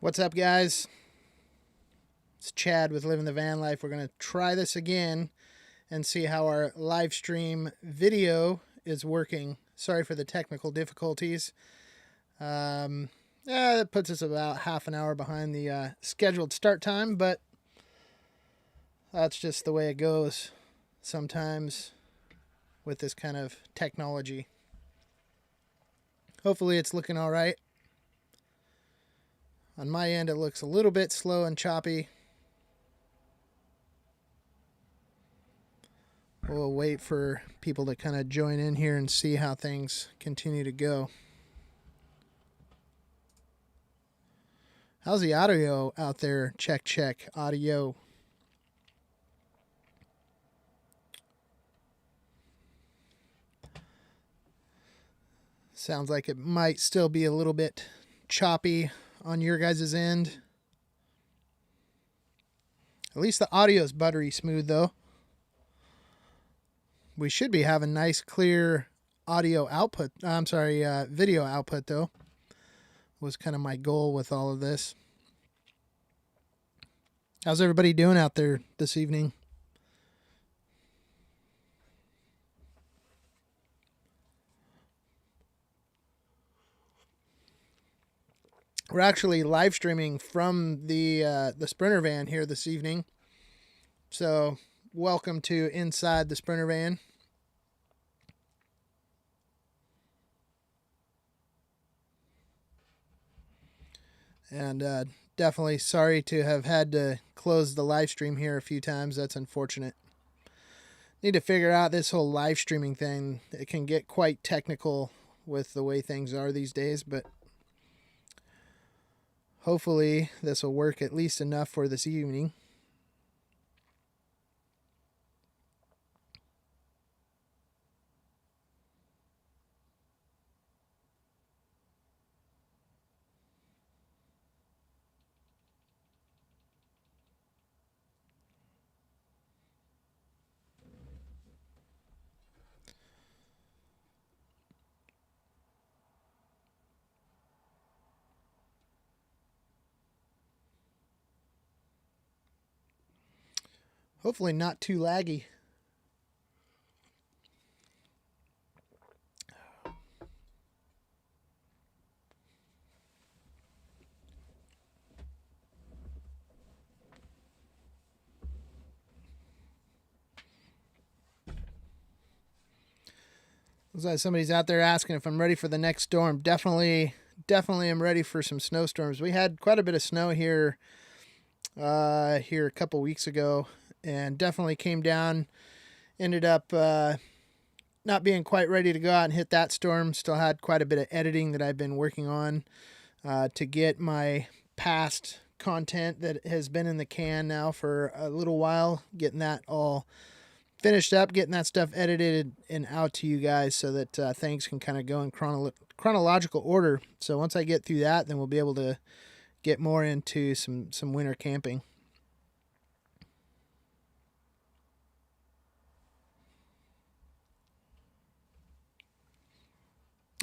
What's up, guys? It's Chad with Living the Van Life. We're going to try this again and see how our live stream video is working. Sorry for the technical difficulties. That puts us about half an hour behind the scheduled start time, but that's just the way it goes sometimes with this kind of technology. Hopefully it's looking all right. On my end, it looks a little bit slow and choppy. We'll wait for people to kind of join in here and see how things continue to go. How's the audio out there? Check, audio. Sounds like it might still be a little bit choppy on your guys' end. At least the audio is buttery smooth, though. We should be having nice, clear audio output. Video output, though. Was kind of my goal with all of this. How's everybody doing out there this evening? We're actually live streaming from the Sprinter van here this evening. So, welcome to Inside the Sprinter Van. And definitely sorry to have had to close the live stream here a few times. That's unfortunate. Need to figure out this whole live streaming thing. It can get quite technical with the way things are these days, but hopefully this will work at least enough for this evening. Hopefully not too laggy. Looks like somebody's out there asking if I'm ready for the next storm. Definitely am ready for some snowstorms. We had quite a bit of snow here a couple weeks ago, and definitely came down. Ended up not being quite ready to go out and hit that storm. Still had quite a bit of editing that I've been working on to get my past content that has been in the can now for a little while, getting that all finished up, getting that stuff edited and out to you guys so that things can kind of go in chronological order. So once I get through that, then we'll be able to get more into some winter camping.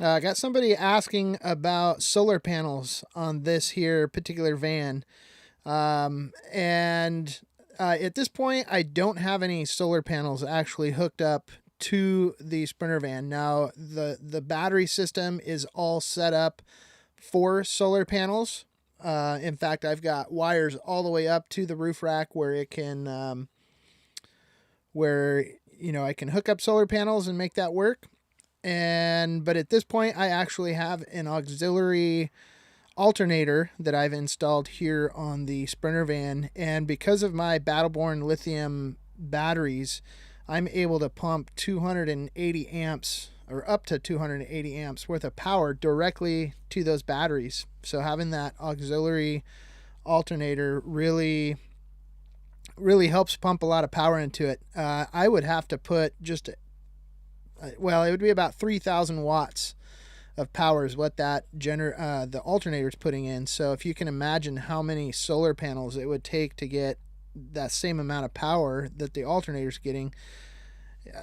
I got somebody asking about solar panels on this here particular van. And at this point, I don't have any solar panels actually hooked up to the Sprinter van. Now, the battery system is all set up for solar panels. In fact, I've got wires all the way up to the roof rack where it can, I can hook up solar panels and make that work. But at this point, I actually have an auxiliary alternator that I've installed here on the Sprinter van, and because of my Battleborn lithium batteries, I'm able to pump 280 amps or up to 280 amps worth of power directly to those batteries. So having that auxiliary alternator really helps pump a lot of power into it. I would have to put it would be about 3,000 watts of power is what that the alternator is putting in. So if you can imagine how many solar panels it would take to get that same amount of power that the alternator is getting,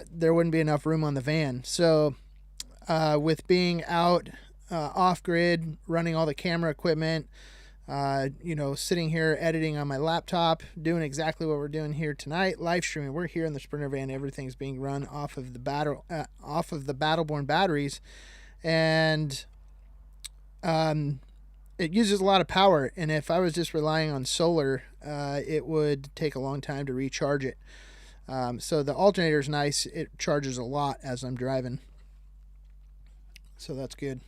there wouldn't be enough room on the van. So with being out off grid, running all the camera equipment, sitting here editing on my laptop, doing exactly what we're doing here tonight, live streaming. We're here in the Sprinter van. Everything's being run off of the Battleborn batteries, and it uses a lot of power. And if I was just relying on solar, it would take a long time to recharge it. So the alternator is nice. It charges a lot as I'm driving, so that's good.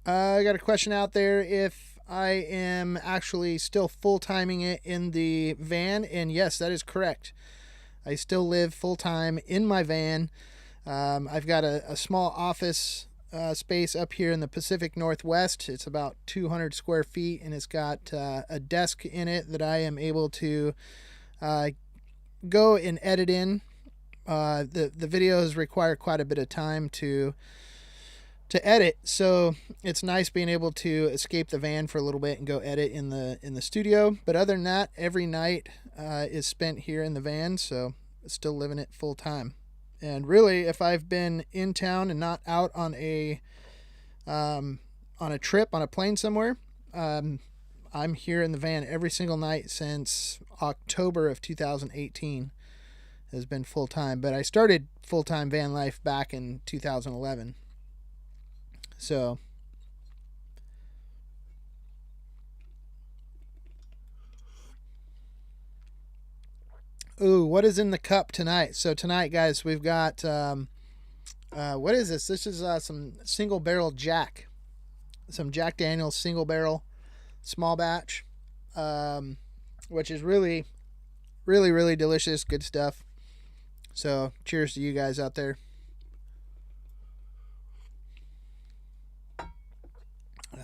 I got a question out there if I am actually still full-timing it in the van, and yes, that is correct. I still live full-time in my van. I've got a small office space up here in the Pacific Northwest. It's about 200 square feet, and it's got a desk in it that I am able to go and edit in. The videos require quite a bit of time to edit, so it's nice being able to escape the van for a little bit and go edit in the studio. But other than that, every night is spent here in the van, so still living it full time. And really, if I've been in town and not out on a trip on a plane somewhere, I'm here in the van every single night since October of 2018 has been full time. But I started full time van life back in 2011. So, ooh, what is in the cup tonight? So tonight, guys, we've got, what is this? This is some single barrel Jack. Some Jack Daniel's single barrel, small batch, which is really, really, really delicious. Good stuff. So cheers to you guys out there.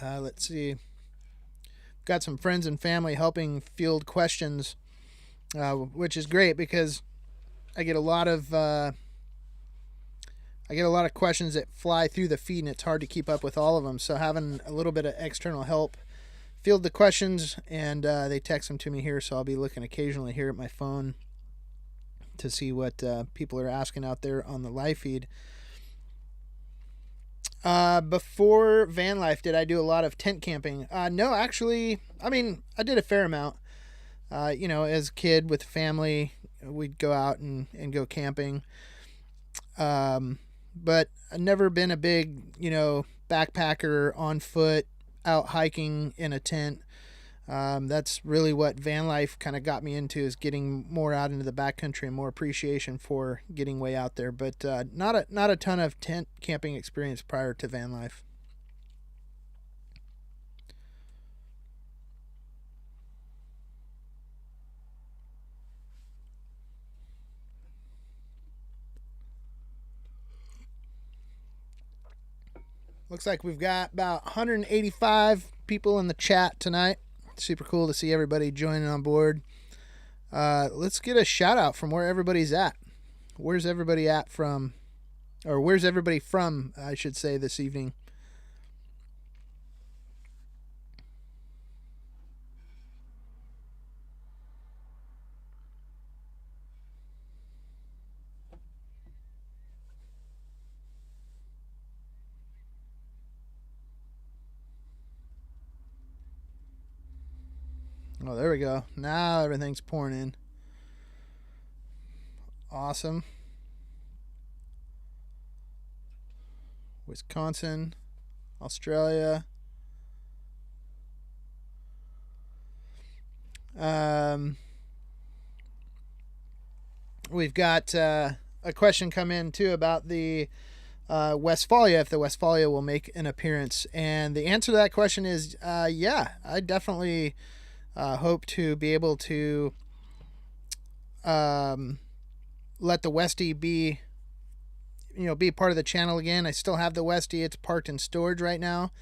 Let's see. Got some friends and family helping field questions, which is great because I get a lot of questions that fly through the feed, and it's hard to keep up with all of them. So having a little bit of external help field the questions, and they text them to me here, so I'll be looking occasionally here at my phone to see what people are asking out there on the live feed. Before van life, did I do a lot of tent camping? No, actually, I mean, I did a fair amount. As a kid with family, we'd go out and go camping. But I've never been a big, backpacker on foot, out hiking in a tent. That's really what van life kind of got me into, is getting more out into the backcountry and more appreciation for getting way out there. But not a ton of tent camping experience prior to van life. Looks like we've got about 185 people in the chat tonight. Super cool to see everybody joining on board. Let's get a shout out from where everybody's at. Where's everybody at from? Or where's everybody from, I should say, this evening? Oh, there we go. Now everything's pouring in. Awesome. Wisconsin, Australia. We've got a question come in too about the Westfalia, if the Westfalia will make an appearance. And the answer to that question is yeah, I definitely hope to be able to let the Westie be part of the channel again. I still have the Westie. It's parked in storage right now.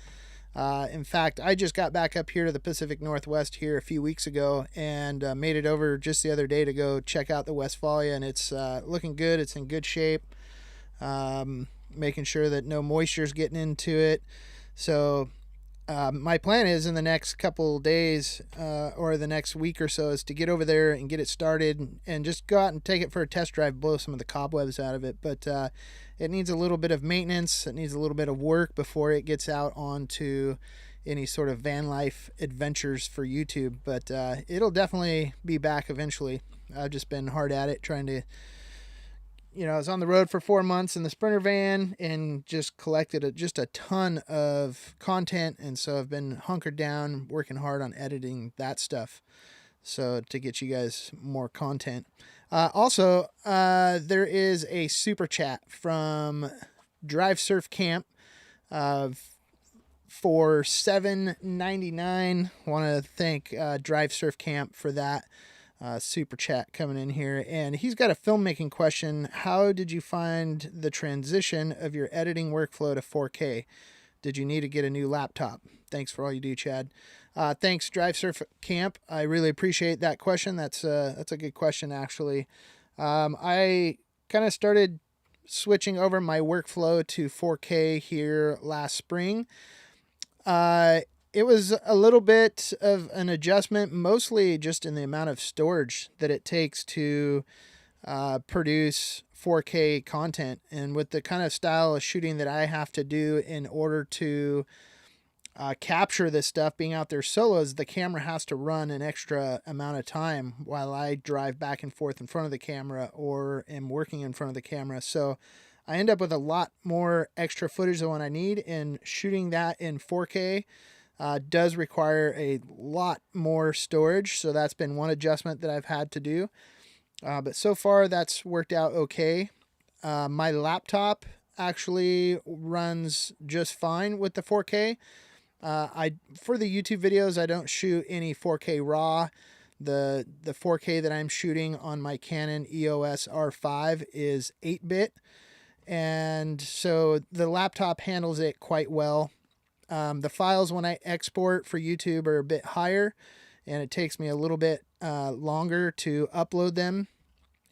In fact, I just got back up here to the Pacific Northwest here a few weeks ago and made it over just the other day to go check out the Westfalia, and it's looking good. It's in good shape. Making sure that no moisture is getting into it. So my plan is in the next couple days or the next week or so is to get over there and get it started and just go out and take it for a test drive, blow some of the cobwebs out of it. But it needs a little bit of maintenance. It needs a little bit of work before it gets out onto any sort of van life adventures for YouTube. But it'll definitely be back eventually. I've just been hard at it trying to, I was on the road for 4 months in the Sprinter van and just collected just a ton of content. And so I've been hunkered down, working hard on editing that stuff. So to get you guys more content. Also, there is a super chat from Drive Surf Camp for $7.99. Want to thank Drive Surf Camp for that. Super chat coming in here, and he's got a filmmaking question. How did you find the transition of your editing workflow to 4K? Did you need to get a new laptop? Thanks for all you do, Chad. Thanks, Drive Surf Camp. I really appreciate that question. That's a good question, actually. I kind of started switching over my workflow to 4K here last spring. It was a little bit of an adjustment, mostly just in the amount of storage that it takes to produce 4K content. And with the kind of style of shooting that I have to do in order to capture this stuff, being out there solos, the camera has to run an extra amount of time while I drive back and forth in front of the camera or am working in front of the camera. So I end up with a lot more extra footage than what I need, and shooting that in 4K does require a lot more storage. So that's been one adjustment that I've had to do. But so far that's worked out okay. My laptop actually runs just fine with the 4K. For the YouTube videos, I don't shoot any 4K RAW. The 4K that I'm shooting on my Canon EOS R5 is 8-bit. And so the laptop handles it quite well. The files when I export for YouTube are a bit higher, and it takes me a little bit longer to upload them.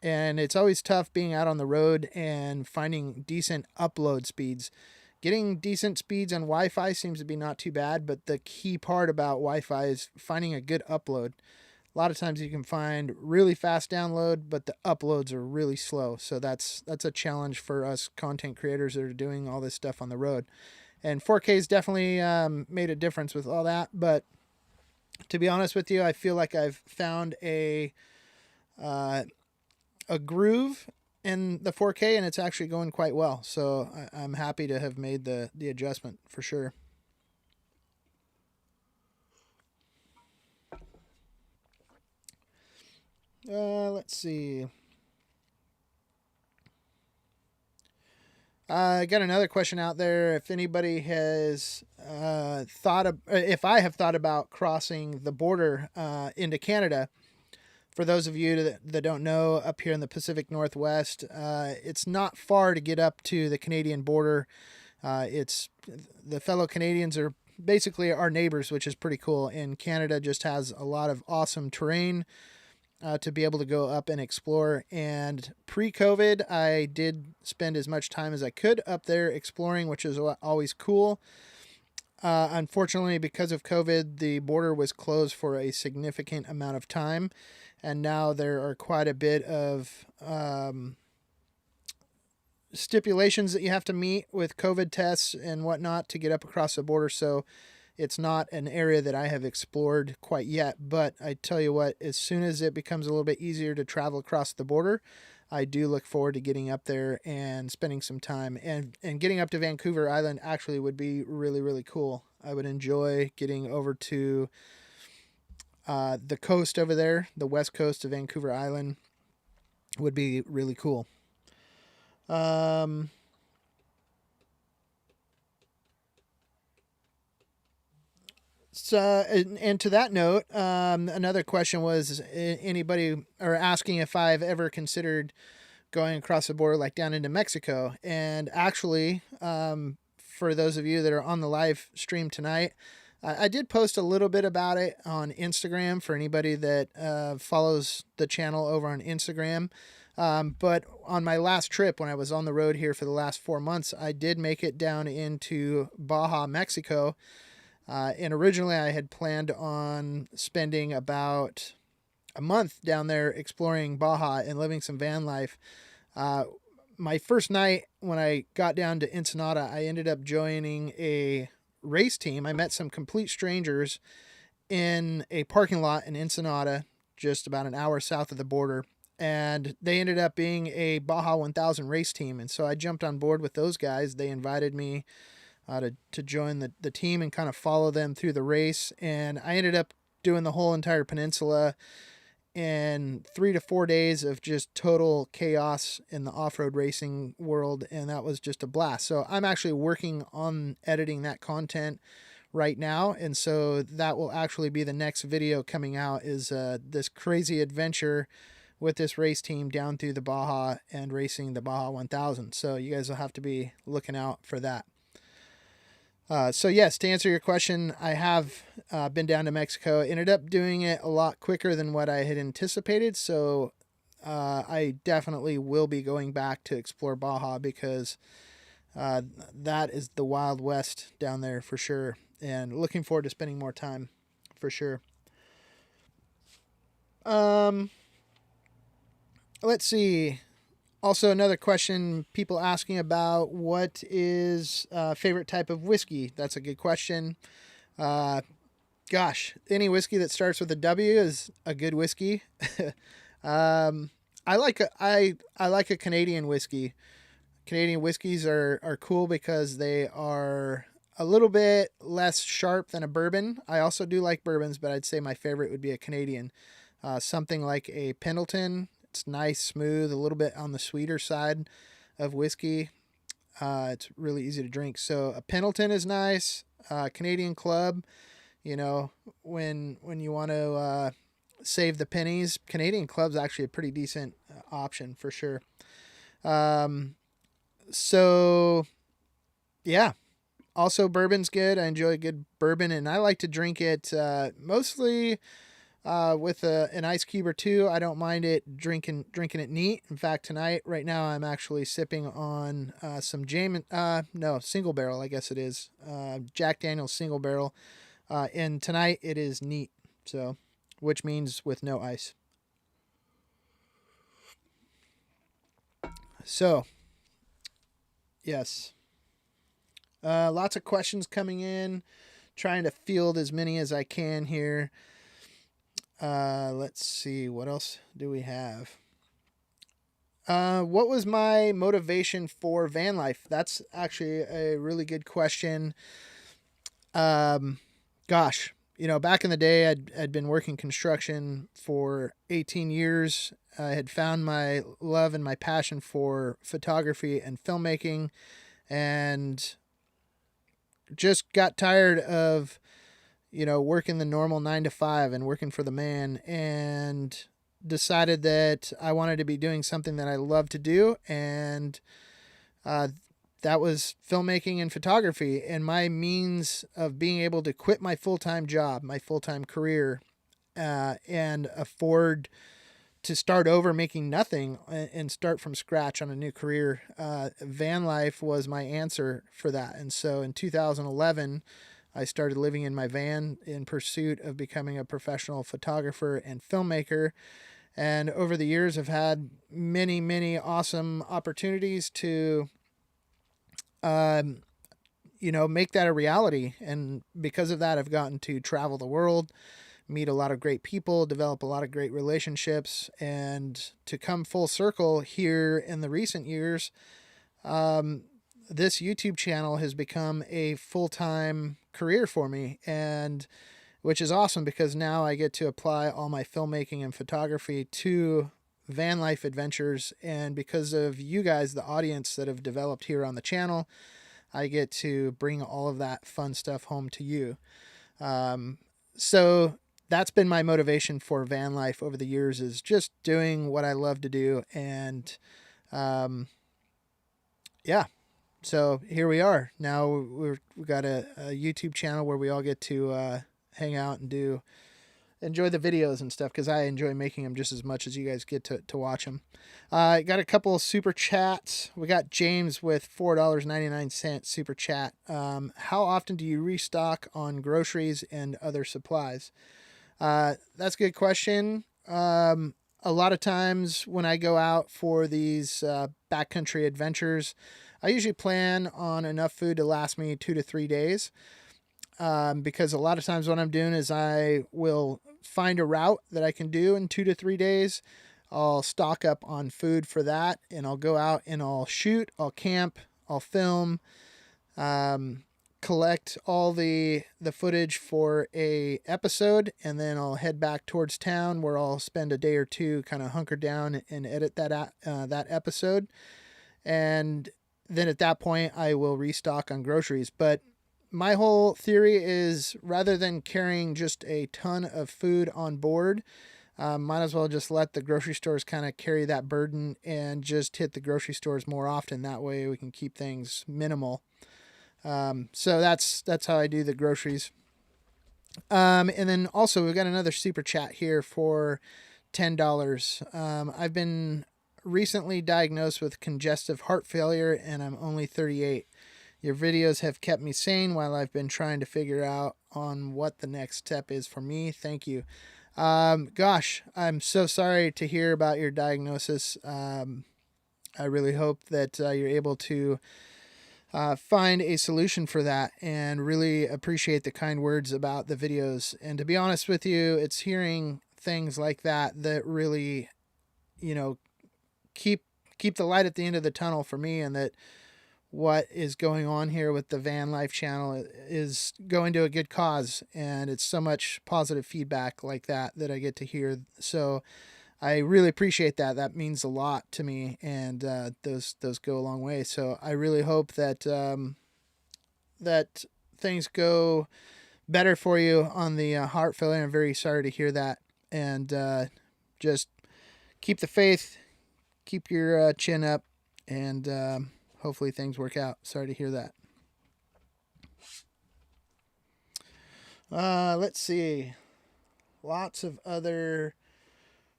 And it's always tough being out on the road and finding decent upload speeds. Getting decent speeds on Wi-Fi seems to be not too bad, but the key part about Wi-Fi is finding a good upload. A lot of times you can find really fast download, but the uploads are really slow. So that's a challenge for us content creators that are doing all this stuff on the road. And 4K's definitely made a difference with all that. But to be honest with you, I feel like I've found a groove in the 4K, and it's actually going quite well. So I'm happy to have made the adjustment for sure. Let's see. I got another question out there. If anybody has if I have thought about crossing the border into Canada. For those of you that don't know, up here in the Pacific Northwest, it's not far to get up to the Canadian border. It's the fellow Canadians are basically our neighbors, which is pretty cool. And Canada just has a lot of awesome terrain to be able to go up and explore. And pre-COVID, I did spend as much time as I could up there exploring, which is always cool. Unfortunately, because of COVID, the border was closed for a significant amount of time. And now there are quite a bit of stipulations that you have to meet with COVID tests and whatnot to get up across the border. So it's not an area that I have explored quite yet. But I tell you what, as soon as it becomes a little bit easier to travel across the border, I do look forward to getting up there and spending some time. And getting up to Vancouver Island actually would be really, really cool. I would enjoy getting over to the coast over there. The west coast of Vancouver Island would be really cool. So, and to that note, another question was anybody or asking if I've ever considered going across the border, like down into Mexico. And actually, for those of you that are on the live stream tonight, I did post a little bit about it on Instagram for anybody that follows the channel over on Instagram. But on my last trip, when I was on the road here for the last 4 months, I did make it down into Baja, Mexico. And originally I had planned on spending about a month down there exploring Baja and living some van life. My first night when I got down to Ensenada, I ended up joining a race team. I met some complete strangers in a parking lot in Ensenada, just about an hour south of the border. And they ended up being a Baja 1000 race team. And so I jumped on board with those guys. They invited me to join the team and kind of follow them through the race. And I ended up doing the whole entire peninsula in 3 to 4 days of just total chaos in the off-road racing world. And that was just a blast. So I'm actually working on editing that content right now. And so that will actually be the next video coming out, is this crazy adventure with this race team down through the Baja and racing the Baja 1000. So you guys will have to be looking out for that. So yes, to answer your question, I have been down to Mexico. Ended up doing it a lot quicker than what I had anticipated. So I definitely will be going back to explore Baja, because that is the Wild West down there for sure. And looking forward to spending more time for sure. Let's see. Also, another question, people asking about what is favorite type of whiskey. That's a good question. Gosh, any whiskey that starts with a W is a good whiskey. I like a Canadian whiskey. Canadian whiskeys are cool because they are a little bit less sharp than a bourbon. I also do like bourbons, but I'd say my favorite would be a Canadian. Something like a Pendleton. It's nice, smooth, a little bit on the sweeter side of whiskey. It's really easy to drink. So a Pendleton is nice. Canadian Club, you know, when you want to save the pennies, Canadian Club's actually a pretty decent option for sure. So yeah. Also, bourbon's good. I enjoy a good bourbon, and I like to drink it mostly with an ice cube or two. I don't mind it drinking it neat. In fact, tonight, right now, I'm actually sipping on some single barrel, I guess it is, Jack Daniel's single barrel, and tonight it is neat, so, which means with no ice. So, yes. Lots of questions coming in. Trying to field as many as I can here. Let's see. What else do we have? What was my motivation for van life? That's actually a really good question. Gosh, back in the day, I'd been working construction for 18 years. I had found my love and my passion for photography and filmmaking, and just got tired of, working the normal 9 to 5 and working for the man, and decided that I wanted to be doing something that I love to do. And, that was filmmaking and photography, and my means of being able to quit my full-time job, my full-time career, and afford to start over making nothing and start from scratch on a new career. Van life was my answer for that. And so in 2011, I started living in my van in pursuit of becoming a professional photographer and filmmaker. And over the years, I've had many, many awesome opportunities to, make that a reality. And because of that, I've gotten to travel the world, meet a lot of great people, develop a lot of great relationships, and to come full circle here in the recent years, this YouTube channel has become a full-time career for me, and which is awesome, because now I get to apply all my filmmaking and photography to van life adventures. And because of you guys, the audience that have developed here on the channel, I get to bring all of that fun stuff home to you. So that's been my motivation for van life over the years, is just doing what I love to do. And, yeah, so here we are. Now we've got a YouTube channel where we all get to, hang out and do enjoy the videos and stuff, because I enjoy making them just as much as you guys get to watch them. Got a couple of super chats. We got James with $4.99 super chat. How often do you restock on groceries and other supplies? That's a good question. A lot of times when I go out for these backcountry adventures, I usually plan on enough food to last me 2 to 3 days. Because a lot of times what I'm doing is I will find a route that I can do in 2 to 3 days. I'll stock up on food for that, and I'll go out and I'll shoot, I'll camp, I'll film, collect all the footage for a episode, and then I'll head back towards town where I'll spend a day or two kind of hunkered down and edit that episode. And then at that point I will restock on groceries. But my whole theory is, rather than carrying just a ton of food on board, might as well just let the grocery stores kind of carry that burden and just hit the grocery stores more often. That way we can keep things minimal. So that's how I do the groceries. And then also we've got another super chat here for $10. I've been recently diagnosed with congestive heart failure, and I'm only 38. Your videos have kept me sane while I've been trying to figure out on what the next step is for me. Thank you. Gosh, I'm so sorry to hear about your diagnosis. I really hope that you're able to find a solution for that, and really appreciate the kind words about the videos. And to be honest with you, it's hearing things like that that really, keep the light at the end of the tunnel for me, and that what is going on here with the Van Life channel is going to a good cause, and it's so much positive feedback like that I get to hear. So I really appreciate that. That means a lot to me, and those go a long way. So I really hope that that things go better for you on the heart failure. I'm very sorry to hear that, and just keep the faith, keep your chin up, and hopefully things work out. Sorry to hear that. Let's see. Lots of other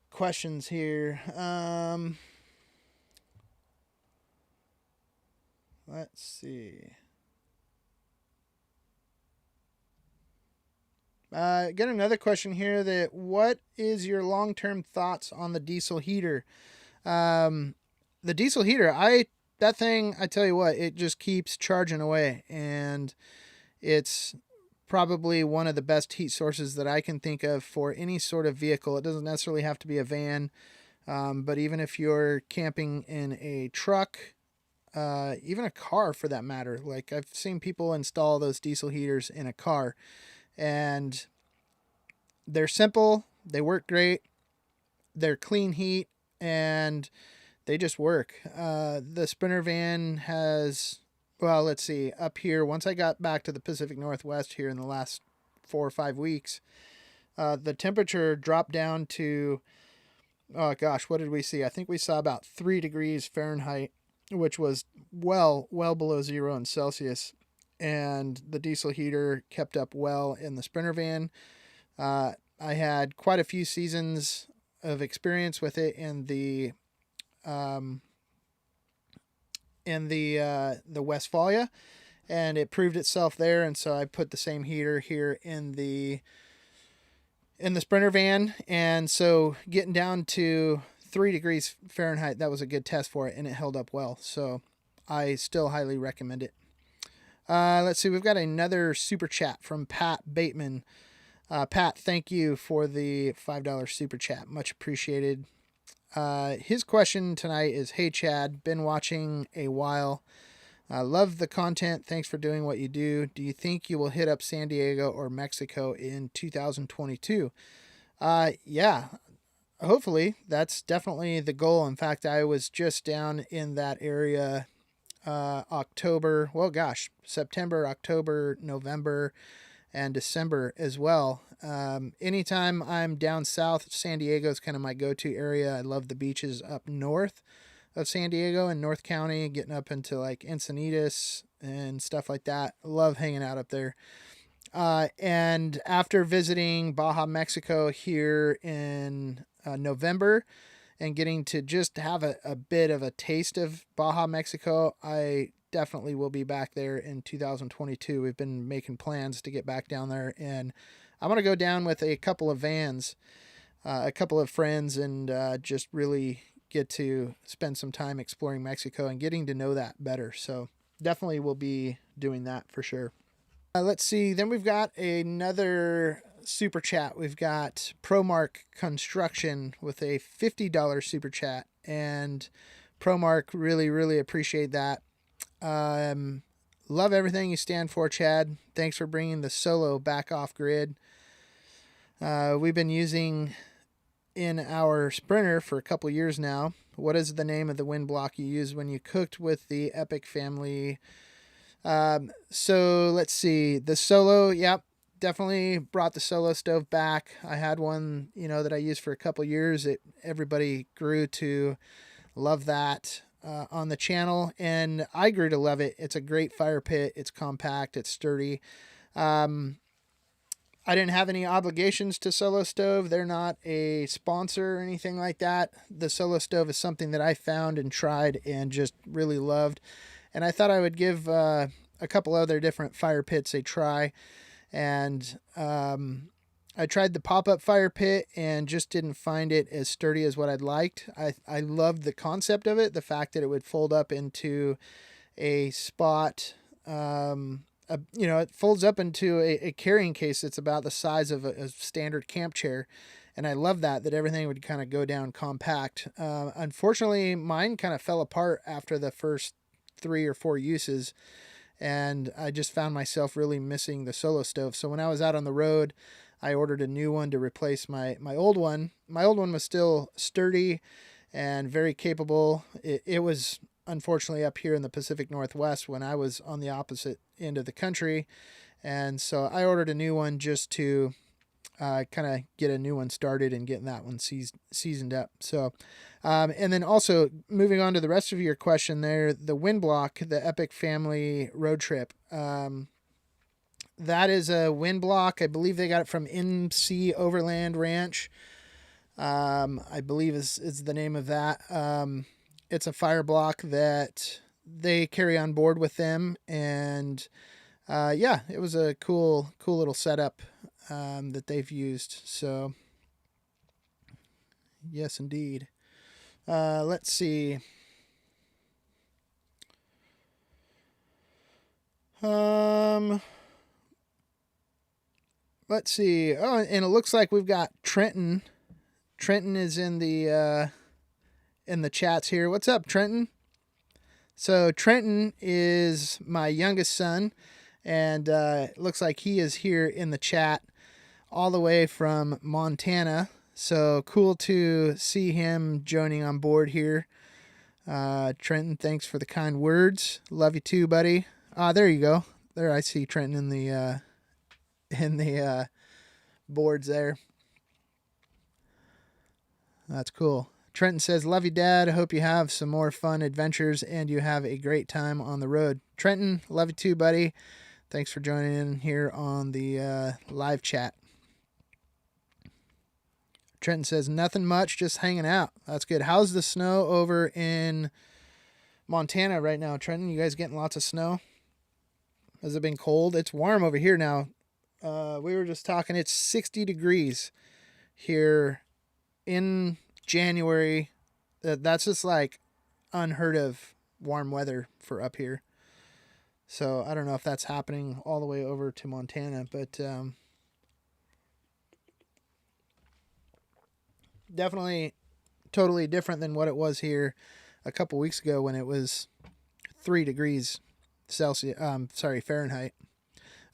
questions here. Let's see. Got another question here that what is your long-term thoughts on the diesel heater? The diesel heater, that thing, I tell you what, it just keeps charging away, and it's probably one of the best heat sources that I can think of for any sort of vehicle. It doesn't necessarily have to be a van, but even if you're camping in a truck, even a car for that matter. Like, I've seen people install those diesel heaters in a car, and they're simple, they work great, they're clean heat, and they just work. The Sprinter van has, well, let's see, up here, once I got back to the Pacific Northwest here in the last 4 or 5 weeks, the temperature dropped down to, oh gosh, what did we see? I think we saw about 3 degrees Fahrenheit, which was well below 0 in Celsius. And the diesel heater kept up well in the Sprinter van. I had quite a few seasons of experience with it in the Westfalia, and it proved itself there. And so I put the same heater here in the Sprinter van, and so getting down to 3 degrees Fahrenheit, that was a good test for it, and it held up well. So I still highly recommend it. Let's see, we've got another super chat from Pat Bateman. Pat, thank you for the $5 super chat, much appreciated. His question tonight is, hey Chad, been watching a while. Love the content. Thanks for doing what you do. Do you think you will hit up San Diego or Mexico in 2022? Yeah, hopefully. That's definitely the goal. In fact, I was just down in that area September, October, November, and December as well. Anytime I'm down south, San Diego is kind of my go-to area. I love the beaches up north of San Diego and North County, getting up into like Encinitas and stuff like that. Love hanging out up there. And after visiting Baja, Mexico here in November and getting to just have a bit of a taste of Baja, Mexico, I definitely will be back there in 2022. We've been making plans to get back down there, and I want to go down with a couple of vans, a couple of friends, and just really get to spend some time exploring Mexico and getting to know that better. So definitely will be doing that for sure. Let's see. Then we've got another super chat. We've got Promark Construction with a $50 super chat. And Promark, really, really appreciate that. Love everything you stand for, Chad. Thanks for bringing the Solo back off grid. We've been using in our Sprinter for a couple years now. What is the name of the wind block you used when you cooked with the Epic family? So let's see. The Solo, yep, definitely brought the Solo stove back. I had one, that I used for a couple years. Everybody grew to love that on the channel, and I grew to love it. It's a great fire pit. It's compact. It's sturdy. I didn't have any obligations to Solo Stove. They're not a sponsor or anything like that. The Solo Stove is something that I found and tried and just really loved. And I thought I would give a couple other different fire pits a try. And I tried the pop-up fire pit and just didn't find it as sturdy as what I'd liked. I loved the concept of it, the fact that it would fold up into a spot. It folds up into a carrying case that's about the size of a standard camp chair. And I love that everything would kind of go down compact. Unfortunately, mine kind of fell apart after the first 3 or 4 uses, and I just found myself really missing the Solo Stove. So when I was out on the road, I ordered a new one to replace my old one. My old one was still sturdy and very capable. It was unfortunately up here in the Pacific Northwest when I was on the opposite end of the country, and so I ordered a new one just to kind of get a new one started and getting that one seasoned up. So and then also moving on to the rest of your question there, the wind block, the Epic family road trip, that is a wind block. I believe they got it from MC Overland Ranch. I believe is the name of that. It's a fire block that they carry on board with them. And it was a cool little setup that they've used. So, yes, indeed. Let's see. Let's see. Oh, and it looks like we've got Trenton. Trenton is in the chats here. What's up, Trenton? So Trenton is my youngest son, and it looks like he is here in the chat all the way from Montana. So cool to see him joining on board here. Trenton, thanks for the kind words. Love you too, buddy. There you go. There, I see Trenton in the boards there. That's cool. Trenton says, love you, Dad. I hope you have some more fun adventures and you have a great time on the road. Trenton, love you too, buddy. Thanks for joining in here on the live chat. Trenton says, nothing much, just hanging out. That's good. How's the snow over in Montana right now, Trenton? You guys getting lots of snow? Has it been cold? It's warm over here now. We were just talking, it's 60 degrees here in January. That's just like unheard of warm weather for up here. So I don't know if that's happening all the way over to Montana, but definitely totally different than what it was here a couple weeks ago when it was 3 degrees Celsius. Fahrenheit.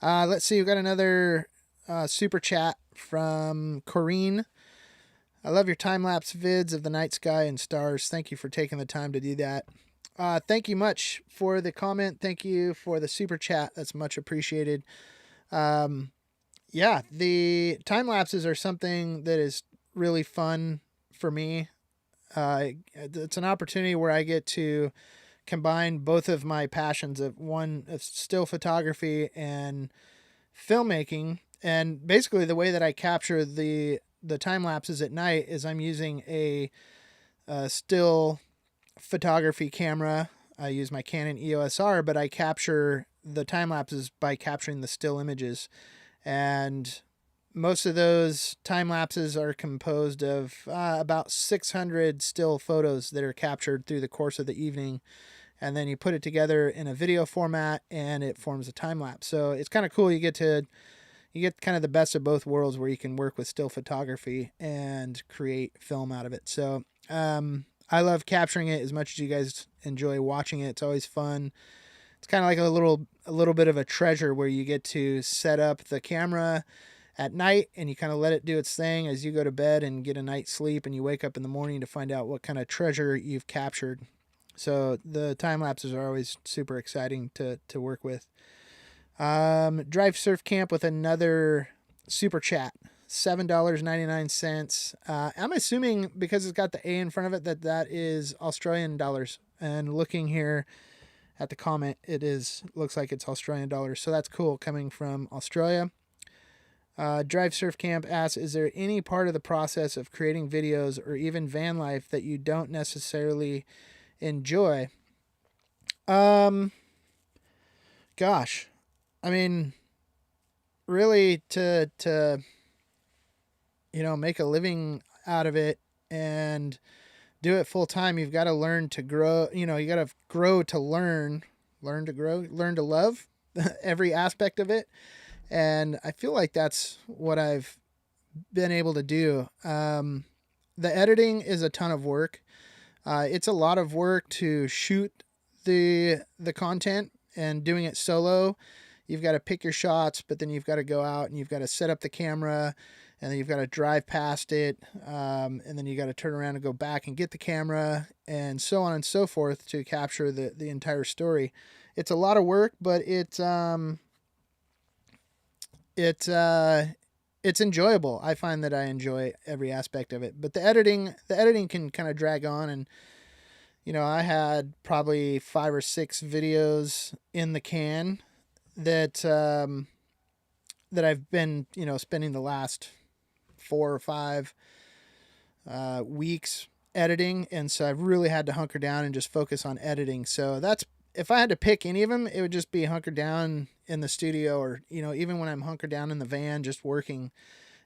Let's see. We've got another super chat from Corrine. I love your time-lapse vids of the night sky and stars. Thank you for taking the time to do that. Thank you much for the comment. Thank you for the super chat. That's much appreciated. The time lapses are something that is really fun for me. It's an opportunity where I get to combine both of my passions of still photography and filmmaking. And basically the way that I capture the time lapses at night is I'm using a still photography camera. I use my Canon EOS R, but I capture the time lapses by capturing the still images. And most of those time lapses are composed of about 600 still photos that are captured through the course of the evening. And then you put it together in a video format and it forms a time lapse. So it's kind of cool. You get kind of the best of both worlds where you can work with still photography and create film out of it. So I love capturing it as much as you guys enjoy watching it. It's always fun. It's kind of like a little bit of a treasure where you get to set up the camera at night and you kind of let it do its thing as you go to bed and get a night's sleep, and you wake up in the morning to find out what kind of treasure you've captured. So the time lapses are always super exciting to work with. Drive Surf Camp with another super chat, $7.99. I'm assuming because it's got the A in front of it that is Australian dollars. And looking here at the comment, looks like it's Australian dollars. So that's cool coming from Australia. Drive Surf Camp asks, is there any part of the process of creating videos or even van life that you don't necessarily enjoy? Gosh, I mean, really to make a living out of it and do it full time, you've got to learn to grow. You got to grow to learn to grow, learn to love every aspect of it. And I feel like that's what I've been able to do. The editing is a ton of work. It's a lot of work to shoot the content, and doing it solo. You've got to pick your shots, but then you've got to go out and you've got to set up the camera, and then you've got to drive past it. And then you got to turn around and go back and get the camera, and so on and so forth to capture the entire story. It's a lot of work, but it's enjoyable. I find that I enjoy every aspect of it, but the editing can kind of drag on. And, I had probably 5 or 6 videos in the can that I've been, spending the last 4 or 5 weeks editing. And so I've really had to hunker down and just focus on editing. So if I had to pick any of them, it would just be hunker down in the studio, or, even when I'm hunkered down in the van, just working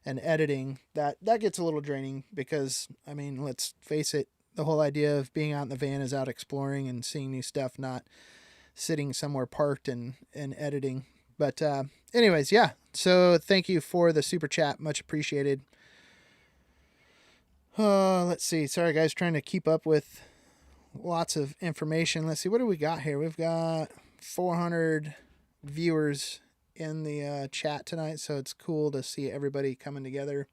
and editing. That gets a little draining because, I mean, let's face it, the whole idea of being out in the van is out exploring and seeing new stuff, not sitting somewhere parked and editing. But anyways, yeah. So thank you for the super chat. Much appreciated. Let's see. Sorry, guys. Trying to keep up with lots of information. Let's see. What do we got here? We've got 400 viewers in the chat tonight. So it's cool to see everybody coming together.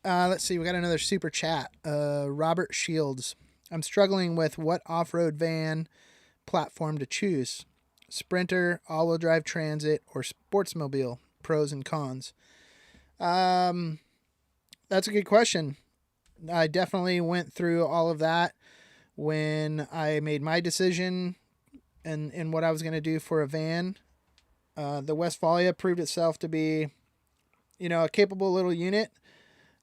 Let's see. We got another super chat. Robert Shields. I'm struggling with what off-road van platform to choose. Sprinter, all-wheel drive Transit, or Sportsmobile. Pros and cons. That's a good question. I definitely went through all of that when I made my decision and what I was going to do for a van. The Westfalia proved itself to be, a capable little unit.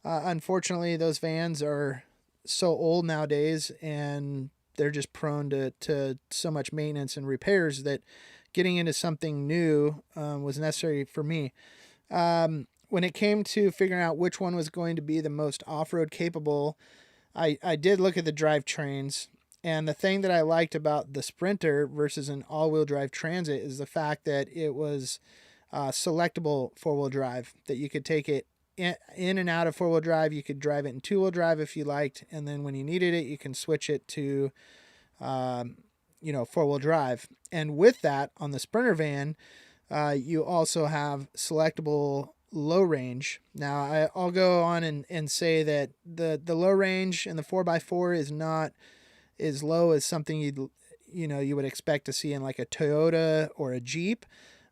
Unfortunately, those vans are so old nowadays, and they're just prone to so much maintenance and repairs that getting into something new was necessary for me. When it came to figuring out which one was going to be the most off-road capable, I did look at the drivetrains, and the thing that I liked about the Sprinter versus an all-wheel drive Transit is the fact that it was selectable four-wheel drive, that you could take it in and out of four-wheel drive. You could drive it in two-wheel drive if you liked, and then when you needed it, you can switch it to four-wheel drive. And with that, on the Sprinter van, you also have selectable low range. Now, I'll go on and say that the low range in the 4x4 is not as low as something you would expect to see in like a Toyota or a Jeep.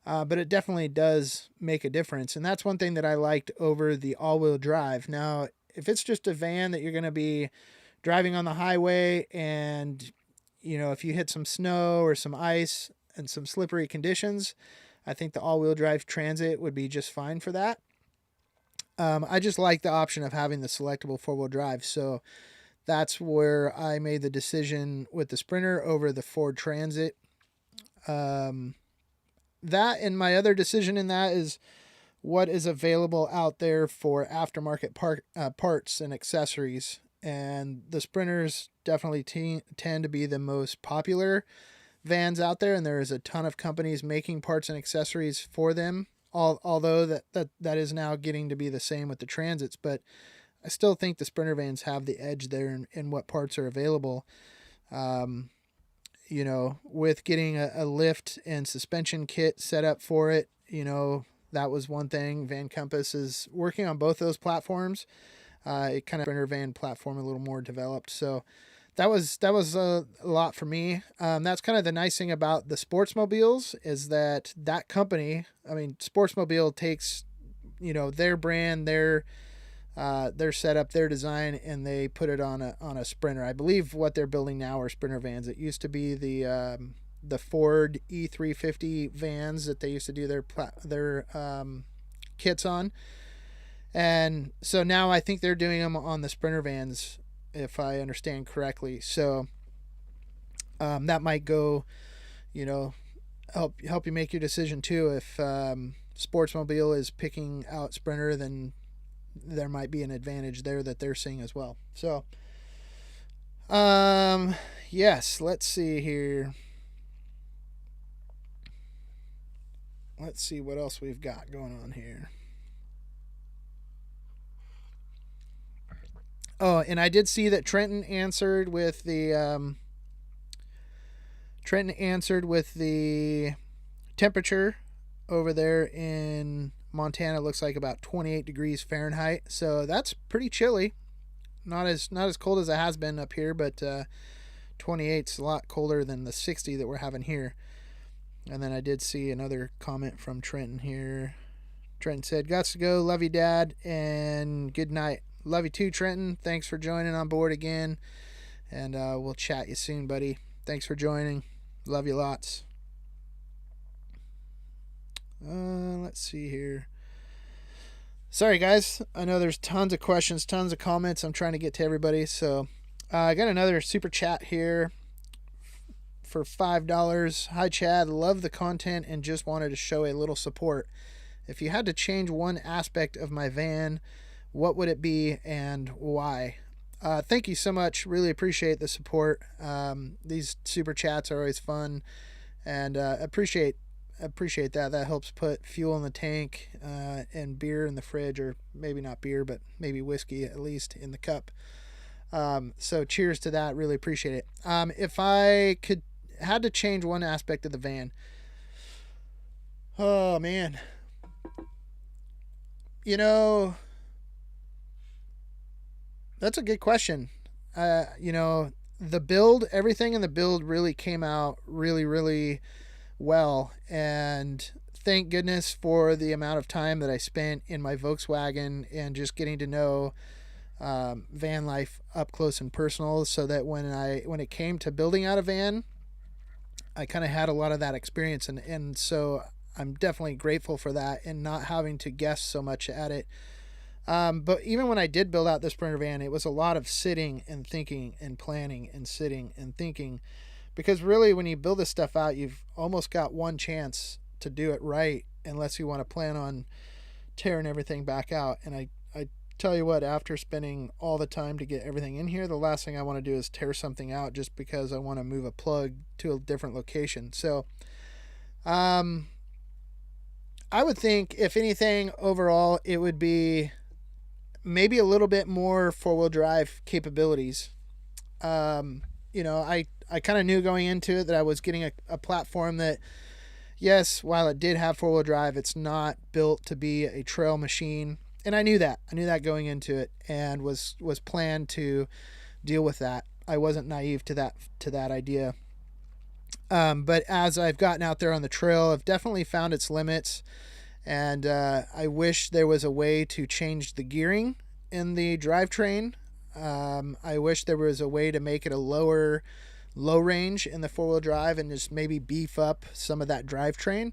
But it definitely does make a difference. And that's one thing that I liked over the all-wheel drive. Now, if it's just a van that you're going to be driving on the highway and, if you hit some snow or some ice and some slippery conditions, I think the all-wheel drive Transit would be just fine for that. I just like the option of having the selectable four-wheel drive, so that's where I made the decision with the Sprinter over the Ford Transit. That and my other decision in that is what is available out there for aftermarket parts and accessories. And the Sprinters definitely tend to be the most popular vans out there, and there is a ton of companies making parts and accessories for them. Although that is now getting to be the same with the Transits, but I still think the Sprinter vans have the edge there in what parts are available. With getting a lift and suspension kit set up for it, that was one thing. Van Compass is working on both those platforms. It kind of Sprinter van platform a little more developed, so that was a lot for me. That's kind of the nice thing about the Sportsmobiles is that company, Sportsmobile takes, their brand, their setup, their design, and they put it on a Sprinter. I believe what they're building now are Sprinter vans. It used to be the Ford E350 vans that they used to do their kits on, and so now I think they're doing them on the Sprinter vans, if I understand correctly. So that might go, help you make your decision too. If Sportsmobile is picking out Sprinter, then there might be an advantage there that they're seeing as well. So yes, let's see here. Let's see what else we've got going on here. Oh, and I did see that Trenton answered with the temperature over there in Montana. Looks like about 28 degrees Fahrenheit. So that's pretty chilly. Not as cold as it has been up here, but 28's a lot colder than the 60 that we're having here. And then I did see another comment from Trenton here. Trenton said, "Gots to go. Love you, Dad, and good night." Love you too, Trenton. Thanks for joining on board again. And we'll chat you soon, buddy. Thanks for joining. Love you lots. Let's see here. Sorry, guys. I know there's tons of questions, tons of comments. I'm trying to get to everybody. So I got another super chat here for $5. Hi, Chad. Love the content and just wanted to show a little support. If you had to change one aspect of my van, what would it be and why? Thank you so much. Really appreciate the support. These super chats are always fun, and appreciate that. That helps put fuel in the tank and beer in the fridge, or maybe not beer, but maybe whiskey at least in the cup. So cheers to that. Really appreciate it. If I had to change one aspect of the van, oh man, that's a good question. The build, everything in the build really came out really, really well. And thank goodness for the amount of time that I spent in my Volkswagen and just getting to know van life up close and personal, so that when it came to building out a van, I kind of had a lot of that experience. And so I'm definitely grateful for that and not having to guess so much at it. But even when I did build out the Sprinter van, it was a lot of sitting and thinking and planning and sitting and thinking, because really when you build this stuff out, you've almost got one chance to do it right, unless you want to plan on tearing everything back out. And I tell you what, after spending all the time to get everything in here, the last thing I want to do is tear something out just because I want to move a plug to a different location. So, I would think, if anything, overall, it would be maybe a little bit more four-wheel drive capabilities. I kind of knew going into it that I was getting a platform that, yes, while it did have four-wheel drive, it's not built to be a trail machine. And I knew that. I knew that going into it, and was planned to deal with that. I wasn't naive to that idea. But as I've gotten out there on the trail, I've definitely found its limits. And I wish there was a way to change the gearing in the drivetrain. I wish there was a way to make it a lower low range in the 4-wheel drive and just maybe beef up some of that drivetrain.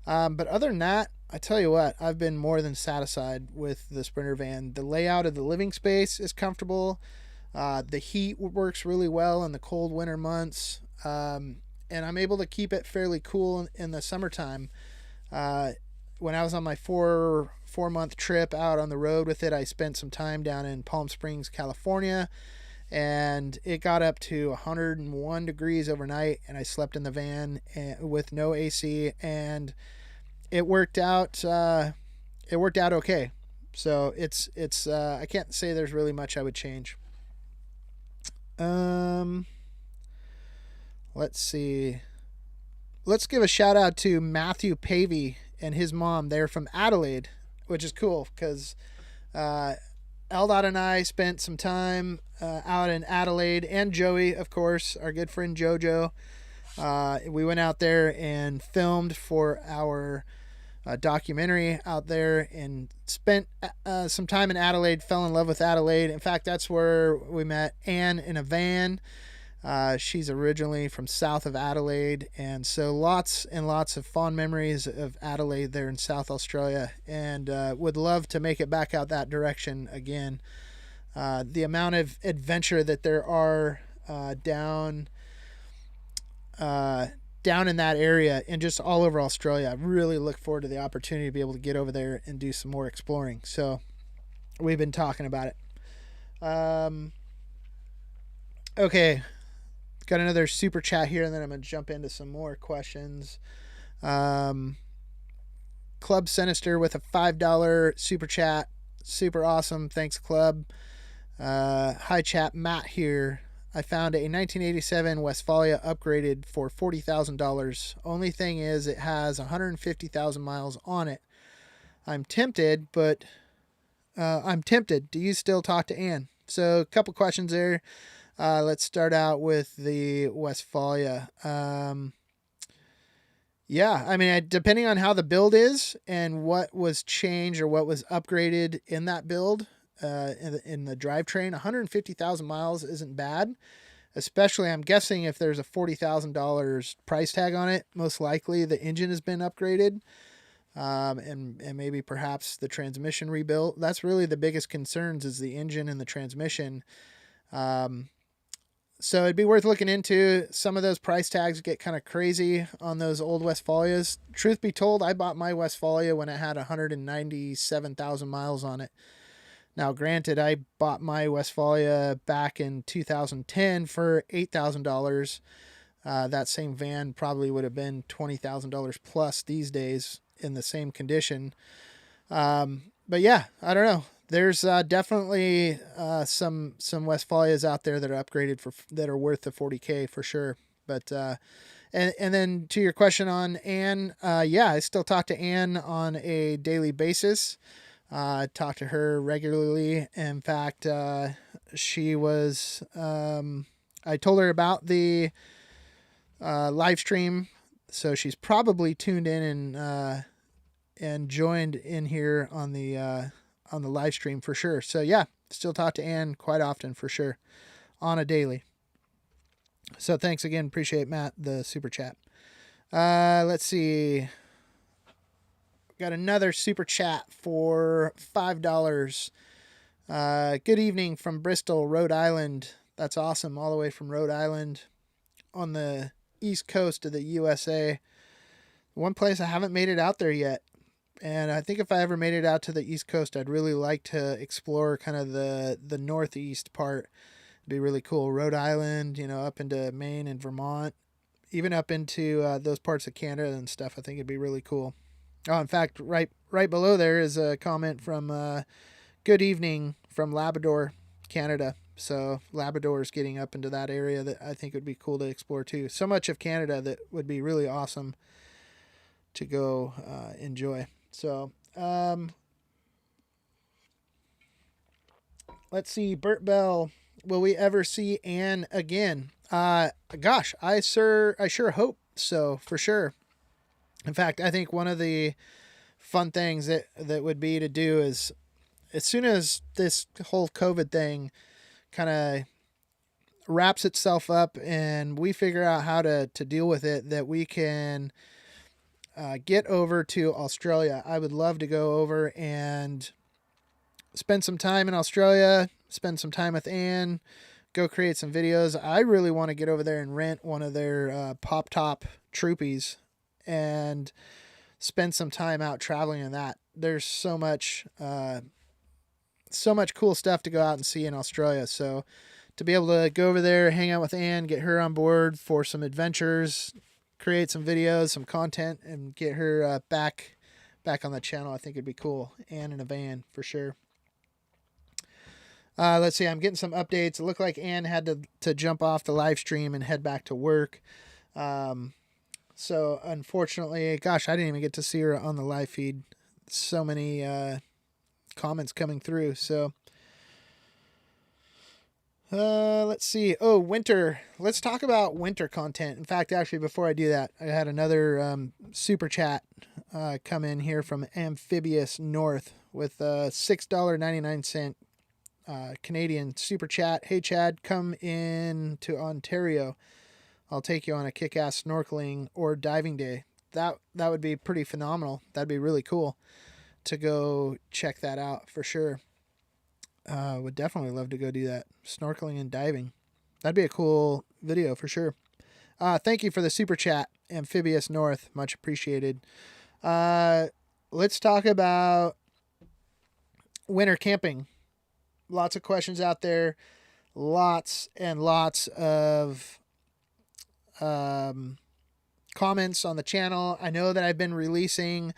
But other than that, I tell you what, I've been more than satisfied with the Sprinter van. The layout of the living space is comfortable. The heat works really well in the cold winter months. And I'm able to keep it fairly cool in the summertime. When I was on my 4-month trip out on the road with it, I spent some time down in Palm Springs, California, and it got up to 101 degrees overnight, and I slept in the van with no AC, and it worked out. It worked out okay. So it's I can't say there's really much I would change. Let's see. Let's give a shout out to Matthew Pavey and his mom. They're from Adelaide, which is cool because Eldad and I spent some time out in Adelaide, and Joey, of course, our good friend Jojo. We went out there and filmed for our documentary out there and spent some time in Adelaide, fell in love with Adelaide. In fact, that's where we met Anne in a van. She's originally from south of Adelaide, and so lots and lots of fond memories of Adelaide there in South Australia, and would love to make it back out that direction again. The amount of adventure that there are down in that area and just all over Australia, I really look forward to the opportunity to be able to get over there and do some more exploring. So we've been talking about it. Okay. Got another super chat here, and then I'm going to jump into some more questions. Club Sinister with a $5 super chat. Super awesome. Thanks, Club. Hi, chat. Matt here. I found a 1987 Westfalia upgraded for $40,000. Only thing is it has 150,000 miles on it. I'm tempted. Do you still talk to Ann? So a couple questions there. Let's start out with the Westfalia. Yeah, I mean, depending on how the build is and what was changed or what was upgraded in that build, in the drivetrain, 150,000 miles isn't bad. Especially, I'm guessing if there's a $40,000 price tag on it, most likely the engine has been upgraded. And maybe perhaps the transmission rebuilt. That's really the biggest concerns, is the engine and the transmission. So it'd be worth looking into. Some of those price tags get kind of crazy on those old Westfalias. Truth be told, I bought my Westfalia when it had 197,000 miles on it. Now, granted, I bought my Westfalia back in 2010 for $8,000. That same van probably would have been $20,000 plus these days in the same condition. But yeah, I don't know. There's definitely some Westfalias out there that are upgraded that are worth the $40K for sure. But and then to your question on Ann, yeah, I still talk to Ann on a daily basis. I talk to her regularly. In fact, she was. I told her about the live stream, so she's probably tuned in and joined in here on the live stream for sure. So yeah, still talk to Ann quite often for sure, on a daily. So thanks again. Appreciate Matt, the super chat. Let's see. Got another super chat for $5. Good evening from Bristol, Rhode Island. That's awesome. All the way from Rhode Island on the east coast of the USA. One place I haven't made it out there yet. And I think if I ever made it out to the East Coast, I'd really like to explore kind of the northeast part. It'd be really cool. Rhode Island, up into Maine and Vermont, even up into those parts of Canada and stuff. I think it'd be really cool. Oh, in fact, right below there is a comment from good evening from Labrador, Canada. So Labrador is getting up into that area that I think would be cool to explore too. So much of Canada that would be really awesome to go enjoy. So, let's see. Burt Bell, will we ever see Ann again? Gosh, I sure hope so, for sure. In fact, I think one of the fun things that would be to do is, as soon as this whole COVID thing kind of, wraps itself up and we figure out how to deal with it, that we can get over to Australia. I would love to go over and spend some time in Australia, spend some time with Ann, go create some videos. I really want to get over there and rent one of their pop top Troopies and spend some time out traveling in that. There's so much cool stuff to go out and see in Australia. So to be able to go over there, hang out with Ann, get her on board for some adventures, create some videos, some content, and get her back on the channel, I think it'd be cool. Ann in a van for sure. Let's see, I'm getting some updates. It looked like Ann had to jump off the live stream and head back to work. So unfortunately, gosh, I didn't even get to see her on the live feed. So many comments coming through. So let's see. Oh, winter. Let's talk about winter content. In fact, actually, before I do that, I had another super chat come in here from Amphibious North with $6.99 Canadian super chat. Hey Chad, come in to Ontario. I'll take you on a kick-ass snorkeling or diving day. That would be pretty phenomenal. That'd be really cool to go check that out for sure. Would definitely love to go do that. Snorkeling and diving. That'd be a cool video for sure. Thank you for the super chat, Amphibious North. Much appreciated. Let's talk about winter camping. Lots of questions out there. Lots and lots of comments on the channel. I know that I've been releasing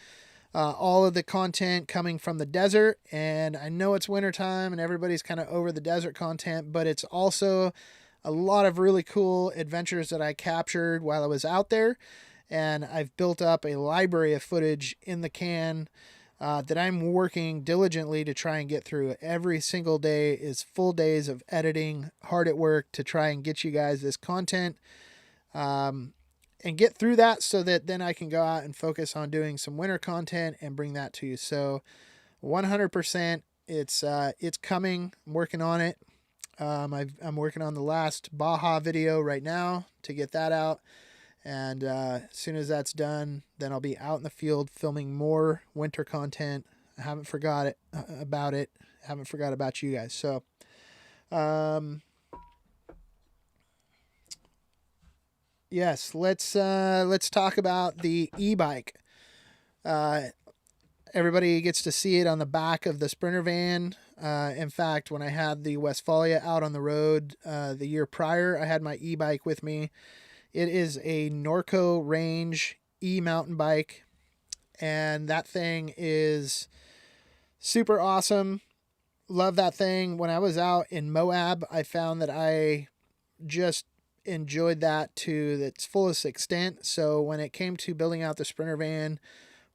all of the content coming from the desert, and I know it's wintertime and everybody's kind of over the desert content, but it's also a lot of really cool adventures that I captured while I was out there, and I've built up a library of footage in the can that I'm working diligently to try and get through. Every single day is full days of editing, hard at work to try and get you guys this content and get through that so that then I can go out and focus on doing some winter content and bring that to you. So 100% it's coming. I'm working on it. I'm working on the last Baja video right now to get that out. And as soon as that's done, then I'll be out in the field filming more winter content. I haven't forgot about it. I haven't forgot about you guys. So, yes, let's talk about the e-bike. Everybody gets to see it on the back of the Sprinter van. In fact, when I had the Westfalia out on the road the year prior, I had my e-bike with me. It is a Norco Range e-mountain bike, and that thing is super awesome. Love that thing. When I was out in Moab, I found that I just enjoyed that to its fullest extent. So when it came to building out the Sprinter van,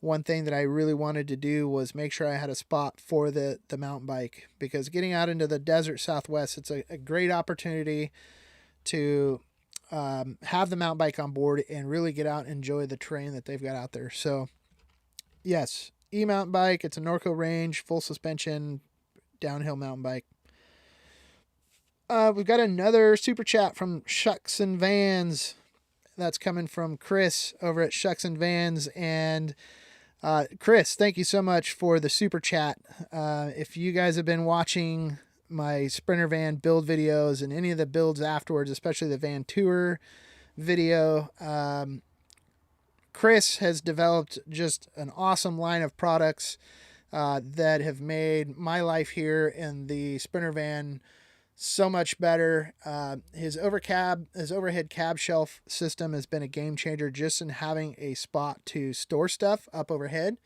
one thing that I really wanted to do was make sure I had a spot for the mountain bike, because getting out into the desert Southwest, it's a great opportunity to have the mountain bike on board and really get out and enjoy the terrain that they've got out there. So yes, e-mountain bike. It's a Norco Range, full suspension, downhill mountain bike. We've got another super chat from Shucks and Vans. That's coming from Chris over at Shucks and Vans. And Chris, thank you so much for the super chat. If you guys have been watching my Sprinter van build videos and any of the builds afterwards, especially the van tour video, Chris has developed just an awesome line of products that have made my life here in the Sprinter van so much better. His overhead cab shelf system has been a game changer just in having a spot to store stuff up overhead.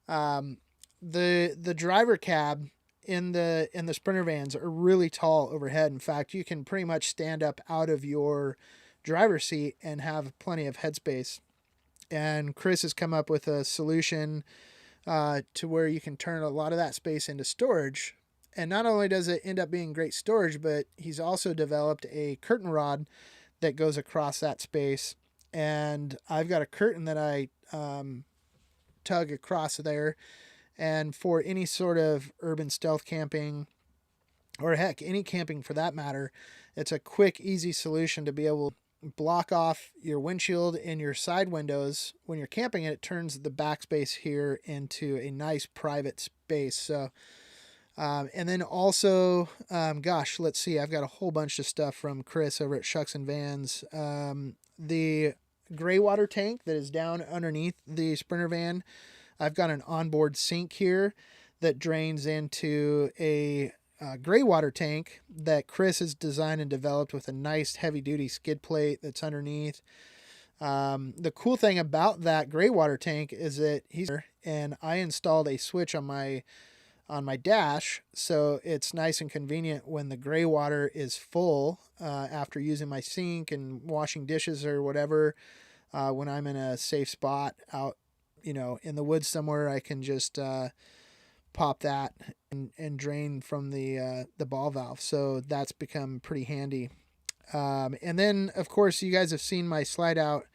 The driver cab in the Sprinter vans are really tall overhead. In fact, you can pretty much stand up out of your driver's seat and have plenty of headspace. And Chris has come up with a solution to where you can turn a lot of that space into storage. And not only does it end up being great storage, but he's also developed a curtain rod that goes across that space. And I've got a curtain that I tug across there. And for any sort of urban stealth camping, or heck, any camping for that matter, It's a quick, easy solution to be able to block off your windshield and your side windows when you're camping, and it turns the backspace here into a nice private space. So and then also, gosh, let's see. I've got a whole bunch of stuff from Chris over at Shucks and Vans. The gray water tank that is down underneath the Sprinter van. I've got an onboard sink here that drains into a gray water tank that Chris has designed and developed with a nice heavy duty skid plate that's underneath. The cool thing about that gray water tank is that I installed a switch on my dash, so it's nice and convenient when the gray water is full after using my sink and washing dishes or whatever. When I'm in a safe spot out, in the woods somewhere, I can just pop that and drain from the ball valve. So that's become pretty handy. And then, of course, you guys have seen my slide out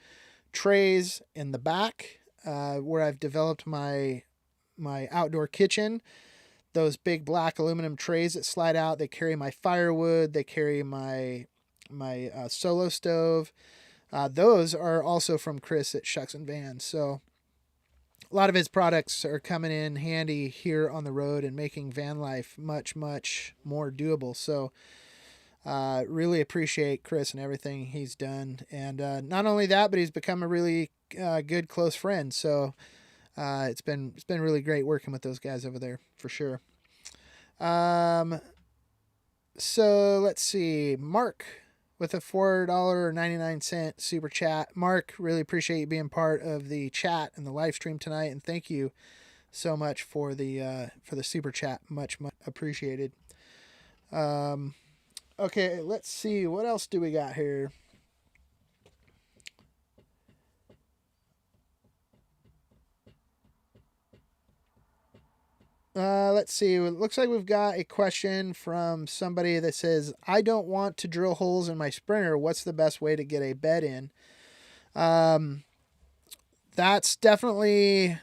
trays in the back where I've developed my outdoor kitchen. Those big black aluminum trays that slide out, they carry my firewood, they carry my solo stove. Those are also from Chris at Shucks and Vans. So a lot of his products are coming in handy here on the road and making van life much, much more doable. So really appreciate Chris and everything he's done. And not only that, but he's become a really good close friend. So it's been really great working with those guys over there for sure. So let's see, Mark with a $4.99 super chat. Mark, really appreciate you being part of the chat and the live stream tonight, and thank you so much for the super chat. Much appreciated. Okay, let's see, what else do we got here? Let's see. It looks like we've got a question from somebody that says, I don't want to drill holes in my Sprinter. What's the best way to get a bed in? That's definitely,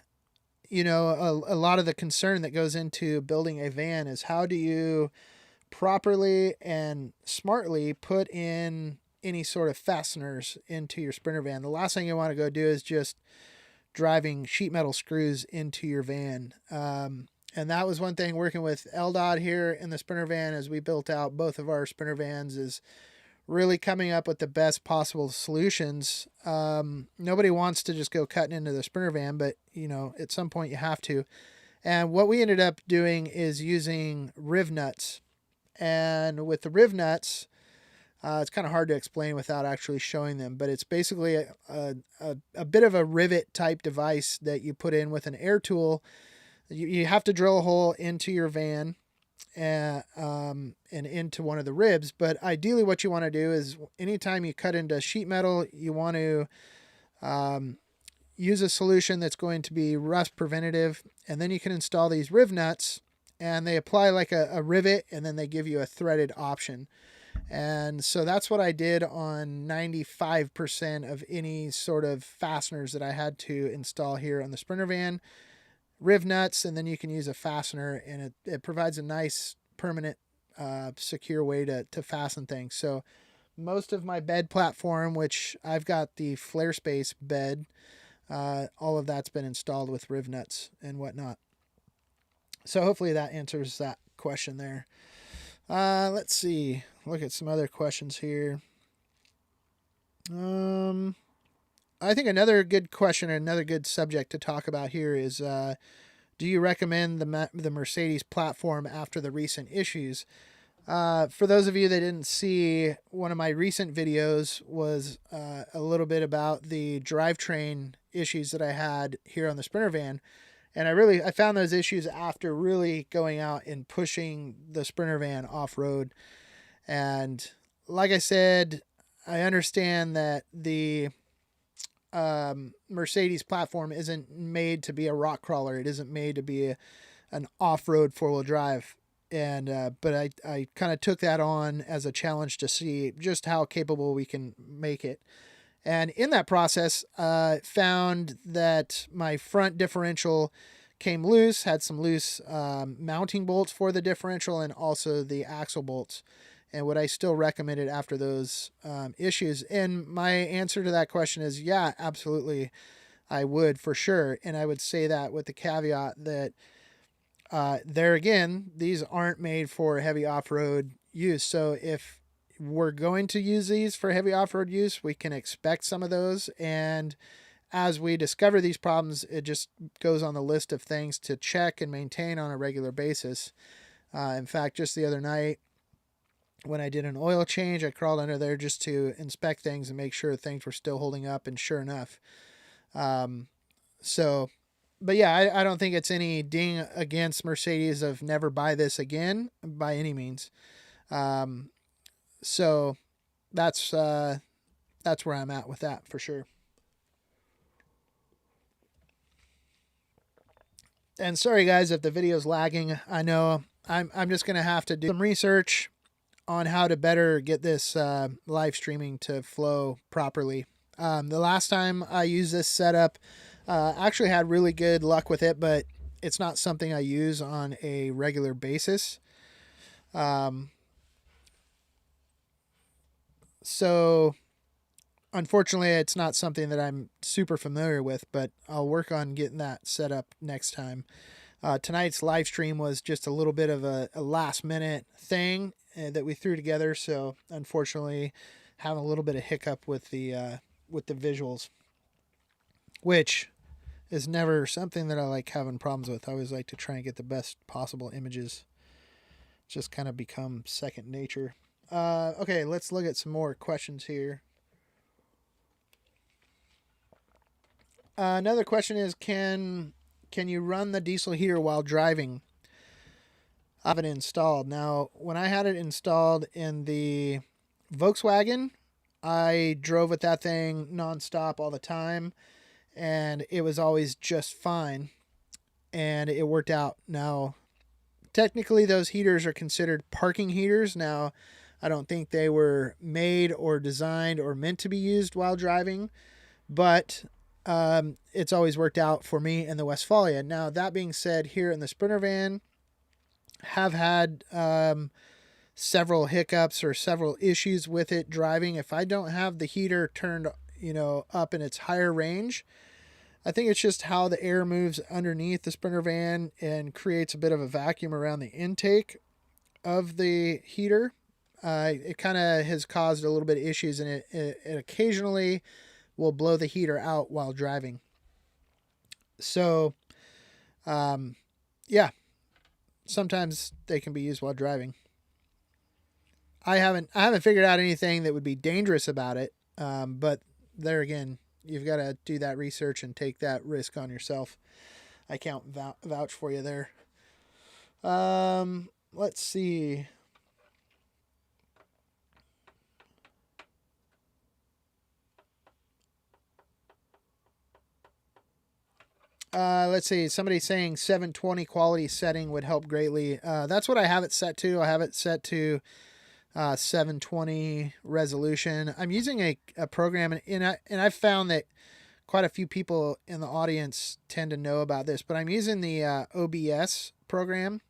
a lot of the concern that goes into building a van is how do you properly and smartly put in any sort of fasteners into your Sprinter van. The last thing you want to go do is just driving sheet metal screws into your van. And that was one thing working with LDOT here in the Sprinter van as we built out both of our Sprinter vans, is really coming up with the best possible solutions. Nobody wants to just go cutting into the Sprinter van, but at some point you have to. And what we ended up doing is using riv nuts. And with the riv nuts, it's kind of hard to explain without actually showing them, but it's basically a bit of a rivet type device that you put in with an air tool. You have to drill a hole into your van and into one of the ribs. But ideally what you want to do is anytime you cut into sheet metal, you want to use a solution that's going to be rust preventative. And then you can install these riv nuts, and they apply like a rivet, and then they give you a threaded option. And so that's what I did on 95% of any sort of fasteners that I had to install here on the Sprinter van. Riv nuts, and then you can use a fastener, and it provides a nice permanent secure way to fasten things. So most of my bed platform, which I've got the Flare Space bed, all of that's been installed with riv nuts and whatnot. So hopefully that answers that question there. Let's see, look at some other questions here. I think another good question, or another good subject to talk about here is, do you recommend the Mercedes platform after the recent issues? For those of you that didn't see, one of my recent videos was a little bit about the drivetrain issues that I had here on the Sprinter van. And I found those issues after really going out and pushing the Sprinter van off-road. And like I said, I understand that the Mercedes platform isn't made to be a rock crawler. It isn't made to be an off-road four-wheel drive. And but I kind of took that on as a challenge to see just how capable we can make it. And in that process, found that my front differential came loose, had some loose mounting bolts for the differential, and also the axle bolts. And would I still recommend it after those issues? And my answer to that question is yeah, absolutely. I would for sure. And I would say that with the caveat that there again, these aren't made for heavy off-road use. So if we're going to use these for heavy off-road use, we can expect some of those. And as we discover these problems, it just goes on the list of things to check and maintain on a regular basis. In fact, just the other night, when I did an oil change, I crawled under there just to inspect things and make sure things were still holding up. And sure enough, but yeah, I don't think it's any ding against Mercedes of never buy this again by any means. So that's where I'm at with that for sure. And sorry guys if the video's lagging. I know I'm just gonna have to do some research on how to better get this live streaming to flow properly. The last time I used this setup, actually had really good luck with it, but it's not something I use on a regular basis. So unfortunately, it's not something that I'm super familiar with, but I'll work on getting that set up next time. Tonight's live stream was just a little bit of a last minute thing that we threw together. So unfortunately, having a little bit of hiccup with the visuals, which is never something that I like having problems with. I always like to try and get the best possible images. Just kind of become second nature. Okay, let's look at some more questions here. Another question is, can you run the diesel heater while driving? I have it installed. Now, when I had it installed in the Volkswagen, I drove with that thing nonstop all the time, and it was always just fine, and it worked out. Now, technically, those heaters are considered parking heaters. Now, I don't think they were made or designed or meant to be used while driving, but it's always worked out for me in the Westfalia. Now, that being said, here in the Sprinter van, have had several hiccups or several issues with it driving. If I don't have the heater turned, up in its higher range, I think it's just how the air moves underneath the Sprinter van and creates a bit of a vacuum around the intake of the heater. It kind of has caused a little bit of issues, and it occasionally will blow the heater out while driving. So, yeah, sometimes they can be used while driving. I haven't figured out anything that would be dangerous about it. But there again, you've got to do that research and take that risk on yourself. I can't vouch for you there. Let's see. Let's see. Somebody's saying 720 quality setting would help greatly. That's what I have it set to. I have it set to 720 resolution. I'm using a program, and I've found that quite a few people in the audience tend to know about this, but I'm using the OBS program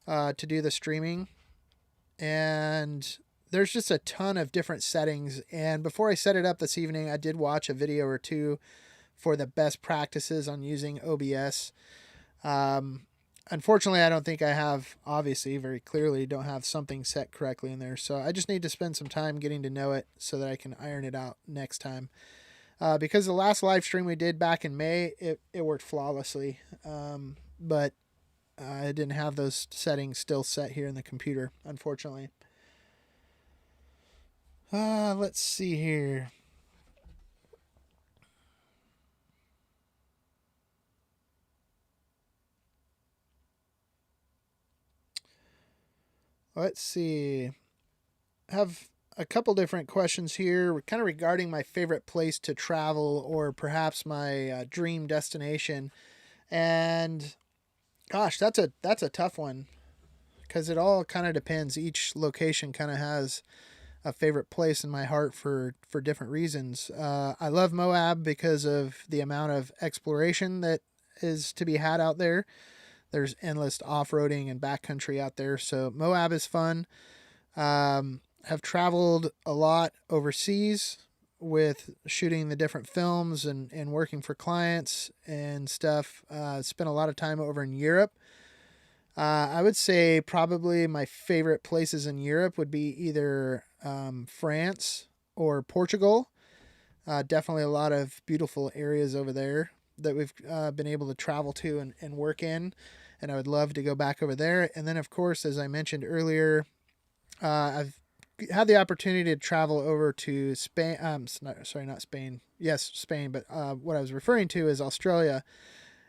to do the streaming, and there's just a ton of different settings. And before I set it up this evening, I did watch a video or two for the best practices on using OBS. Unfortunately, I don't think I have, obviously, very clearly, don't have something set correctly in there. So I just need to spend some time getting to know it so that I can iron it out next time. Because the last live stream we did back in May, it worked flawlessly. But I didn't have those settings still set here in the computer, unfortunately. Let's see here. Let's see. I have a couple different questions here, kind of regarding my favorite place to travel or perhaps my dream destination. And gosh, that's a tough one because it all kind of depends. Each location kind of has a favorite place in my heart for different reasons. I love Moab because of the amount of exploration that is to be had out there. There's endless off-roading and backcountry out there, so Moab is fun. Have traveled a lot overseas with shooting the different films and working for clients and stuff. Spent a lot of time over in Europe. I would say probably my favorite places in Europe would be either France or Portugal. Definitely a lot of beautiful areas over there that we've been able to travel to and work in. And I would love to go back over there. And then, of course, as I mentioned earlier, I've had the opportunity to travel over to Spain. Sorry, not Spain. Yes, Spain. But what I was referring to is Australia,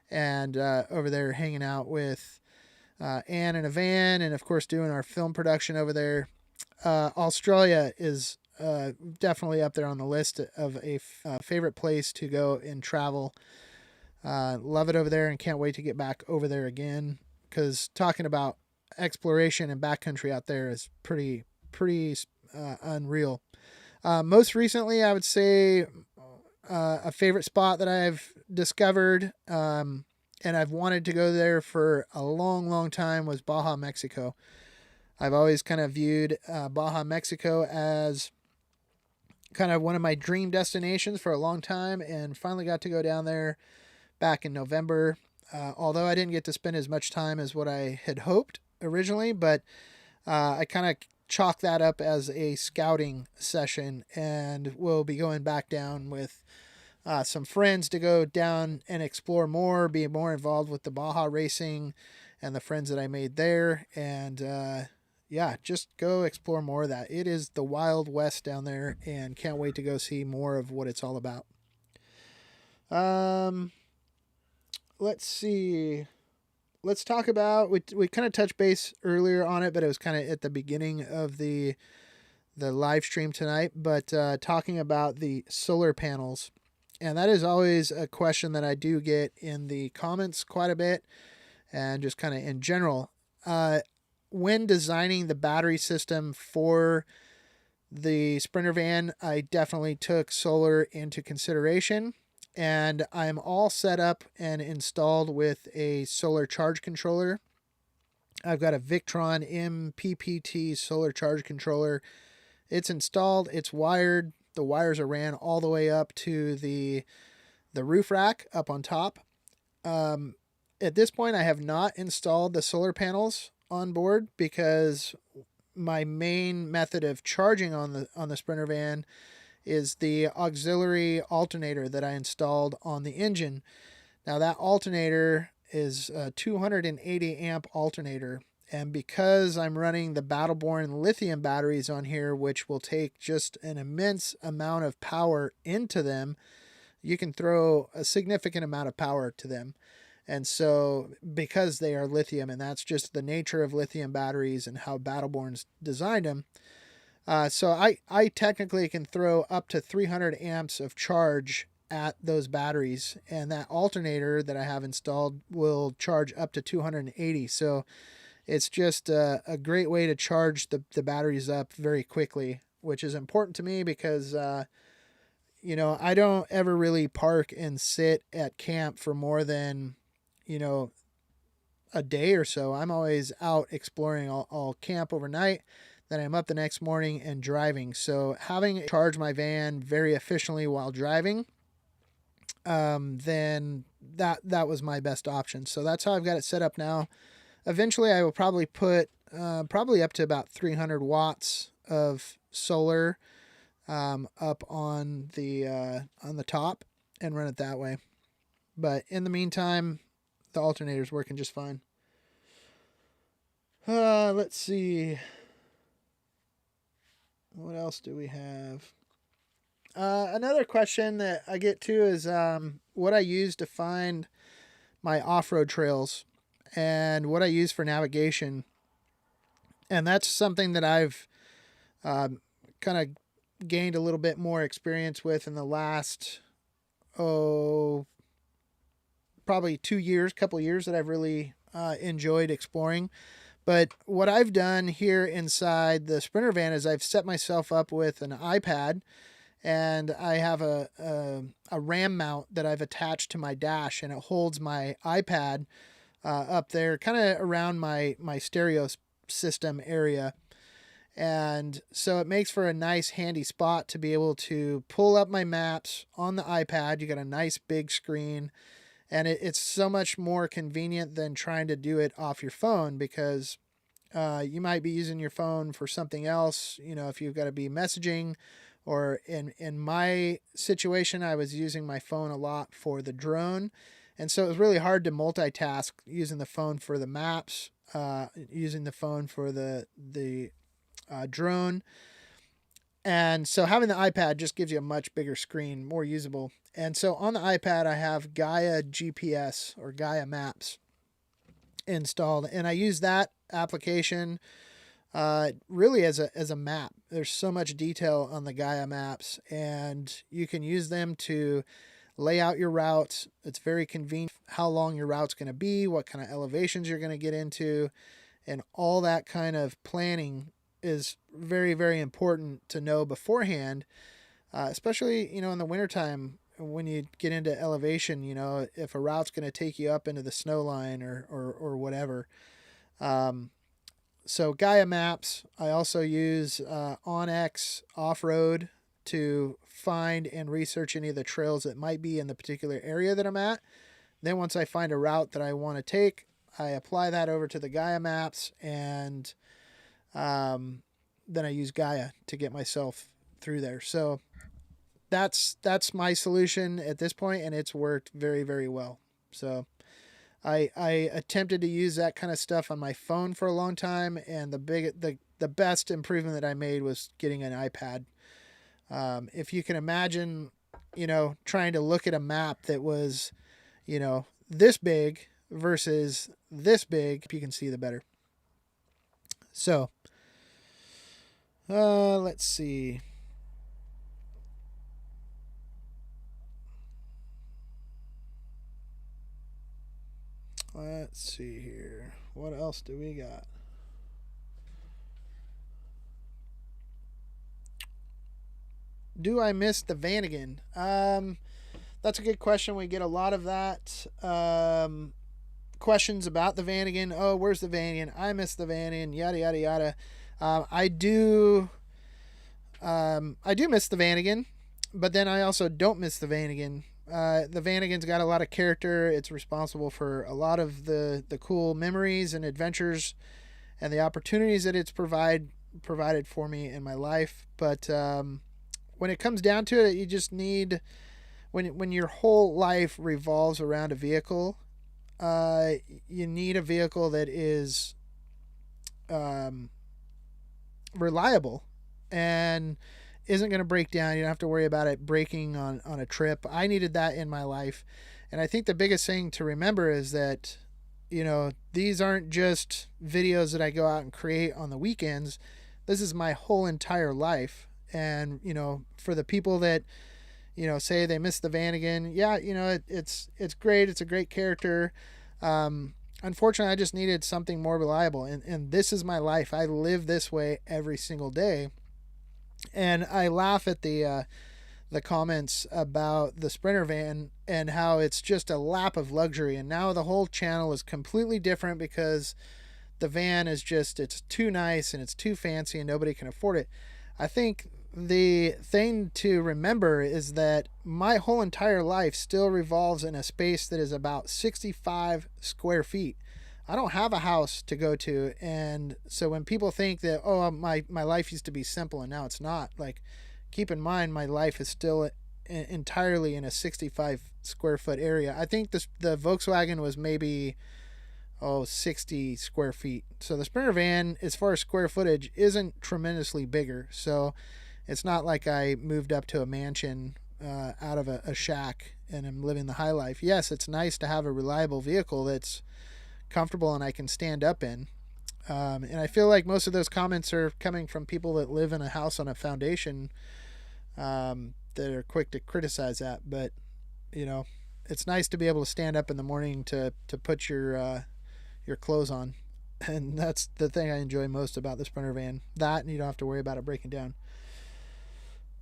and over there hanging out with Anne in a van, and of course doing our film production over there. Australia is definitely up there on the list of a favorite place to go and travel. Love it over there, and can't wait to get back over there again. Because talking about exploration and backcountry out there is pretty unreal. Most recently, I would say a favorite spot that I've discovered, and I've wanted to go there for a long, long time, was Baja, Mexico. I've always kind of viewed Baja, Mexico as kind of one of my dream destinations for a long time, and finally got to go down there back in November. Although I didn't get to spend as much time as what I had hoped originally, but I kind of chalk that up as a scouting session, and we'll be going back down with some friends to go down and explore more, be more involved with the Baja racing and the friends that I made there, and yeah, just go explore more of that. It is the Wild West down there, and can't wait to go see more of what it's all about. Let's see. Let's talk about, we kind of touched base earlier on it, but it was kind of at the beginning of the live stream tonight. But talking about the solar panels, and that is always a question that I do get in the comments quite a bit, and just kind of in general. When designing the battery system for the Sprinter van, I definitely took solar into consideration, and I'm all set up and installed with a solar charge controller. I've got a Victron MPPT solar charge controller. It's installed, it's wired. The wires are ran all the way up to the roof rack up on top. At this point, I have not installed the solar panels on board because my main method of charging on the Sprinter van is the auxiliary alternator that I installed on the engine. Now that alternator is a 280 amp alternator, and because I'm running the Battleborn lithium batteries on here, which will take just an immense amount of power into them, you can throw a significant amount of power to them. And so, because they are lithium, and that's just the nature of lithium batteries and how Battleborn's designed them, so I technically can throw up to 300 amps of charge at those batteries, and that alternator that I have installed will charge up to 280. So it's just a great way to charge the batteries up very quickly, which is important to me because I don't ever really park and sit at camp for more than a day or so. I'm always out exploring. I'll camp overnight, then I'm up the next morning and driving. So having charged my van very efficiently while driving, then that was my best option. So that's how I've got it set up now. Eventually, I will probably put probably up to about 300 watts of solar up on the top and run it that way. But in the meantime, the alternator's working just fine. Let's see. What else do we have? Another question that I get to is what I use to find my off-road trails and what I use for navigation. And that's something that I've kind of gained a little bit more experience with in the last, probably 2 years, couple years that I've really enjoyed exploring. But what I've done here inside the Sprinter van is I've set myself up with an iPad, and I have a RAM mount that I've attached to my dash, and it holds my iPad up there kind of around my stereo system area. And so it makes for a nice handy spot to be able to pull up my maps on the iPad. You got a nice big screen, and it's so much more convenient than trying to do it off your phone, because you might be using your phone for something else. If you've got to be messaging, or in my situation, I was using my phone a lot for the drone. And so it was really hard to multitask using the phone for the maps, using the phone for the drone. And so having the iPad just gives you a much bigger screen, more usable. And so on the iPad, I have Gaia GPS, or Gaia Maps, installed, and I use that application really as a map. There's so much detail on the Gaia Maps, and you can use them to lay out your routes. It's very convenient how long your route's going to be, what kind of elevations you're going to get into, and all that kind of planning is very, very important to know beforehand, especially, in the wintertime when you get into elevation, if a route's going to take you up into the snow line or whatever. So Gaia Maps, I also use OnX Off-Road to find and research any of the trails that might be in the particular area that I'm at. Then once I find a route that I want to take, I apply that over to the Gaia Maps, and then I use Gaia to get myself through there. So that's my solution at this point, and it's worked very, very well. So I attempted to use that kind of stuff on my phone for a long time, and the best improvement that I made was getting an iPad. If you can imagine, trying to look at a map that was, this big versus this big, if you can see, the better. So, let's see. Let's see here. What else do we got? Do I miss the Vanagon? That's a good question. We get a lot of that. Questions about the Vanagon. Oh, where's the Vanagon? I miss the Vanagon. Yada yada yada. I do miss the Vanagon, but then I also don't miss the Vanagon. The Vanagon's got a lot of character. It's responsible for a lot of the cool memories and adventures and the opportunities that it's provided for me in my life. But when it comes down to it, you just need, when your whole life revolves around a vehicle, you need a vehicle that is reliable and isn't going to break down. You don't have to worry about it breaking on a trip. I needed that in my life. And I think the biggest thing to remember is that, these aren't just videos that I go out and create on the weekends. This is my whole entire life. And, for the people that, say they miss the Vanagon, yeah, it's great. It's a great character. Unfortunately, I just needed something more reliable. And this is my life. I live this way every single day. And I laugh at the comments about the Sprinter van and how it's just a lap of luxury. And now the whole channel is completely different because the van is just, it's too nice and it's too fancy and nobody can afford it. I think the thing to remember is that my whole entire life still revolves in a space that is about 65 square feet. I don't have a house to go to. And so when people think that, oh, my life used to be simple and now it's not, like, keep in mind, my life is still entirely in a 65 square foot area. I think the Volkswagen was maybe, 60 square feet. So the Sprinter van, as far as square footage, isn't tremendously bigger. So it's not like I moved up to a mansion out of a shack and I'm living the high life. Yes, it's nice to have a reliable vehicle that's comfortable and I can stand up in. And I feel like most of those comments are coming from people that live in a house on a foundation that are quick to criticize that. But, it's nice to be able to stand up in the morning to put your clothes on. And that's the thing I enjoy most about the Sprinter van. That, and you don't have to worry about it breaking down.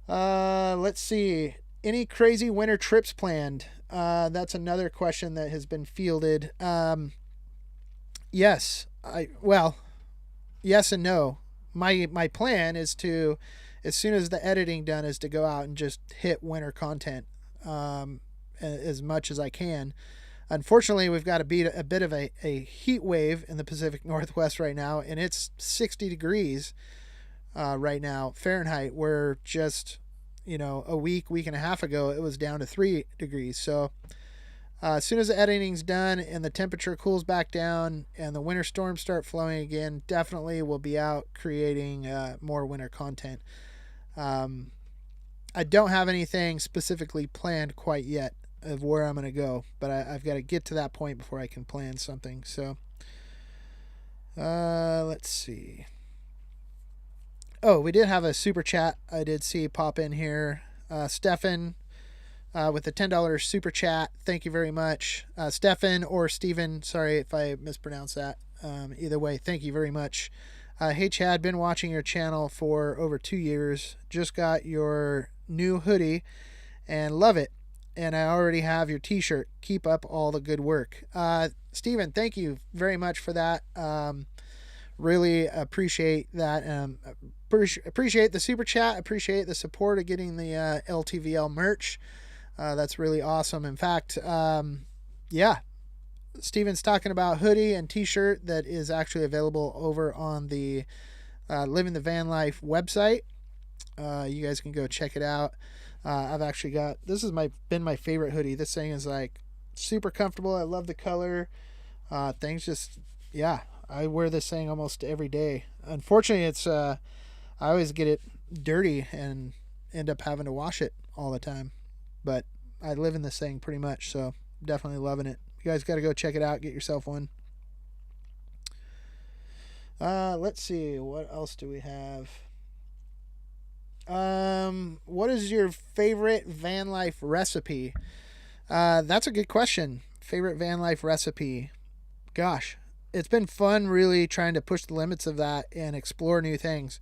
Let's see. Any crazy winter trips planned? That's another question that has been fielded. Yes and no. my plan is to, as soon as the editing done, is to go out and just hit winter content as much as I can. Unfortunately, we've got a bit of a heat wave in the Pacific Northwest right now, and it's 60 degrees right now Fahrenheit. Where just a week and a half ago it was down to 3 degrees. So as soon as the editing's done and the temperature cools back down and the winter storms start flowing again, definitely we'll be out creating more winter content. I don't have anything specifically planned quite yet of where I'm going to go, but I've got to get to that point before I can plan something. So let's see. Oh, we did have a super chat I did see pop in here. Stefan with the $10 super chat. Thank you very much. Stefan or Steven, sorry if I mispronounced that. Either way, thank you very much. Hey Chad, been watching your channel for over 2 years. Just got your new hoodie and love it. And I already have your t-shirt. Keep up all the good work. Steven, thank you very much for that. Really appreciate that. Appreciate the super chat. Appreciate the support of getting the LTVL merch. That's really awesome. In fact, yeah, Steven's talking about hoodie and t-shirt that is actually available over on the Living the Van Life website. You guys can go check it out. I've actually got, this has been my favorite hoodie. This thing is like super comfortable. I love the color. Things just, yeah, I wear this thing almost every day. Unfortunately, it's I always get it dirty and end up having to wash it all the time. But I live in this thing pretty much, so definitely loving it. You guys got to go check it out. Get yourself one. Let's see. What else do we have? What is your favorite van life recipe? That's a good question. Favorite van life recipe? Gosh, it's been fun really trying to push the limits of that and explore new things.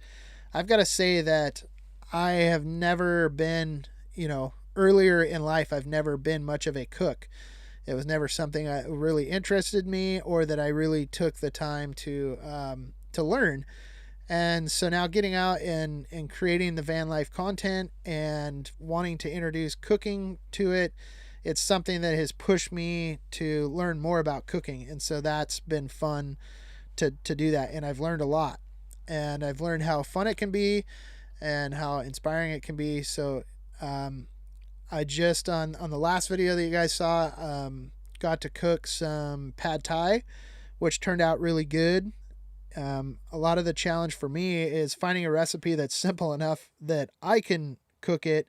I've got to say that I have never been, earlier in life, I've never been much of a cook. It was never something that really interested me or that I really took the time to learn. And so now getting out and creating the van life content and wanting to introduce cooking to it, it's something that has pushed me to learn more about cooking. And so that's been fun to do that. And I've learned a lot. And I've learned how fun it can be and how inspiring it can be. So I just, on the last video that you guys saw, got to cook some pad thai, which turned out really good. A lot of the challenge for me is finding a recipe that's simple enough that I can cook it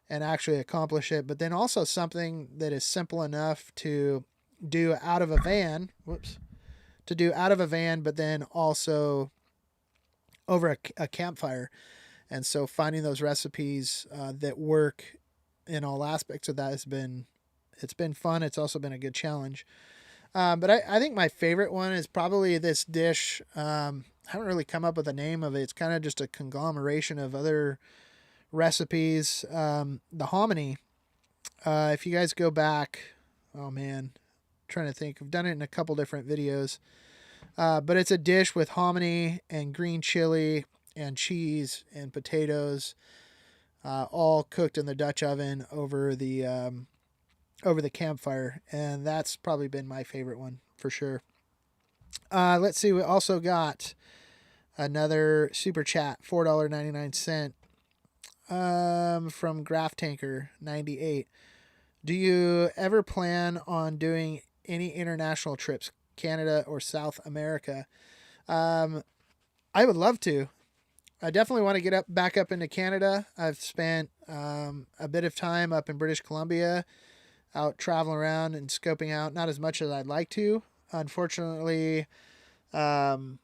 and actually accomplish it, but then also something that is simple enough to do out of a van, but then also over a campfire. And so finding those recipes that work in all aspects of that it's been fun. It's also been a good challenge. But I think my favorite one is probably this dish. I haven't really come up with a name of it. It's kind of just a conglomeration of other recipes. The hominy. If you guys go back, oh man, I'm trying to think. I've done it in a couple different videos. But it's a dish with hominy and green chili and cheese and potatoes, all cooked in the Dutch oven over the campfire, and that's probably been my favorite one for sure. Let's see. We also got another super chat, $4.99, from Graph Tanker 98. Do you ever plan on doing any international trips, Canada or South America? I would love to. I definitely want to get back up into Canada. I've spent a bit of time up in British Columbia, out traveling around and scoping out, not as much as I'd like to. Unfortunately, COVID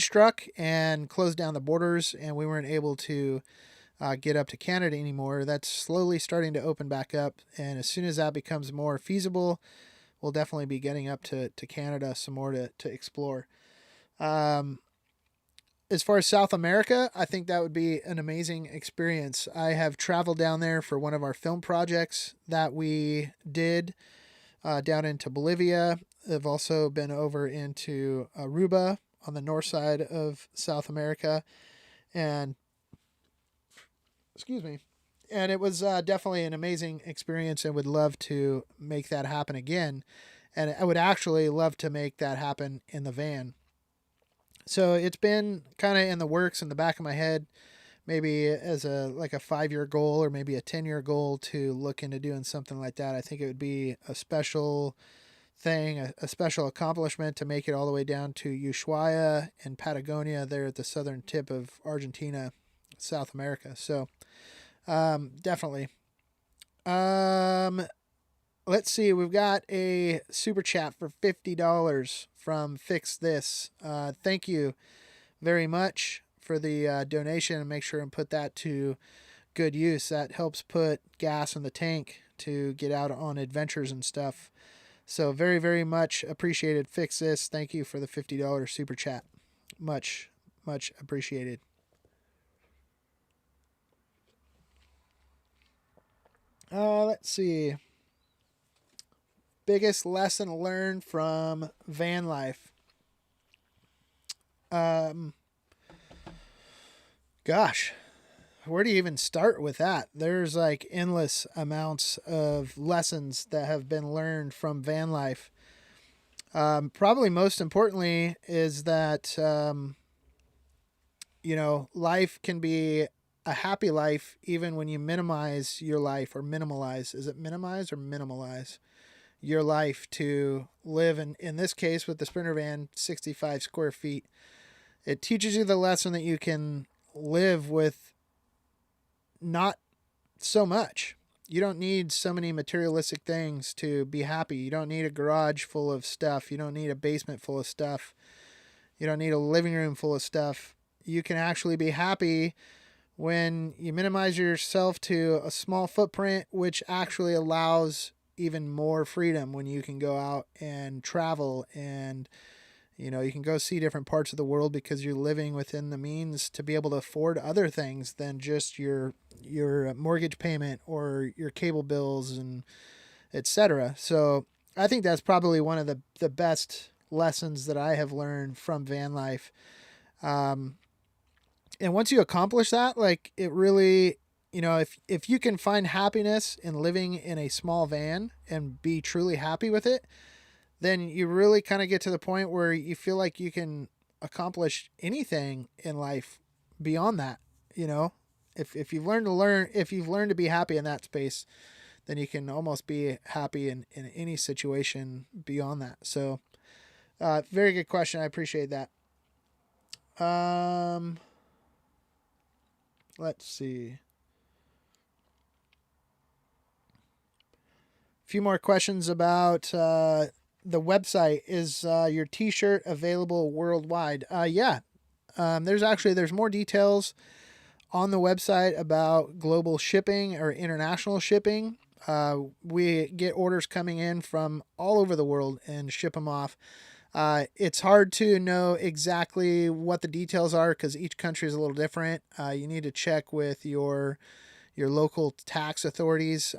struck and closed down the borders, and we weren't able to get up to Canada anymore. That's slowly starting to open back up, and as soon as that becomes more feasible, we'll definitely be getting up to Canada some more to explore. As far as South America, I think that would be an amazing experience. I have traveled down there for one of our film projects that we did down into Bolivia. I've also been over into Aruba on the north side of South America, and excuse me, and it was definitely an amazing experience, and would love to make that happen again. And I would actually love to make that happen in the van. So it's been kind of in the works in the back of my head, maybe as a like a 5-year goal or maybe a 10-year goal to look into doing something like that. I think it would be a special thing, a special accomplishment to make it all the way down to Ushuaia and Patagonia there at the southern tip of Argentina, South America. So definitely. Let's see. We've got a super chat for $50 from Fix This. Thank you very much for the donation, and make sure and put that to good use. That helps put gas in the tank to get out on adventures and stuff. So very, very much appreciated. Fix This. Thank you for the $50 super chat. Much, much appreciated. Let's see. Biggest lesson learned from van life. Gosh, where do you even start with that? There's like endless amounts of lessons that have been learned from van life. Probably most importantly is that, life can be a happy life even when you minimize your life, or minimalize. Is it minimize or minimalize your life to live in this case with the Sprinter van, 65 square feet? It teaches you the lesson that you can live with not so much. You don't need so many materialistic things to be happy. You don't need a garage full of stuff. You don't need a basement full of stuff. You don't need a living room full of stuff. You can actually be happy when you minimize yourself to a small footprint, which actually allows even more freedom when you can go out and travel, and you can go see different parts of the world because you're living within the means to be able to afford other things than just your mortgage payment or your cable bills and etc. So I think that's probably one of the best lessons that I have learned from van life. And once you accomplish that, like, it really, if you can find happiness in living in a small van and be truly happy with it, then you really kind of get to the point where you feel like you can accomplish anything in life beyond that. If you've learned to be happy in that space, then you can almost be happy in any situation beyond that. So, very good question. I appreciate that. Let's see. A few more questions about the website. Is your t-shirt available worldwide? Yeah. There's more details on the website about global shipping or international shipping. We get orders coming in from all over the world and ship them off. It's hard to know exactly what the details are because each country is a little different. You need to check with your local tax authorities.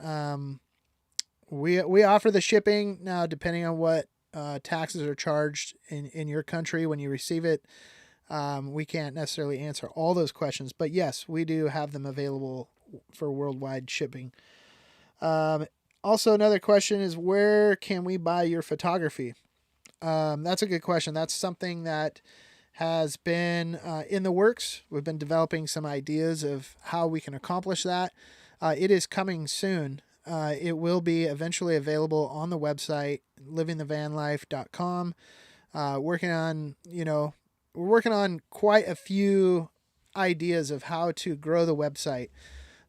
We offer the shipping now, depending on what taxes are charged in your country when you receive it. We can't necessarily answer all those questions, but yes, we do have them available for worldwide shipping. Also, another question is, where can we buy your photography? That's a good question. That's something that has been in the works. We've been developing some ideas of how we can accomplish that. It is coming soon. It will be eventually available on the website, livingthevanlife.com. We're working on quite a few ideas of how to grow the website,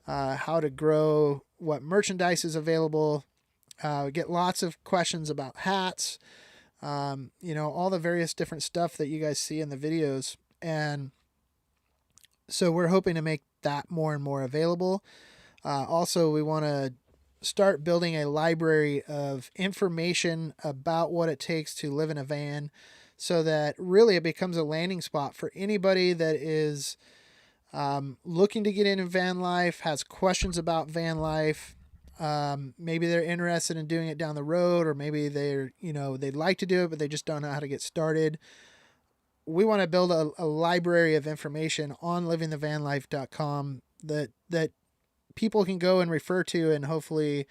how to grow what merchandise is available. We get lots of questions about hats, all the various different stuff that you guys see in the videos. And so we're hoping to make that more and more available. Also, we want to start building a library of information about what it takes to live in a van, so that really it becomes a landing spot for anybody that is looking to get into van life, has questions about van life, Maybe they're interested in doing it down the road, or maybe they'd like to do it, but they just don't know how to get started. We want to build a library of information on livingthevanlife.com that people can go and refer to, and hopefully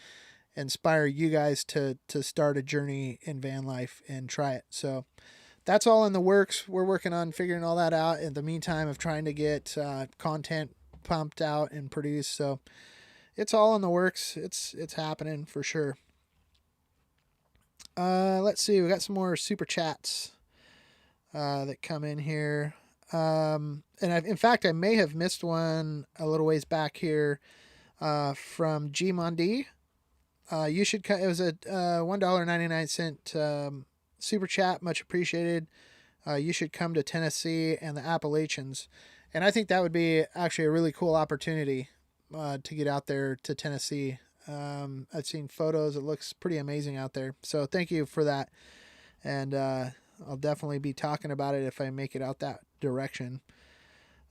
inspire you guys to start a journey in van life and try it. So that's all in the works. We're working on figuring all that out in the meantime of trying to get content pumped out and produced. So it's all in the works. It's happening for sure. Let's see. We got some more super chats that come in here. And in fact, I may have missed one a little ways back here from G Mondi. You should. It was a $1.99 super chat, much appreciated. You should come to Tennessee and the Appalachians, and I think that would be actually a really cool opportunity to get out there to Tennessee. I've seen photos; it looks pretty amazing out there. So thank you for that, and I'll definitely be talking about it if I make it out that direction.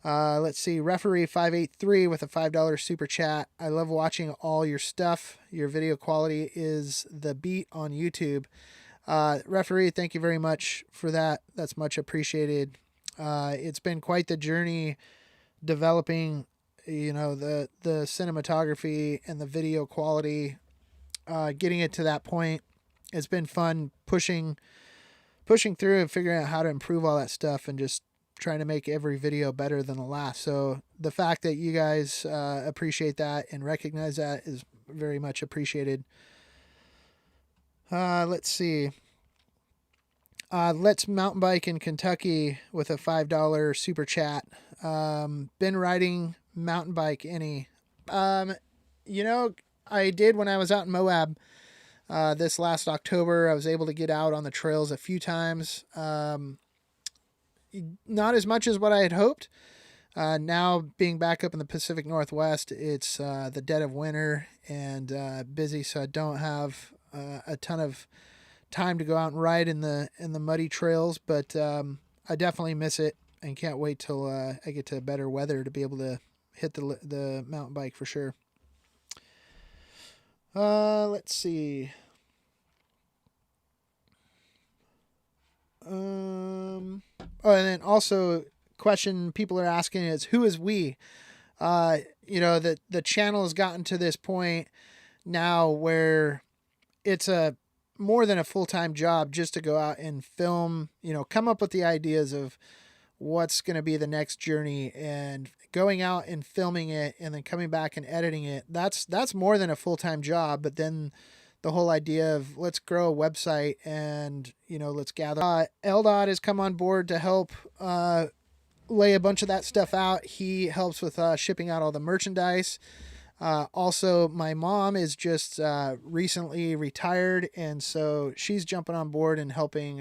Let's see, referee 583 with a $5 super chat. I love watching all your stuff. Your video quality is the beat on YouTube. Referee, thank you very much for that. That's much appreciated. It's been quite the journey developing, the cinematography and the video quality, getting it to that point. It's been fun pushing through and figuring out how to improve all that stuff and just trying to make every video better than the last. So the fact that you guys appreciate that and recognize that is very much appreciated. Let's see. Let's Mountain Bike in Kentucky with a $5 super chat. Been riding mountain bike any? I did when I was out in Moab. This last October, I was able to get out on the trails a few times. Not as much as what I had hoped. Now being back up in the Pacific Northwest, it's the dead of winter and busy, so I don't have a ton of time to go out and ride in the muddy trails. But I definitely miss it and can't wait till I get to better weather to be able to hit the mountain bike for sure. Let's see. Oh, and then also question people are asking is, who is we? The channel has gotten to this point now where it's a more than a full-time job just to go out and film, come up with the ideas of what's going to be the next journey and going out and filming it and then coming back and editing it. That's more than a full-time job. But then the whole idea of let's grow a website and, let's gather. Eldad has come on board to help lay a bunch of that stuff out. He helps with shipping out all the merchandise. Also, my mom is just recently retired, and so she's jumping on board and helping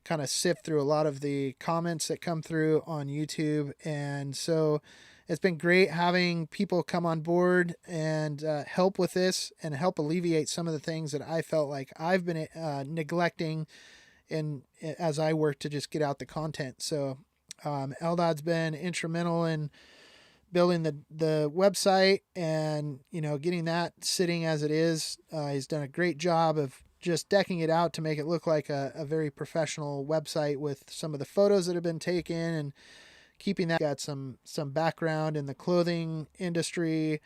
kind of sift through a lot of the comments that come through on YouTube. And so it's been great having people come on board and help with this and help alleviate some of the things that I felt like I've been neglecting as I work to just get out the content. So Eldad's been instrumental in building the website and, getting that sitting as it is. He's done a great job of just decking it out to make it look like a very professional website with some of the photos that have been taken and keeping that. Got some background in the clothing industry,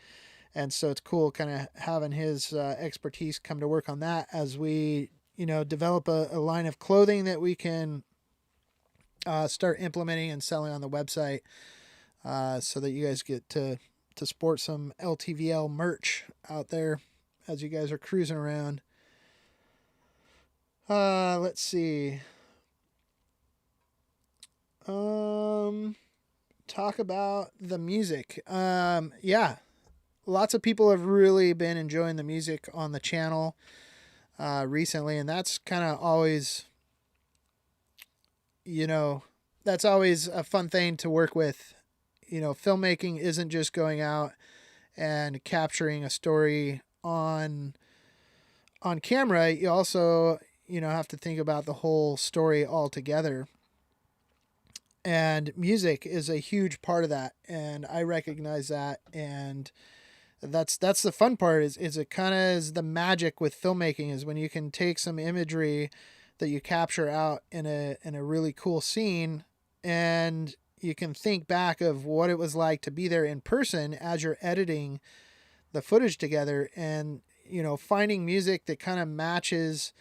and so it's cool kind of having his expertise come to work on that as we develop a line of clothing that we can start implementing and selling on the website, so that you guys get to sport some LTVL merch out there as you guys are cruising around. Let's see. Talk about the music. Yeah, lots of people have really been enjoying the music on the channel recently, and that's kind of always, that's always a fun thing to work with. Filmmaking isn't just going out and capturing a story on camera. You also, have to think about the whole story altogether. And music is a huge part of that, and I recognize that, and that's the fun part. Is it kind of is the magic with filmmaking is when you can take some imagery that you capture out in a really cool scene, and you can think back of what it was like to be there in person as you're editing the footage together, and finding music that kind of matches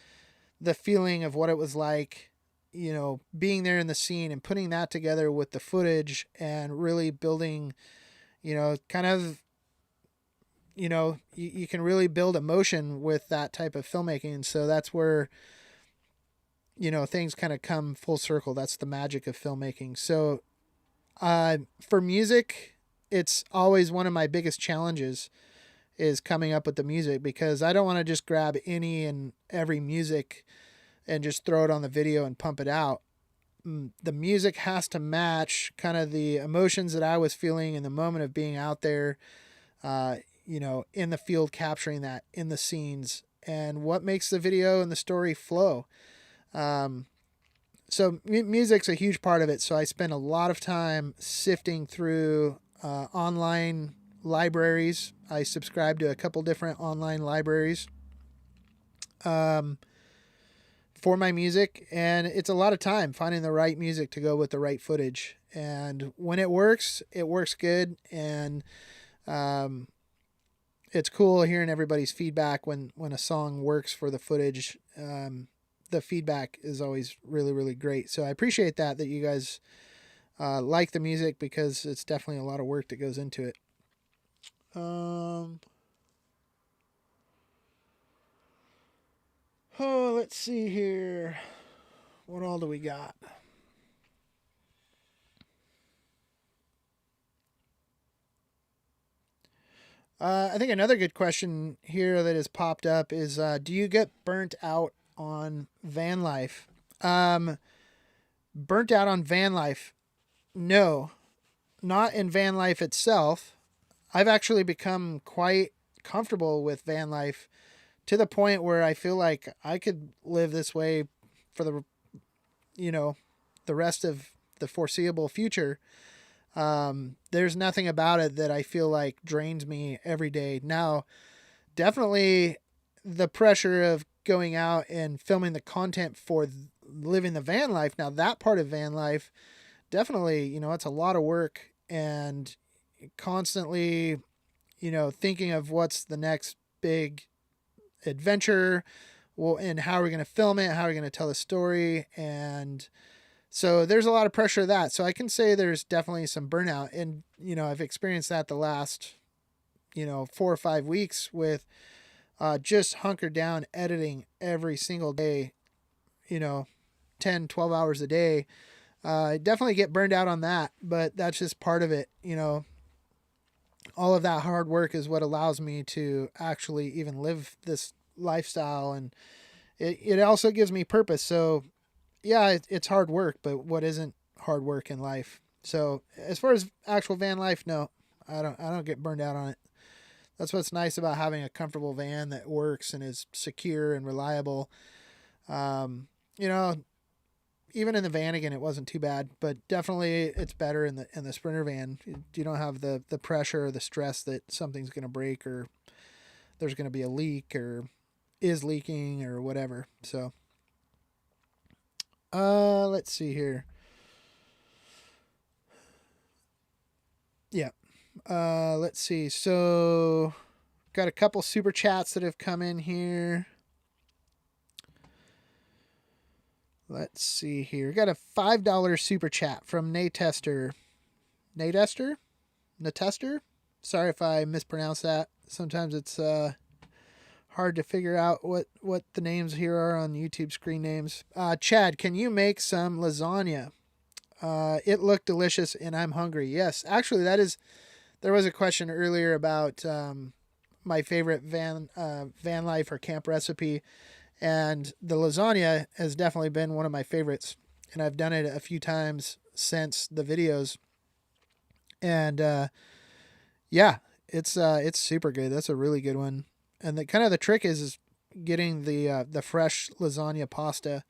the feeling of what it was like, being there in the scene, and putting that together with the footage and really building, kind of, you can really build emotion with that type of filmmaking. And so that's where, things kind of come full circle. That's the magic of filmmaking. So, for music, it's always one of my biggest challenges is coming up with the music, because I don't want to just grab any and every music and just throw it on the video and pump it out. The music has to match kind of the emotions that I was feeling in the moment of being out there, in the field, capturing that in the scenes, and what makes the video and the story flow. So music's a huge part of it. So I spend a lot of time sifting through online libraries. I subscribe to a couple different online libraries for my music, and it's a lot of time finding the right music to go with the right footage. And when it works good. And it's cool hearing everybody's feedback when a song works for the footage. The feedback is always really, really great. So I appreciate that you guys like the music, because it's definitely a lot of work that goes into it. Let's see here. What all do we got? I think another good question here that has popped up is, do you get burnt out on van life? Burnt out on van life? No, not in van life itself. I've actually become quite comfortable with van life, to the point where I feel like I could live this way for the rest of the foreseeable future. There's nothing about it that I feel like drains me every day. Now, definitely the pressure of going out and filming the content for living the van life. Now, that part of van life, definitely, it's a lot of work, and constantly, thinking of what's the next big adventure, well, and how are we going to film it, how are we going to tell the story. And so there's a lot of pressure of that. So I can say there's definitely some burnout, and I've experienced that the last 4 or 5 weeks with just hunkered down editing every single day, 10, 12 hours a day. I definitely get burned out on that, but that's just part of it. All of that hard work is what allows me to actually even live this lifestyle, and it also gives me purpose. So yeah, it's hard work, but what isn't hard work in life? So as far as actual van life, no, I don't get burned out on it. That's what's nice about having a comfortable van that works and is secure and reliable. Um, you know, Even in the van again, it wasn't too bad, but definitely it's better in the Sprinter van. You don't have the pressure or the stress that something's going to break, or there's going to be a leak, or is leaking, or whatever. So, let's see here. Yeah. Let's see. So, got a couple super chats that have come in here. Let's see here. Got a $5 super chat from Natester. Natester? Sorry if I mispronounced that. Sometimes it's hard to figure out what the names here are on YouTube screen names. Chad, can you make some lasagna? It looked delicious and I'm hungry. Yes, actually, there was a question earlier about my favorite van life or camp recipe, and the lasagna has definitely been one of my favorites, and I've done it a few times since the videos, and yeah, it's super good. That's a really good one, and the trick is getting the fresh lasagna pasta.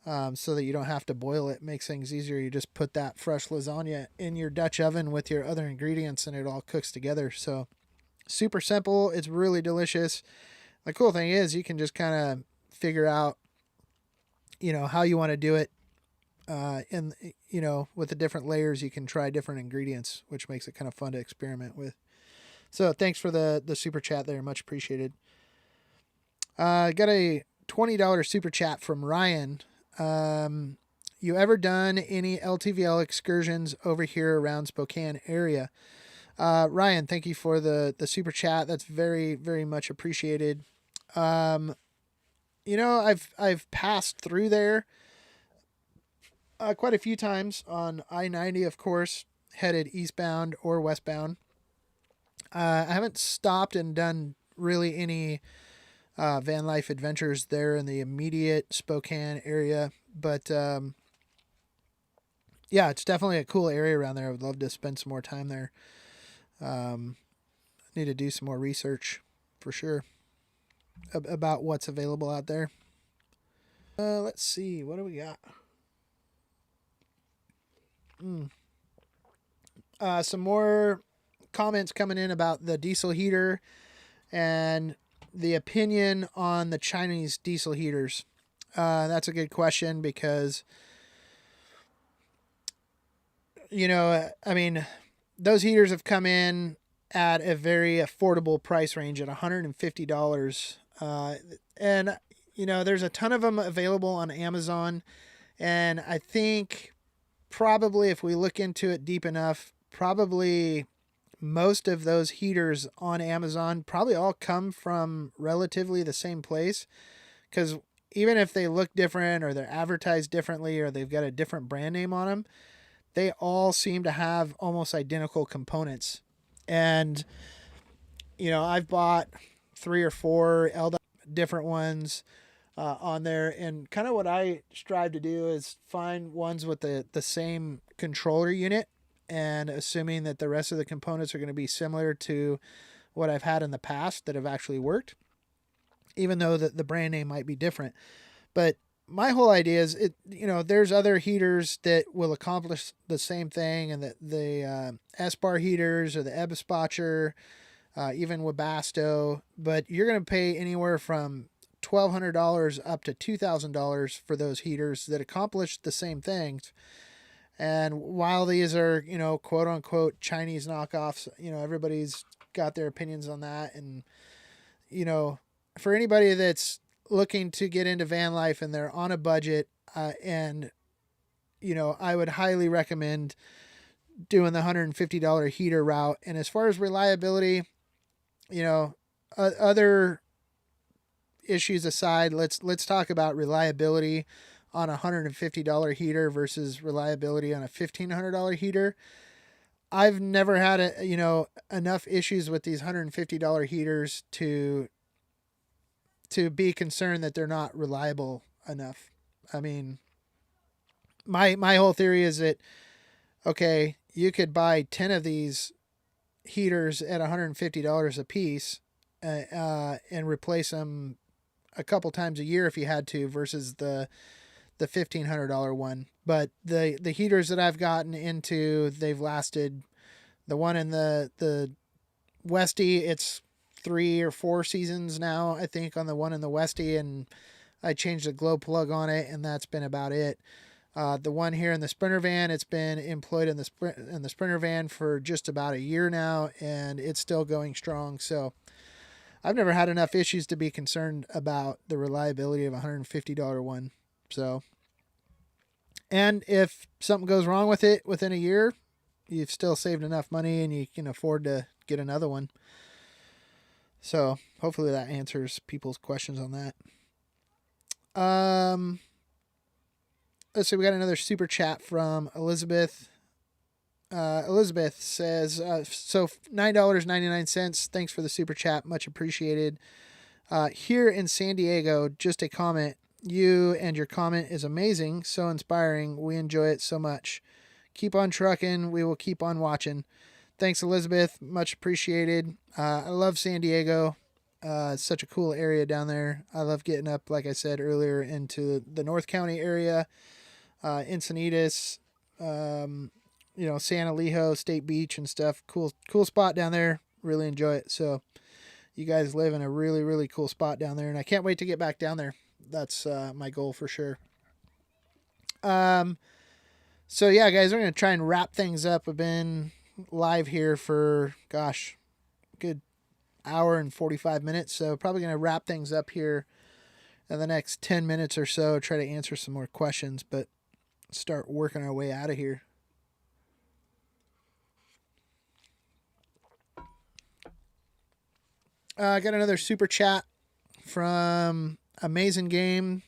So that you don't have to boil it. Makes things easier. You just put that fresh lasagna in your Dutch oven with your other ingredients, and it all cooks together. So Super simple. It's really delicious. The cool thing is you can just kind of figure out, how you want to do it. And, with the different layers, you can try different ingredients, which makes it kind of fun to experiment with. So thanks for the super chat there. Much appreciated. Got a $20 super chat from Ryan. You ever done any LTVL excursions over here around Spokane area? Ryan, thank you for the super chat. That's very, very much appreciated. I've passed through there quite a few times on I-90, of course, headed eastbound or westbound. I haven't stopped and done really any van life adventures there in the immediate Spokane area, but yeah, it's definitely a cool area around there. I would love to spend some more time there. Need to do some more research for sure about what's available out there. Let's see, what do we got? Some more comments coming in about the diesel heater and the opinion on the Chinese diesel heaters. That's a good question because, those heaters have come in at a very affordable price range at $150. And, there's a ton of them available on Amazon. And I think probably if we look into it deep enough, probably most of those heaters on Amazon probably all come from relatively the same place. Because even if they look different or they're advertised differently or they've got a different brand name on them, they all seem to have almost identical components. And, I've bought 3 or 4 different ones on there. And kind of what I strive to do is find ones with the same controller unit, and assuming that the rest of the components are going to be similar to what I've had in the past that have actually worked, even though the brand name might be different. But my whole idea is there's other heaters that will accomplish the same thing, and the S-Bar heaters or the Eberspacher, even Webasto, but you're going to pay anywhere from $1,200 up to $2,000 for those heaters that accomplish the same things. And while these are, quote unquote Chinese knockoffs, everybody's got their opinions on that. And, for anybody that's looking to get into van life and they're on a budget, and, I would highly recommend doing the $150 heater route. And as far as reliability, other issues aside, let's talk about reliability on a $150 heater versus reliability on a $1,500 heater. I've never had enough issues with these $150 heaters to be concerned that they're not reliable enough. I mean, my whole theory is that, okay, you could buy 10 of these heaters at $150 a piece, and replace them a couple times a year if you had to, versus the $1,500 one. But the heaters that I've gotten into, they've lasted. The one in the Westie, it's 3 or 4 seasons now, I think, on the one in the Westie, and I changed the glow plug on it, and that's been about it. The one here in the Sprinter van, it's been employed in the Sprinter van for just about a year now, and it's still going strong. So I've never had enough issues to be concerned about the reliability of a $150 one. So, and if something goes wrong with it within a year, you've still saved enough money and you can afford to get another one. So hopefully that answers people's questions on that. Let's see, we got another super chat from Elizabeth. Elizabeth says, so $9.99. Thanks for the super chat. Much appreciated. Here in San Diego, just a comment. You and your comment is amazing. So inspiring. We enjoy it so much. Keep on trucking. We will keep on watching. Thanks, Elizabeth. Much appreciated. I love San Diego. It's such a cool area down there. I love getting up, like I said earlier, into the North County area, Encinitas, San Elijo State Beach and stuff. Cool spot down there. really enjoy it. So you guys live in a really, really cool spot down there, and I can't wait to get back down there. That's my goal for sure. So yeah, guys, we're going to try and wrap things up. I've been live here for, gosh, good hour and 45 minutes. So probably going to wrap things up here in the next 10 minutes or so, try to answer some more questions, but start working our way out of here. I got another super chat from Amazing Game.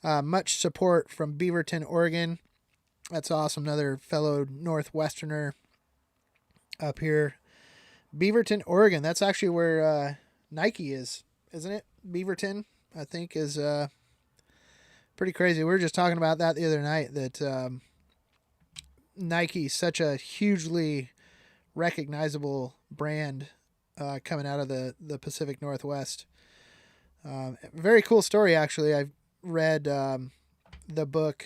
Much support from Beaverton, Oregon. That's awesome. Another fellow Northwesterner up here. Beaverton, Oregon. That's actually where Nike is, isn't it? Beaverton, I think, is pretty crazy. We were just talking about that the other night, that Nike, such a hugely recognizable brand coming out of the Pacific Northwest. Very cool story, actually. I've read the book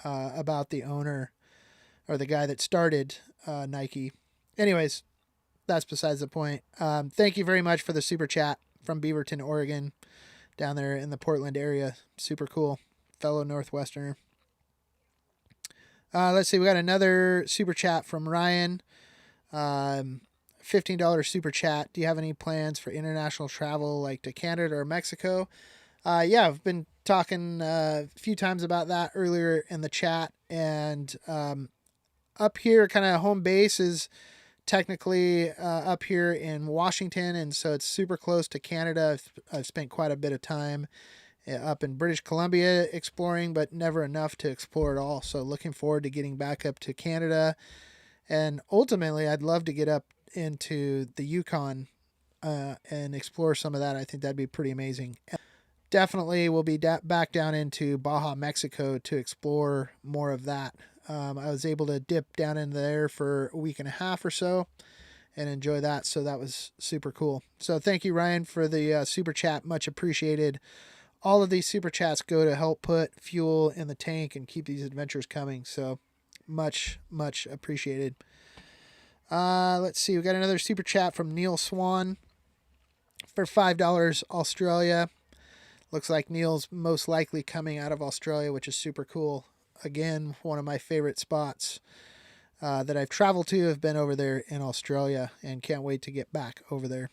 about the owner, or the guy that started Nike. Anyways, that's besides the point. Thank you very much for the super chat from Beaverton, Oregon, down there in the Portland area. Super cool. Fellow Northwesterner. Let's see. We got another super chat from Ryan. $15 super chat. Do you have any plans for international travel, like to Canada or Mexico? Yeah, I've been talking a few times about that earlier in the chat. And up here, kind of home base is technically up here in Washington, and so it's super close to Canada. I've spent quite a bit of time up in British Columbia exploring, but never enough to explore it all. So looking forward to getting back up to Canada. And ultimately, I'd love to get up into the Yukon and explore some of that. I think that'd be pretty amazing. Definitely we'll be back down into Baja, Mexico to explore more of that. I was able to dip down in there for a week and a half or so and enjoy that. So that was super cool. So thank you, Ryan, for the super chat. Much appreciated. All of these super chats go to help put fuel in the tank and keep these adventures coming. So much, much appreciated. Let's see. We got another super chat from Neil Swan for $5 Australia. Looks like Neil's most likely coming out of Australia, which is super cool. Again, one of my favorite spots that I've traveled to have been over there in Australia, and can't wait to get back over there.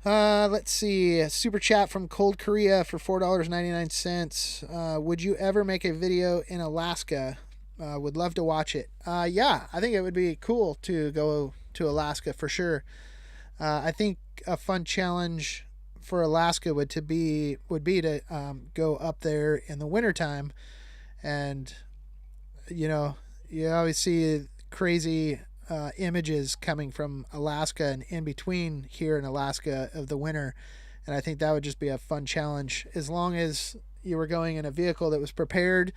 Let's see. A super chat from Cold Korea for $4.99. Would you ever make a video in Alaska? Would love to watch it. Yeah, I think it would be cool to go to Alaska for sure. I think a fun challenge for Alaska would be to go up there in the wintertime, and you always see crazy images coming from Alaska and in between here in Alaska of the winter, and I think that would just be a fun challenge, as long as you were going in a vehicle that was prepared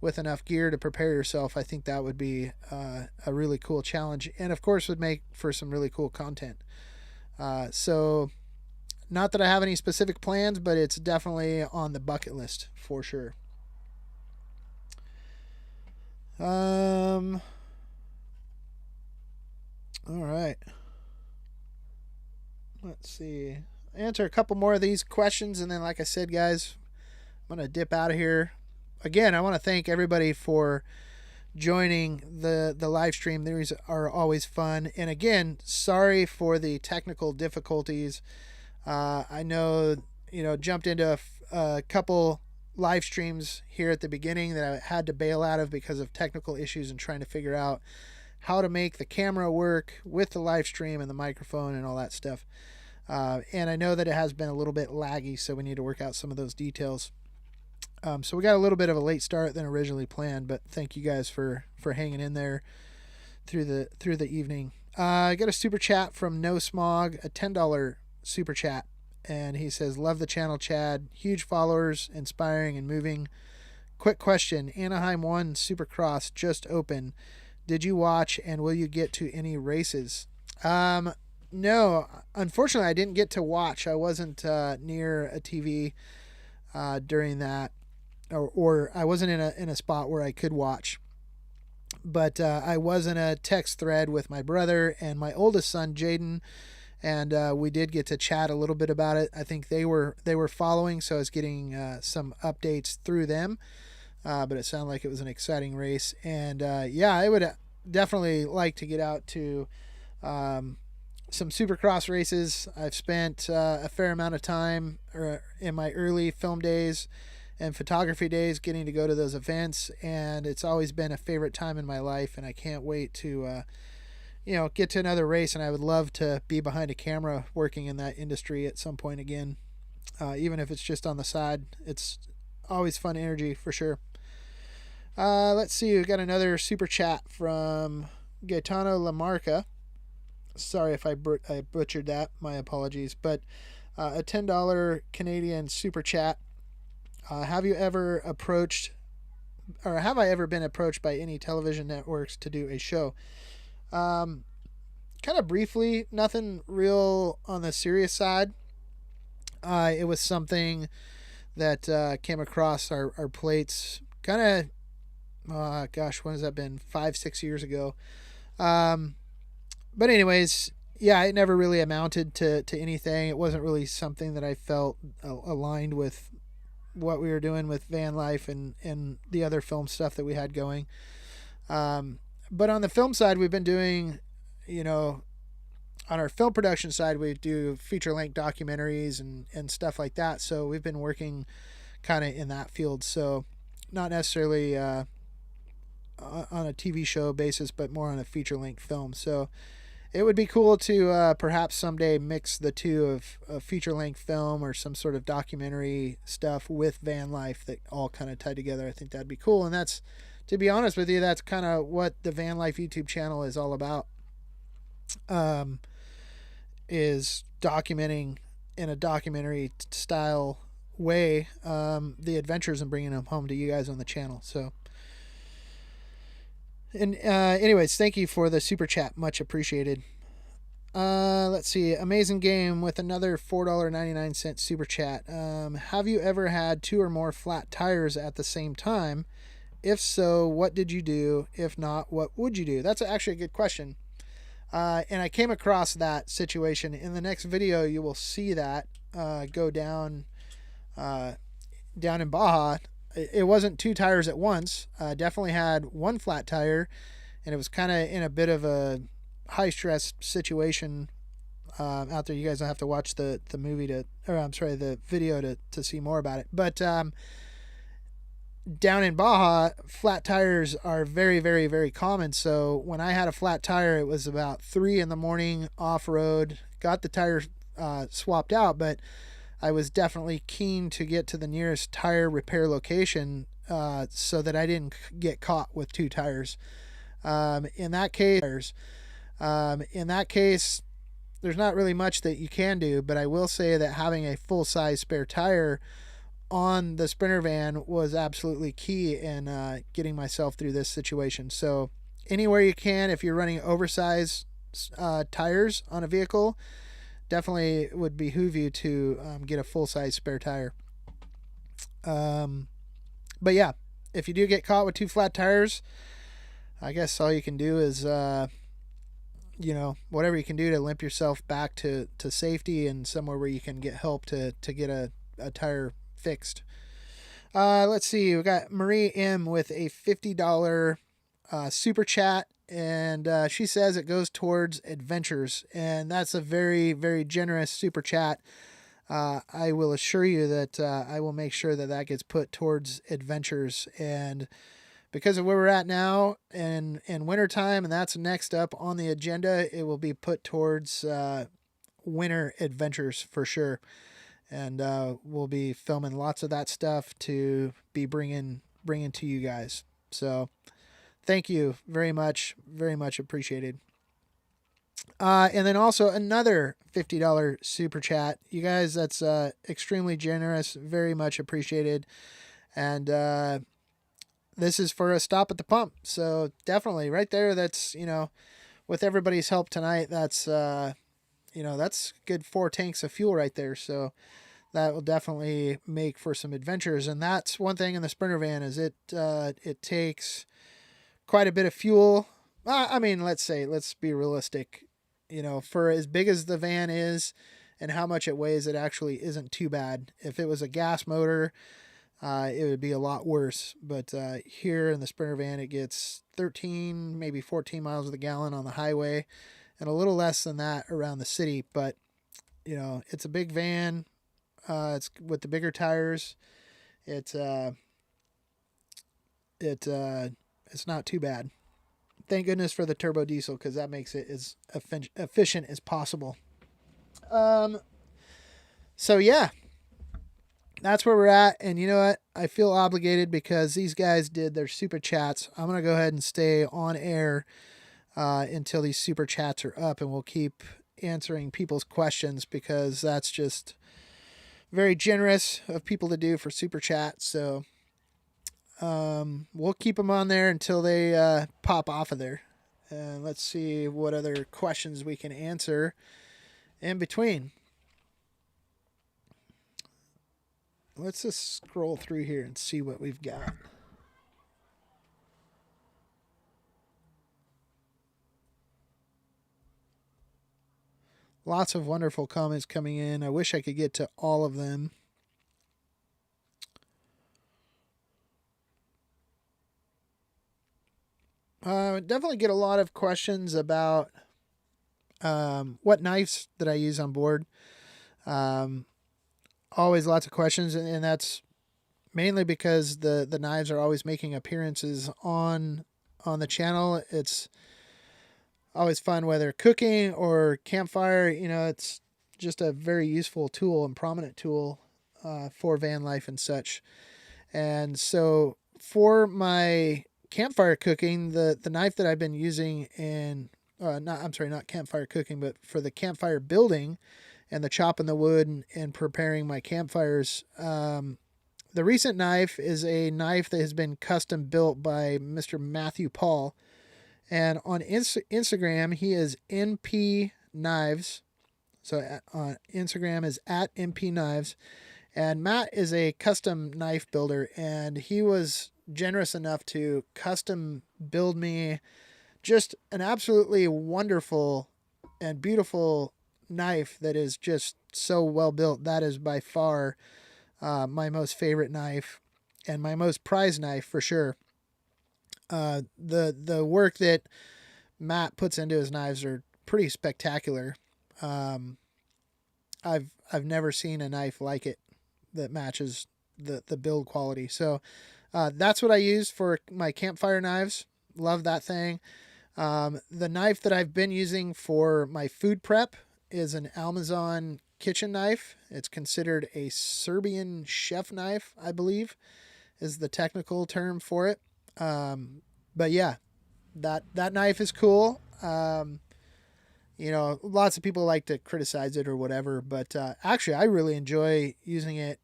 with enough gear to prepare yourself. I think that would be a really cool challenge, and of course would make for some really cool content. So not that I have any specific plans, but it's definitely on the bucket list for sure. All right. Let's see. Answer a couple more of these questions, and then, like I said, guys, I'm going to dip out of here. Again, I want to thank everybody for joining the live stream. These are always fun. And again, sorry for the technical difficulties. I know, jumped into a couple live streams here at the beginning that I had to bail out of because of technical issues and trying to figure out how to make the camera work with the live stream and the microphone and all that stuff. And I know that it has been a little bit laggy, so we need to work out some of those details. So we got a little bit of a late start than originally planned, but thank you guys for hanging in there through the evening. I got a super chat from No Smog, a $10 super chat, and he says, love the channel, Chad, huge followers, inspiring and moving. Quick question, Anaheim 1 Supercross just opened. Did you watch, and will you get to any races? No, unfortunately I didn't get to watch. I wasn't near a TV during that, or I wasn't in a spot where I could watch. But I was in a text thread with my brother and my oldest son, Jaden, and we did get to chat a little bit about it. I think they were following, so I was getting some updates through them. But it sounded like it was an exciting race, and yeah, I would definitely like to get out to some Supercross races. I've spent a fair amount of time in my early film days and photography days getting to go to those events, and it's always been a favorite time in my life, and I can't wait to get to another race, and I would love to be behind a camera working in that industry at some point again, even if it's just on the side. It's always fun energy for sure. Let's see, we've got another super chat from Gaetano Lamarca. Sorry if I butchered that, my apologies, but a $10 Canadian super chat. Have you ever approached, or have I ever been approached by any television networks to do a show? Kind of briefly, nothing real on the serious side. It was something that came across our plates kind of, gosh, when has that been? 5-6 years ago. But anyways, yeah, it never really amounted to anything. It wasn't really something that I felt aligned with what we were doing with van life and the other film stuff that we had going. But on the film side, we've been doing, on our film production side, we do feature-length documentaries and stuff like that. So we've been working kind of in that field. So not necessarily on a TV show basis, but more on a feature-length film. So it would be cool to perhaps someday mix the two of a feature-length film or some sort of documentary stuff with van life that all kind of tied together. I think that'd be cool. And that's, to be honest with you, that's kind of what the Van Life YouTube channel is all about. Is documenting in a documentary style way the adventures and bringing them home to you guys on the channel. So, and anyways, thank you for the super chat, much appreciated. Let's see, amazing game with another $4.99 super chat. Have you ever had 2 or more flat tires at the same time? If so, what did you do? If not, what would you do? That's actually a good question. And I came across that situation. In the next video, you will see that go down in Baja. It wasn't 2 tires at once. Definitely had 1 flat tire, and it was kind of in a bit of a high stress situation out there. You guys will have to watch the video to see more about it. But down in Baja, flat tires are very, very, very common. So when I had a flat tire, it was about 3 a.m. off road. Got the tire swapped out, but I was definitely keen to get to the nearest tire repair location so that I didn't get caught with 2 tires. In that case, there's not really much that you can do, but I will say that having a full-size spare tire on the Sprinter van was absolutely key in getting myself through this situation. So anywhere you can, if you're running oversized tires on a vehicle, definitely would behoove you to get a full-size spare tire. But yeah, if you do get caught with 2 flat tires, I guess all you can do is whatever you can do to limp yourself back to safety and somewhere where you can get help to get a tire fixed. Let's see, we got Marie M with a $50 super chat, and she says it goes towards adventures, and that's a very, very generous super chat. I will assure you that I will make sure that gets put towards adventures, and because of where we're at now in wintertime, and that's next up on the agenda, it will be put towards winter adventures for sure. And we'll be filming lots of that stuff to be bringing to you guys. So thank you very much appreciated. And then also another $50 super chat. You guys, that's extremely generous, very much appreciated. And this is for a stop at the pump. So definitely right there, that's, with everybody's help tonight, that's that's good 4 tanks of fuel right there. So that will definitely make for some adventures. And that's one thing in the Sprinter van is it takes quite a bit of fuel. I mean, let's be realistic. You know, for as big as the van is and how much it weighs, it actually isn't too bad. If it was a gas motor, it would be a lot worse. But here in the Sprinter van, it gets 13, maybe 14 miles to the gallon on the highway, and a little less than that around the city. But you know, it's a big van. It's with the bigger tires. It's not too bad. Thank goodness for the turbo diesel, because that makes it as efficient as possible. So yeah, that's where we're at. And you know what? I feel obligated because these guys did their super chats. I'm gonna go ahead and stay on air until these super chats are up, and we'll keep answering people's questions, because that's just very generous of people to do for super chat. So we'll keep them on there until they pop off of there. And let's see what other questions we can answer in between. Let's just scroll through here and see what we've got. Lots of wonderful comments coming in. I wish I could get to all of them. Definitely get a lot of questions about what knives that I use on board. Always lots of questions, and that's mainly because the knives are always making appearances on the channel. It's always fun, whether cooking or campfire. You know, it's just a very useful tool and prominent tool for van life and such. And so for my campfire cooking, the knife that I've been using not campfire cooking, but for the campfire building and the chopping the wood and preparing my campfires, the recent knife is a knife that has been custom built by Mr. Matthew Paul. And on Instagram, he is NP Knives. So on Instagram is at NP Knives. And Matt is a custom knife builder, and he was generous enough to custom build me just an absolutely wonderful and beautiful knife that is just so well built. That is by far my most favorite knife and my most prized knife for sure. The work that Matt puts into his knives are pretty spectacular. I've never seen a knife like it that matches the build quality. So that's what I use for my campfire knives. Love that thing. The knife that I've been using for my food prep is an Almazan kitchen knife. It's considered a Serbian chef knife, I believe, is the technical term for it. But yeah, that knife is cool. You know, lots of people like to criticize it or whatever, but actually, I really enjoy using it.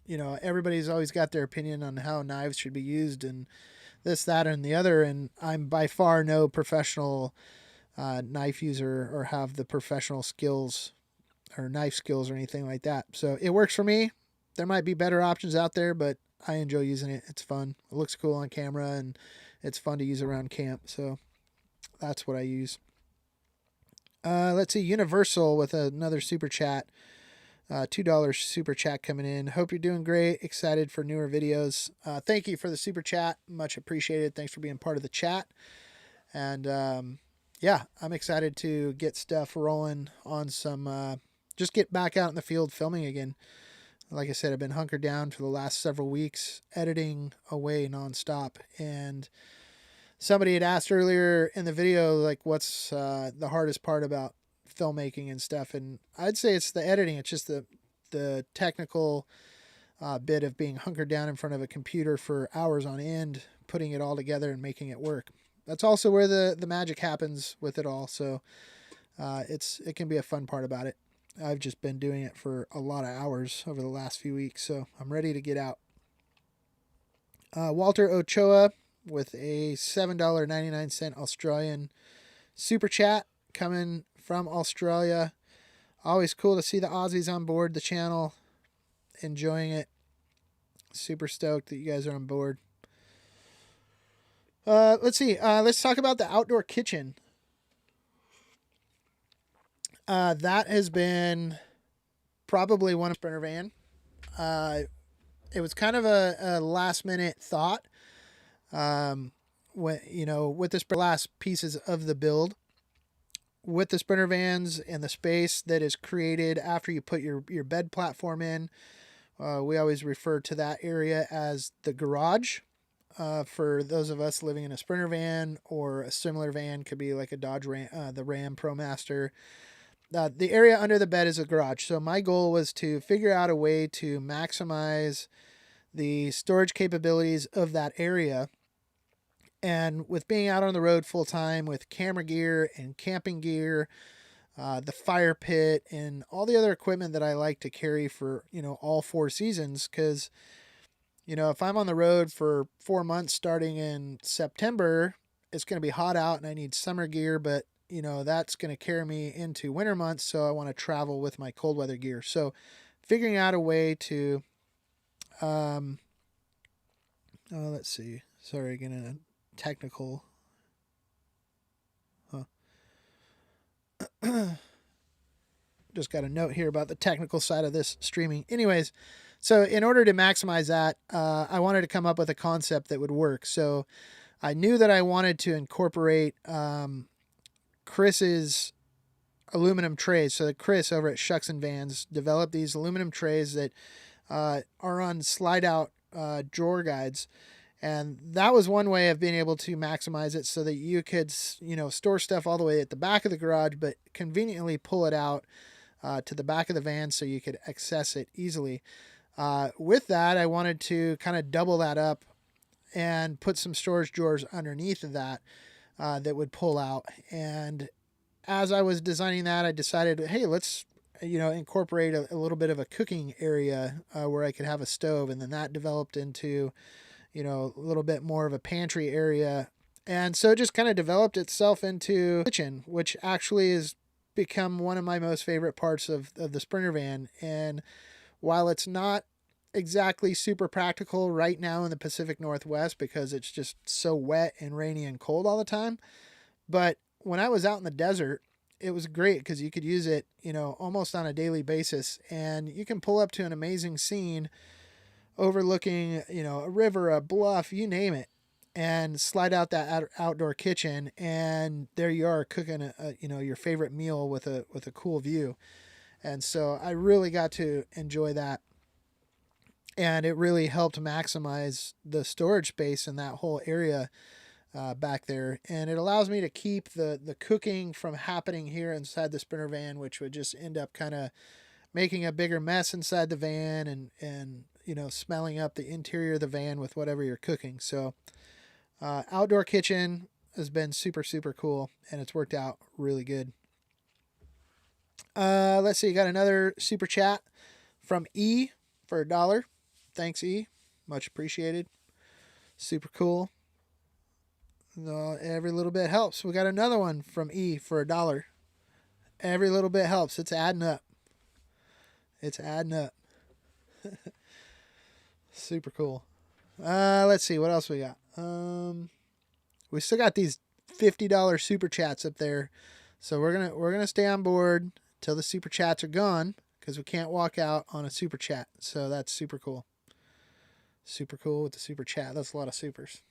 You know, everybody's always got their opinion on how knives should be used and this, that, and the other, and I'm by far no professional knife user or have the professional skills or knife skills or anything like that. So it works for me. There might be better options out there, but I enjoy using it. It's fun. It looks cool on camera, and it's fun to use around camp. So that's what I use. Let's see, Universal with another super chat. $2 super chat coming in. Hope you're doing great. Excited for newer videos. Thank you for the super chat. Much appreciated. Thanks for being part of the chat. And yeah, I'm excited to get stuff rolling on some, just get back out in the field filming again. Like I said, I've been hunkered down for the last several weeks, editing away nonstop. And somebody had asked earlier in the video, like, what's the hardest part about filmmaking and stuff, and I'd say it's the editing. It's just the technical bit of being hunkered down in front of a computer for hours on end, putting it all together and making it work. That's also where the magic happens with it all. So it can be a fun part about it. I've just been doing it for a lot of hours over the last few weeks, so I'm ready to get out. Walter Ochoa with a $7.99 Australian super chat coming from Australia. Always cool to see the Aussies on board the channel. Enjoying it. Super stoked that you guys are on board. Let's see. Let's talk about the outdoor kitchen. That has been probably one of Sprinter van. Uh, it was kind of a last minute thought. When with the last pieces of the build, with the Sprinter vans and the space that is created after you put your bed platform in, we always refer to that area as the garage. For those of us living in a Sprinter van or a similar van, could be like a Dodge Ram, the Ram ProMaster. The area under the bed is a garage. So my goal was to figure out a way to maximize the storage capabilities of that area. And with being out on the road full time with camera gear and camping gear, the fire pit, and all the other equipment that I like to carry for, all 4 seasons, because if I'm on the road for 4 months starting in September, it's going to be hot out and I need summer gear, but that's going to carry me into winter months. So I want to travel with my cold weather gear. So figuring out a way to, let's see. Sorry, getting a technical. Just got a note here about the technical side of this streaming. Anyways, so in order to maximize that, I wanted to come up with a concept that would work. So I knew that I wanted to incorporate Chris's aluminum trays. So Chris over at Shucks and Vans developed these aluminum trays that are on slide out drawer guides. And that was one way of being able to maximize it so that you could, store stuff all the way at the back of the garage, but conveniently pull it out to the back of the van so you could access it easily. With that, I wanted to kind of double that up and put some storage drawers underneath of that that would pull out. And as I was designing that, I decided, hey, let's incorporate a little bit of a cooking area where I could have a stove. And then that developed into a little bit more of a pantry area. And so it just kind of developed itself into a kitchen, which actually has become one of my most favorite parts of the Sprinter van. And while it's not exactly super practical right now in the Pacific Northwest because it's just so wet and rainy and cold all the time, but when I was out in the desert, it was great because you could use it, almost on a daily basis, and you can pull up to an amazing scene overlooking, a river, a bluff, you name it, and slide out that outdoor kitchen, and there you are cooking your favorite meal with a cool view. And so I really got to enjoy that, and it really helped maximize the storage space in that whole area back there. And it allows me to keep the cooking from happening here inside the Sprinter van, which would just end up kind of making a bigger mess inside the van and smelling up the interior of the van with whatever you're cooking. So outdoor kitchen has been super, super cool, and it's worked out really good. Let's see, got another super chat from E for $1. Thanks, E. Much appreciated. Super cool. Every little bit helps. We got another one from E for $1. Every little bit helps. It's adding up. It's adding up. Super cool. Let's see what else we got. We still got these $50 super chats up there, so we're gonna stay on board till the super chats are gone because we can't walk out on a super chat. So that's super cool. Super cool with the super chat. That's a lot of supers.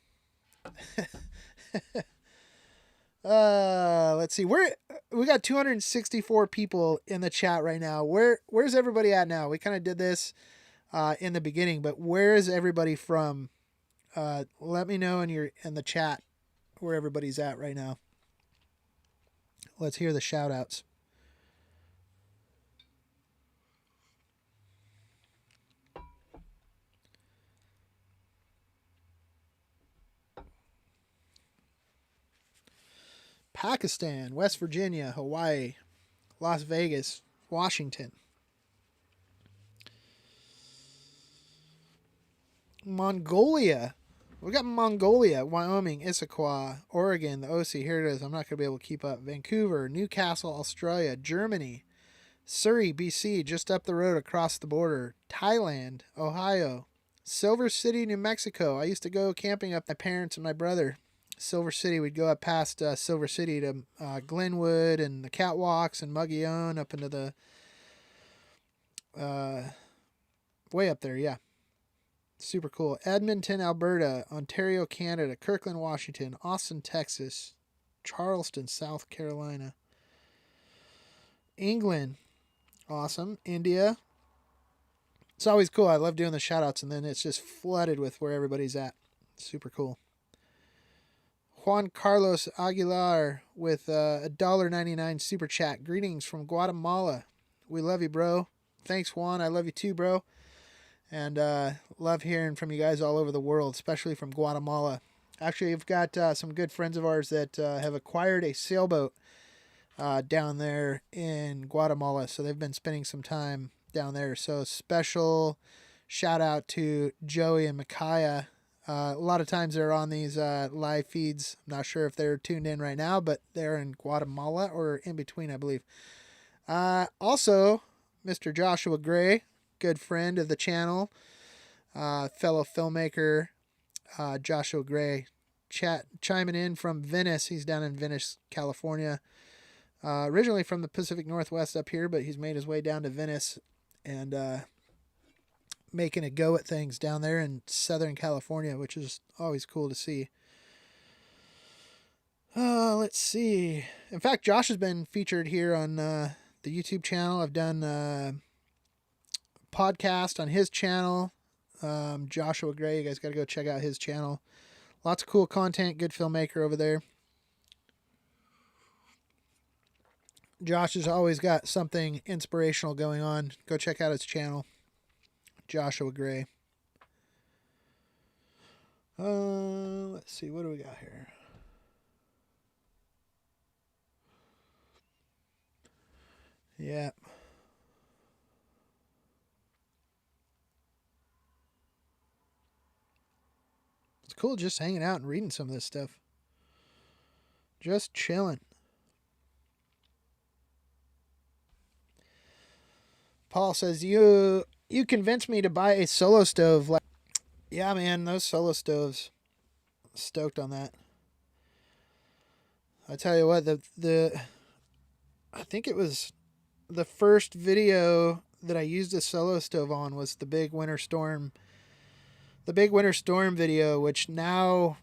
Let's see. We got 264 people in the chat right now. Where's everybody at now? We kind of did this in the beginning, but where is everybody from? Let me know in the chat where everybody's at right now. Let's hear the shout outs. Pakistan, West Virginia, Hawaii, Las Vegas, Washington, Mongolia. We got Mongolia, Wyoming, Issaquah, Oregon, the OC. Here it is. I'm not going to be able to keep up. Vancouver, Newcastle, Australia, Germany, Surrey, BC, just up the road across the border, Thailand, Ohio, Silver City, New Mexico. I used to go camping up with my parents and my brother Silver City. We'd go up past Silver City to Glenwood and the catwalks and Mogollon up into the way up there. Yeah, super cool. Edmonton, Alberta, Ontario, Canada, Kirkland, Washington, Austin, Texas, Charleston, South Carolina, England, awesome. India. It's always cool. I love doing the shout outs, and then it's just flooded with where everybody's at. Super cool. Juan Carlos Aguilar with a $1.99 super chat. Greetings from Guatemala. We love you, bro. Thanks, Juan. I love you too, bro. And love hearing from you guys all over the world, especially from Guatemala. Actually, we've got some good friends of ours that have acquired a sailboat down there in Guatemala. So they've been spending some time down there. So special shout out to Joey and Micaiah. A lot of times they're on these live feeds. I'm not sure if they're tuned in right now, but they're in Guatemala or in between, I believe. Also, Mr. Joshua Gray, good friend of the channel, fellow filmmaker, Joshua Gray, chiming in from Venice. He's down in Venice, California. Originally from the Pacific Northwest up here, but he's made his way down to Venice and making a go at things down there in Southern California, which is always cool to see. Let's see. In fact, Josh has been featured here on the YouTube channel. I've done a podcast on his channel. Joshua Gray, you guys got to go check out his channel. Lots of cool content, good filmmaker over there. Josh has always got something inspirational going on. Go check out his channel. Joshua Gray. Let's see, what do we got here? Yeah. It's cool just hanging out and reading some of this stuff. Just chilling. Paul says, you convinced me to buy a solo stove. Yeah, man, those solo stoves. Stoked on that. I tell you what, I think it was the first video that I used a solo stove on was the big winter storm. The big winter storm video, which now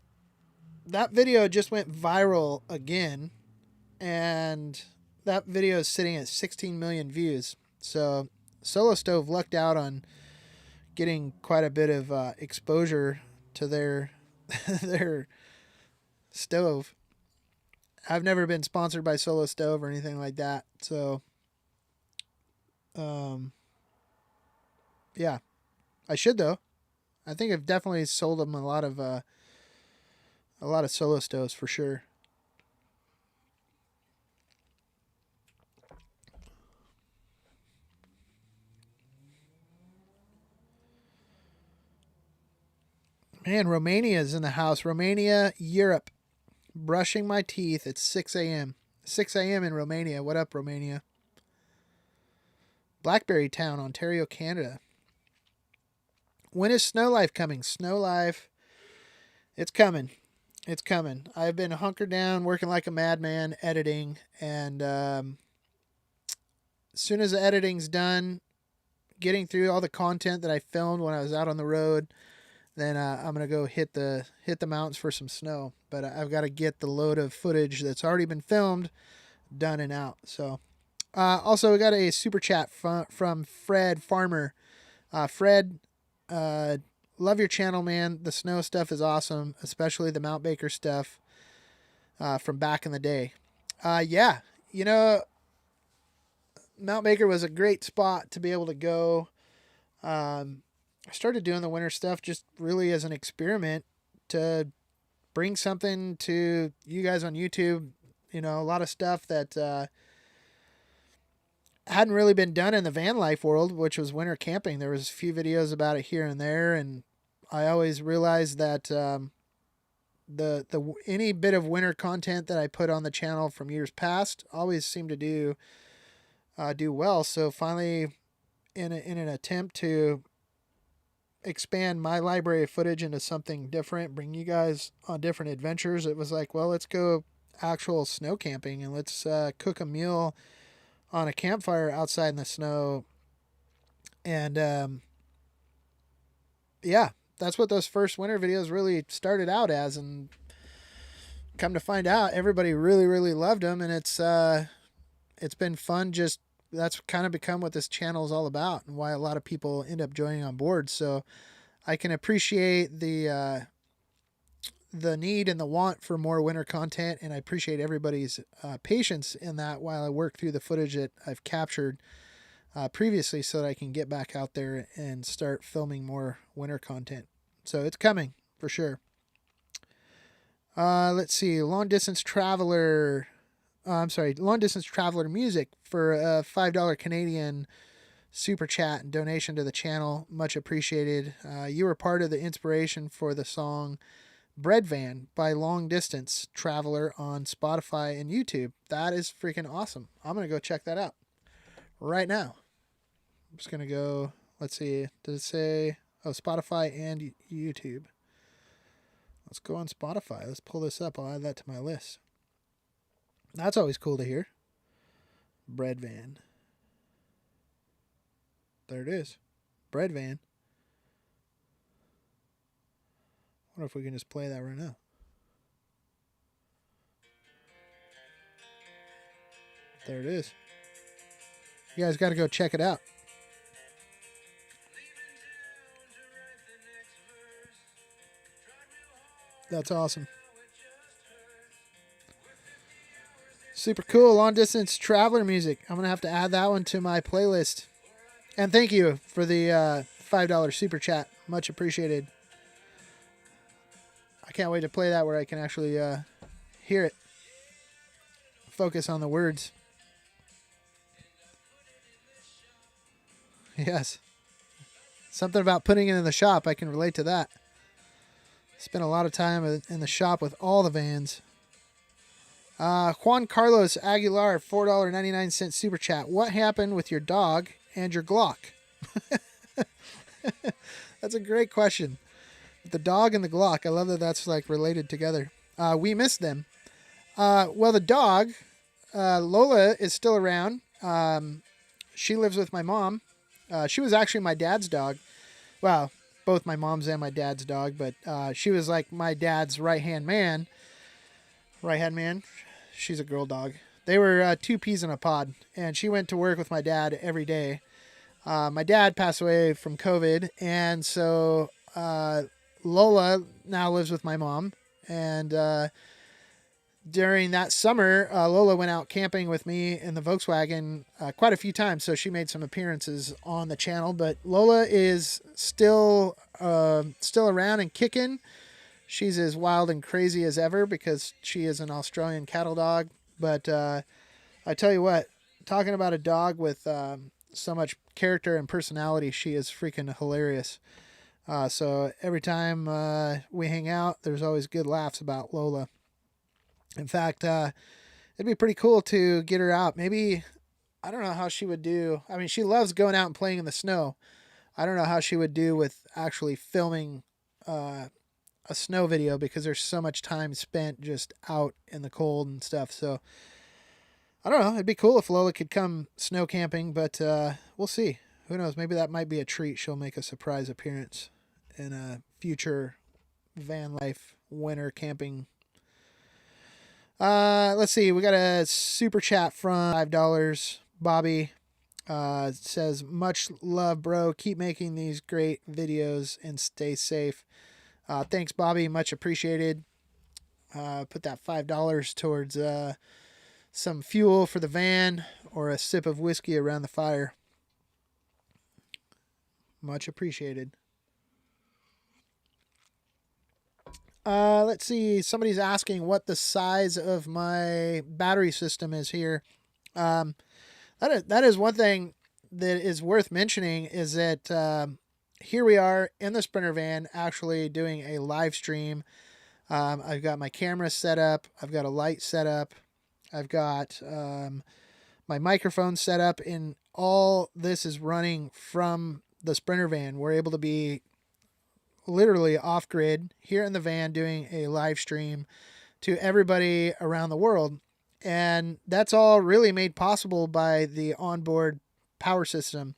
that video just went viral again, and that video is sitting at 16 million views. So Solo Stove lucked out on getting quite a bit of exposure to their their stove. I've never been sponsored by Solo Stove or anything like that. So, yeah, I should though. I think I've definitely sold them a lot of Solo Stoves for sure. Man, Romania is in the house. Romania, Europe. Brushing my teeth at 6 a.m. 6 a.m. in Romania. What up, Romania? Blackberry Town, Ontario, Canada. When is Snow Life coming? Snow Life, it's coming. It's coming. I've been hunkered down, working like a madman, editing, and as soon as the editing's done, getting through all the content that I filmed when I was out on the road, then I'm gonna go hit the mountains for some snow. But I've got to get the load of footage that's already been filmed done and out. So, also we got a super chat from Fred Farmer. Fred, love your channel, man. The snow stuff is awesome, especially the Mount Baker stuff from back in the day. Yeah, you know, Mount Baker was a great spot to be able to go. I started doing the winter stuff just really as an experiment to bring something to you guys on YouTube. You know, a lot of stuff that hadn't really been done in the van life world, which was winter camping. There was a few videos about it here and there, and I always realized that the any bit of winter content that I put on the channel from years past always seemed to do well. So finally, in an attempt to expand my library of footage into something different, bring you guys on different adventures, it was like, well, let's go actual snow camping and let's cook a meal on a campfire outside in the snow. And yeah, that's what those first winter videos really started out as. And come to find out, everybody really, really loved them. And it's been fun. Just that's kind of become what this channel is all about and why a lot of people end up joining on board. So I can appreciate the need and the want for more winter content, and I appreciate everybody's patience in that while I work through the footage that I've captured previously so that I can get back out there and start filming more winter content. So it's coming for sure. Let's see, Long Distance Traveler Music for a $5 Canadian super chat and donation to the channel. Much appreciated. You were part of the inspiration for the song Bread Van by Long Distance Traveler on Spotify and YouTube. That is freaking awesome. I'm going to go check that out right now. I'm just going to go, let's see, did it say, oh, Spotify and YouTube. Let's go on Spotify. Let's pull this up. I'll add that to my list. That's always cool to hear. Bread Van. There it is. Bread Van. I wonder if we can just play that right now. There it is. You guys got to go check it out. That's awesome. Super cool. Long Distance Traveler music. I'm going to have to add that one to my playlist. And thank you for the $5 super chat. Much appreciated. I can't wait to play that where I can actually hear it. Focus on the words. Yes. Something about putting it in the shop. I can relate to that. Spent a lot of time in the shop with all the vans. Juan Carlos Aguilar, $4.99 super chat. What happened with your dog and your Glock? That's a great question. The dog and the Glock. I love that that's like related together. We miss them. Well, the dog, Lola, is still around. She lives with my mom. She was actually my dad's dog. Well, both my mom's and my dad's dog, but she was like my dad's right-hand man. Right-hand man. She's a girl dog. They were two peas in a pod, and she went to work with my dad every day. My dad passed away from COVID, and so Lola now lives with my mom. And during that summer, Lola went out camping with me in the Volkswagen quite a few times, so she made some appearances on the channel. But Lola is still around and kicking. She's as wild and crazy as ever because she is an Australian cattle dog. But I tell you what, talking about a dog with so much character and personality, she is freaking hilarious. So every time we hang out, there's always good laughs about Lola. In fact, it'd be pretty cool to get her out. Maybe, I don't know how she would do. I mean, she loves going out and playing in the snow. I don't know how she would do with actually filming a snow video because there's so much time spent just out in the cold and stuff. So I don't know. It'd be cool if Lola could come snow camping, but we'll see. Who knows? Maybe that might be a treat. She'll make a surprise appearance in a future van life winter camping. Let's see. We got a super chat from $5. Bobby says, much love, bro. Keep making these great videos and stay safe. Thanks, Bobby. Much appreciated. Put that $5 towards some fuel for the van or a sip of whiskey around the fire. Much appreciated. Let's see. Somebody's asking what the size of my battery system is here. That is one thing that is worth mentioning is that here we are in the Sprinter van actually doing a live stream. I've got my camera set up. I've got a light set up. I've got my microphone set up, and all this is running from the Sprinter van. We're able to be literally off grid here in the van doing a live stream to everybody around the world. And that's all really made possible by the onboard power system.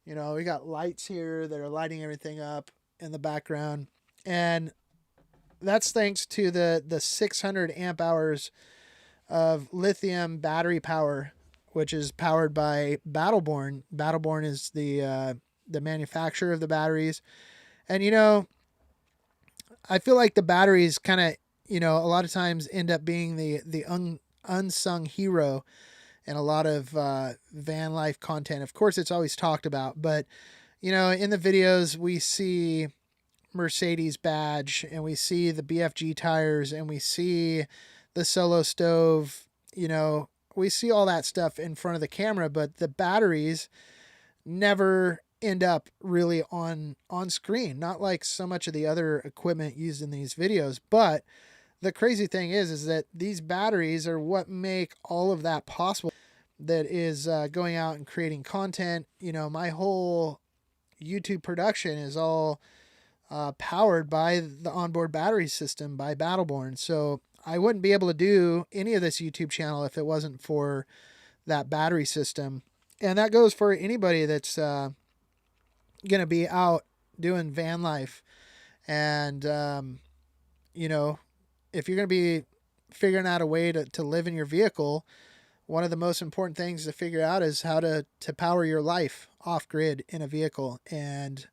You know, we got lights here that are lighting everything up in the background. And that's thanks to the 600 amp hours of lithium battery power, which is powered by Battleborn. Battleborn is the manufacturer of the batteries. And, you know, I feel like the batteries kind of, you know, a lot of times end up being the unsung hero in a lot of van life content. Of course, it's always talked about, but, you know, in the videos, we see Mercedes badge and we see the BFG tires and we see the Solo stove, you know, we see all that stuff in front of the camera, but the batteries never end up really on screen, not like so much of the other equipment used in these videos. But the crazy thing is that these batteries are what make all of that possible, that is going out and creating content. You know, my whole YouTube production is all powered by the onboard battery system by Battleborn. So I wouldn't be able to do any of this YouTube channel if it wasn't for that battery system. And that goes for anybody that's going to be out doing van life. And, you know, if you're going to be figuring out a way to live in your vehicle, one of the most important things to figure out is how to power your life off grid in a vehicle. And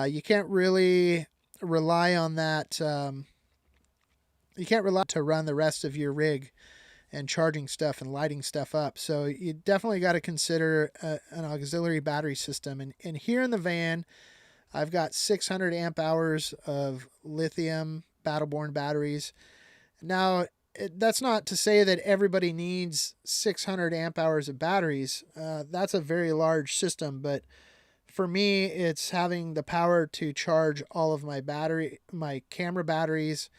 you can't really rely on that. You can't rely to run the rest of your rig and charging stuff and lighting stuff up. So you definitely got to consider an auxiliary battery system. And here in the van, I've got 600 amp hours of lithium Battleborn batteries. Now, that's not to say that everybody needs 600 amp hours of batteries. That's a very large system, but for me, it's having the power to charge all of my camera batteries,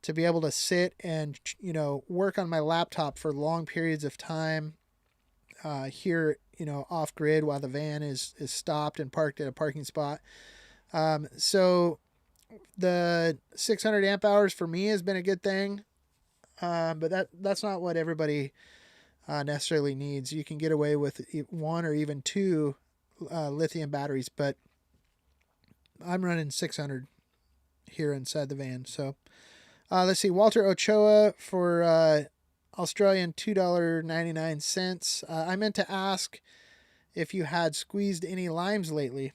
to be able to sit and, you know, work on my laptop for long periods of time here, you know, off grid while the van is stopped and parked at a parking spot. So the 600 amp hours for me has been a good thing. But that's not what everybody necessarily needs. You can get away with one or even two lithium batteries, but I'm running 600 here inside the van. So let's see, Walter Ochoa for Australian $2.99. I meant to ask if you had squeezed any limes lately.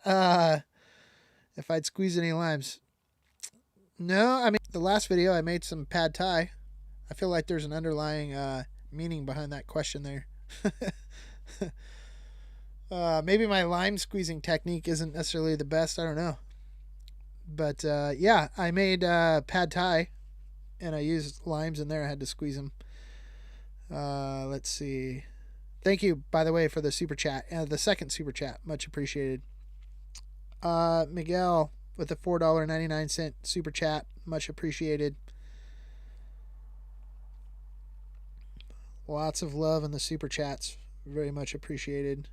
If I'd squeezed any limes. No, I mean, the last video I made some pad thai. I feel like there's an underlying meaning behind that question there. Maybe my lime squeezing technique isn't necessarily the best. I don't know. But yeah, I made pad thai and I used limes in there. I had to squeeze them. Let's see. Thank you, by the way, for the super chat. The second super chat. Much appreciated. Miguel with a $4.99 super chat. Much appreciated. Lots of love in the super chats. Very much appreciated.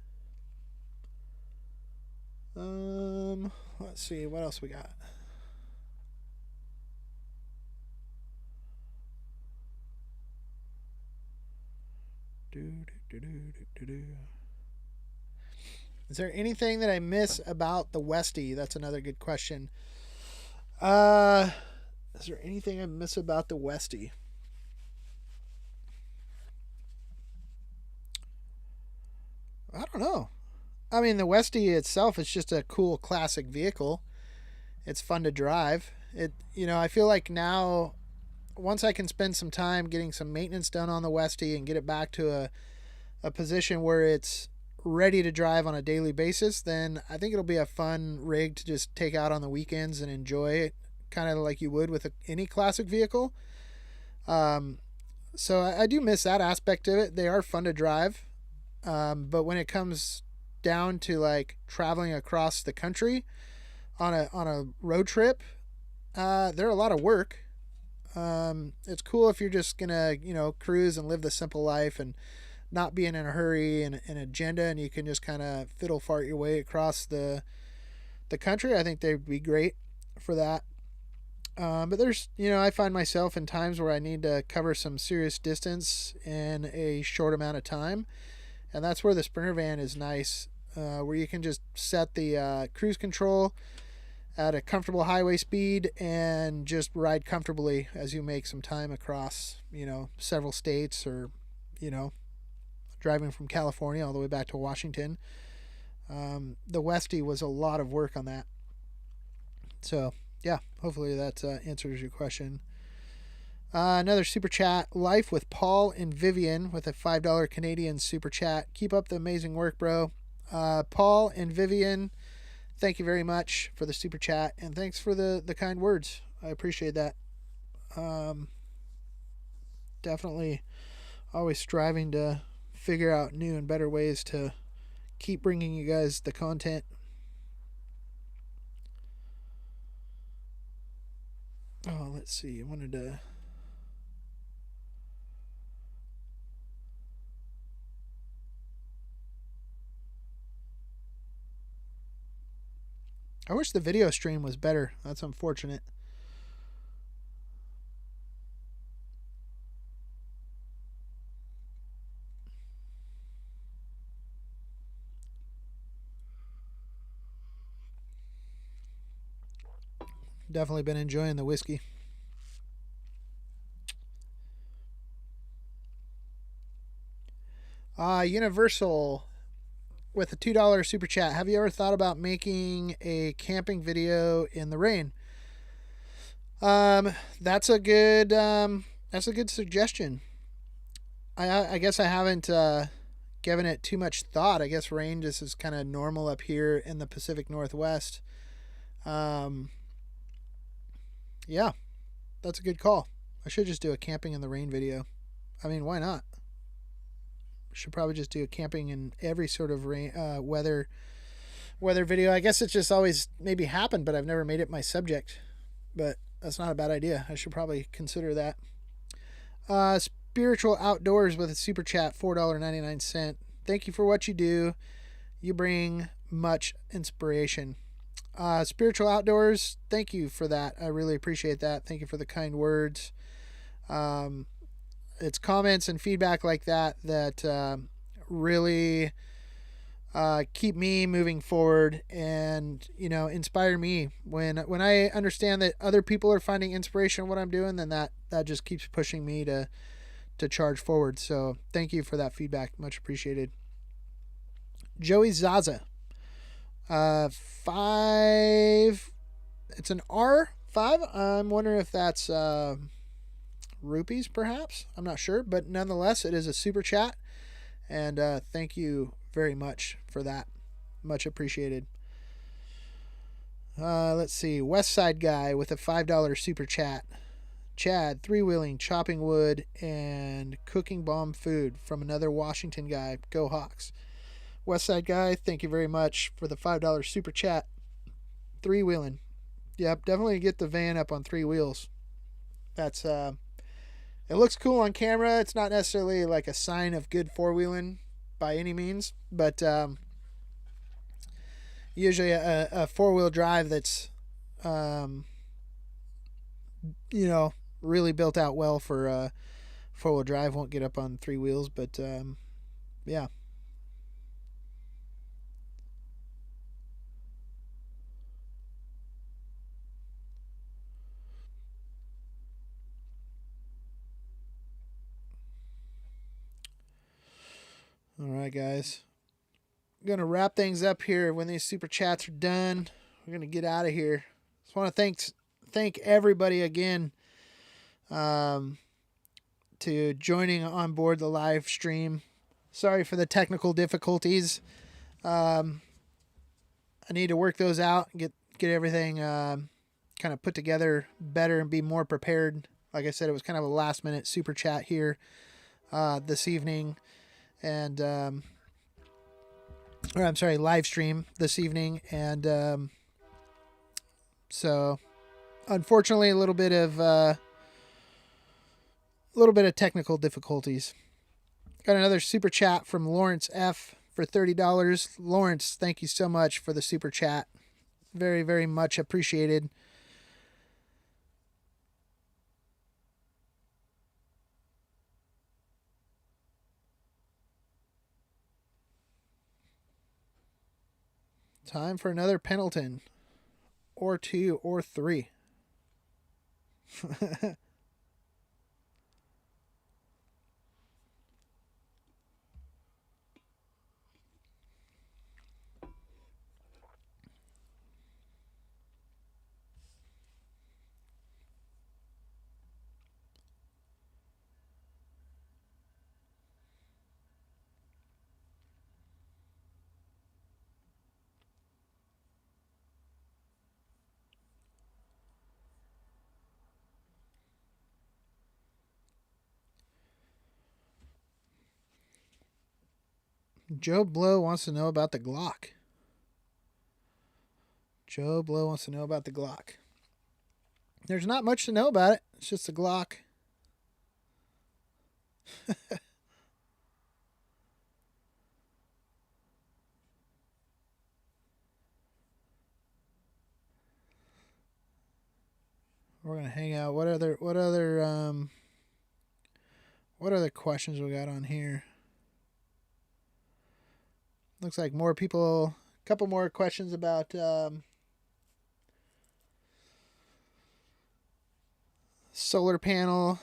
Let's see. What else we got? Is there anything that I miss about the Westie? That's another good question. Is there anything I miss about the Westie? I don't know. I mean, the Westie itself is just a cool classic vehicle. It's fun to drive. I feel like now, once I can spend some time getting some maintenance done on the Westie and get it back to a position where it's ready to drive on a daily basis, then I think it'll be a fun rig to just take out on the weekends and enjoy it, kind of like you would with any classic vehicle. So I do miss that aspect of it. They are fun to drive. But when it comes down to like traveling across the country on a road trip, they're a lot of work. It's cool if you're just gonna, cruise and live the simple life and not being in a hurry and an agenda, and you can just kind of fiddle fart your way across the the country, I think they'd be great for that. But there's, I find myself in times where I need to cover some serious distance in a short amount of time. And that's where the Sprinter van is nice, where you can just set the cruise control at a comfortable highway speed and just ride comfortably as you make some time across, several states, or, driving from California all the way back to Washington. The Westie was a lot of work on that. So, yeah, hopefully that answers your question. Another super chat. Life with Paul and Vivian with a $5 Canadian super chat. Keep up the amazing work, bro. Paul and Vivian, thank you very much for the super chat, and thanks for the kind words. I appreciate that. Definitely always striving to figure out new and better ways to keep bringing you guys the content. Oh, let's see. I wanted to... I wish the video stream was better. That's unfortunate. Definitely been enjoying the whiskey. Universal with a $2 super chat. Have you ever thought about making a camping video in the rain? That's a good suggestion. I guess I haven't given it too much thought. I guess rain just is kind of normal up here in the Pacific Northwest. Yeah, that's a good call. I should just do a camping in the rain video. I mean, why not? Should probably just do a camping in every sort of rain, weather video. I guess it's just always maybe happened, but I've never made it my subject. But that's not a bad idea. I should probably consider that. Spiritual Outdoors with a super chat, $4.99. Thank you for what you do. You bring much inspiration. Spiritual Outdoors, thank you for that. I really appreciate that. Thank you for the kind words. It's comments and feedback like that really keep me moving forward and, inspire me. When I understand that other people are finding inspiration in what I'm doing, then that just keeps pushing me to charge forward. So thank you for that feedback. Much appreciated. Joey Zaza. 5. It's an R5. I'm wondering if that's rupees, perhaps. I'm not sure, but nonetheless, it is a super chat, and thank you very much for that. Much appreciated. Let's see. West Side Guy with a $5 super chat. Chad, three-wheeling, chopping wood, and cooking bomb food from another Washington guy. Go Hawks. Westside Guy, thank you very much for the $5 super chat. Three-wheeling. Yep, definitely get the van up on 3 wheels. That's, it looks cool on camera. It's not necessarily like a sign of good four-wheeling by any means, but usually a four-wheel drive that's, really built out well for four-wheel drive won't get up on 3 wheels, but yeah. All right, guys. I'm going to wrap things up here when these super chats are done. We're going to get out of here. Just want to thank everybody again to joining on board the live stream. Sorry for the technical difficulties. I need to work those out and get everything kind of put together better and be more prepared. Like I said, it was kind of a last minute super chat here this evening. And live stream this evening, and so unfortunately a little bit of technical difficulties. Got another super chat from Lawrence F for $30. Lawrence, thank you so much for the super chat. Very, very much appreciated. Time for another Pendleton. Or 2 or 3. Joe Blow wants to know about the Glock. Joe Blow wants to know about the Glock. There's not much to know about it. It's just a Glock. We're gonna hang out. What other questions we got on here? Looks like more people. A couple more questions about solar panel.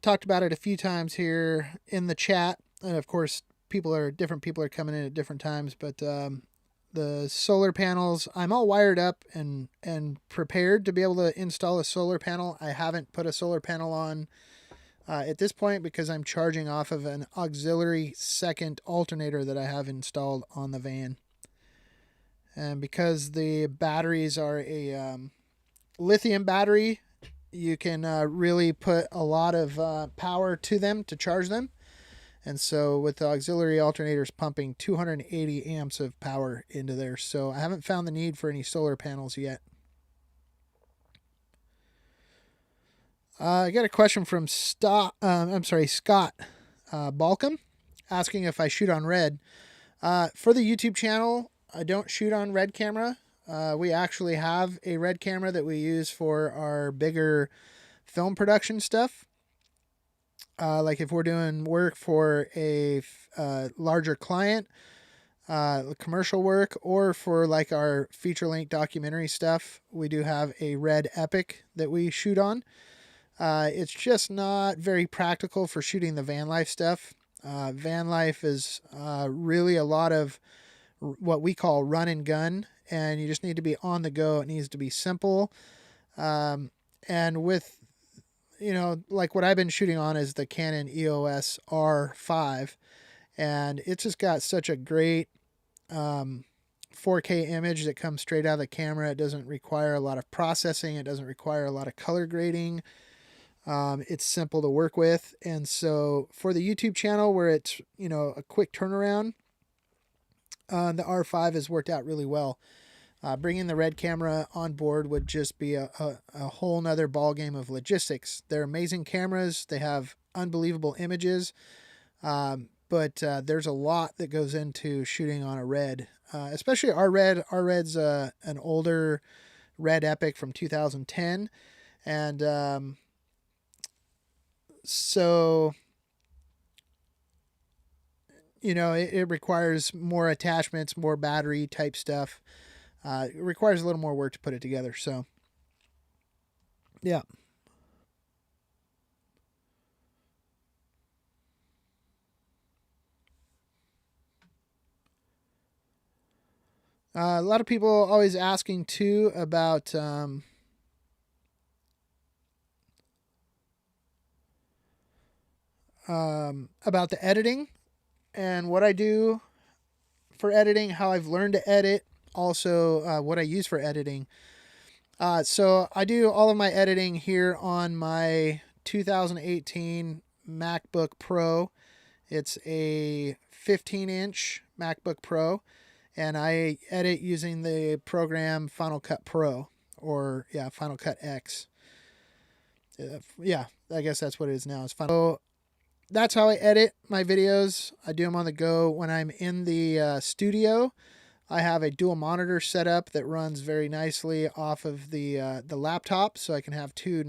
Talked about it a few times here in the chat, and of course, different people are coming in at different times. But the solar panels, I'm all wired up and prepared to be able to install a solar panel. I haven't put a solar panel on at this point because I'm charging off of an auxiliary second alternator that I have installed on the van. And because the batteries are a lithium battery, you can really put a lot of power to them to charge them. And so with the auxiliary alternators pumping 280 amps of power into there. So I haven't found the need for any solar panels yet. I got a question from Scott Balcom asking if I shoot on red. For the YouTube channel, I don't shoot on red camera. We actually have a red camera that we use for our bigger film production stuff. Like if we're doing work for a larger client, commercial work, or for like our feature-length documentary stuff, we do have a red Epic that we shoot on. It's just not very practical for shooting the van life stuff. Van life is really a lot of what we call run and gun, and you just need to be on the go. It needs to be simple. And with, like what I've been shooting on is the Canon EOS R5, and it's just got such a great 4K image that comes straight out of the camera. It doesn't require a lot of processing. It doesn't require a lot of color grading. It's simple to work with. And so for the YouTube channel where it's, a quick turnaround, the R5 has worked out really well. Bringing the red camera on board would just be a whole nother ball game of logistics. They're amazing cameras. They have unbelievable images. But there's a lot that goes into shooting on a red, especially our red. Our red's an older red Epic from 2010. And so, it requires more attachments, more battery type stuff. It requires a little more work to put it together. So, yeah. A lot of people always asking too about the editing and what I do for editing, how I've learned to edit, also what I use for editing. So I do all of my editing here on my 2018 MacBook Pro. It's a 15-inch MacBook Pro, and I edit using the program Final Cut Pro, or Final Cut X. I guess that's what it is now. It's Final. So that's how I edit my videos. I do them on the go. When I'm in the studio, I have a dual monitor setup that runs very nicely off of the laptop, so I can have two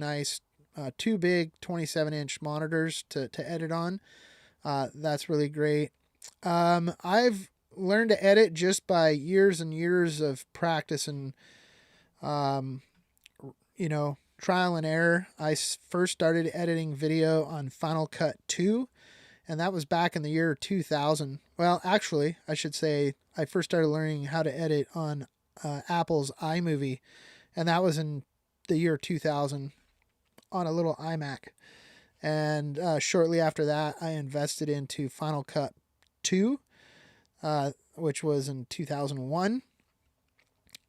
big 27-inch monitors to edit on. That's really great. I've learned to edit just by years and years of practice and um, trial and error. I first started editing video on Final Cut 2, and that was back in the year 2000. Well, actually, I should say I first started learning how to edit on Apple's iMovie, and that was in the year 2000 on a little iMac. And shortly after that, I invested into Final Cut 2, which was in 2001.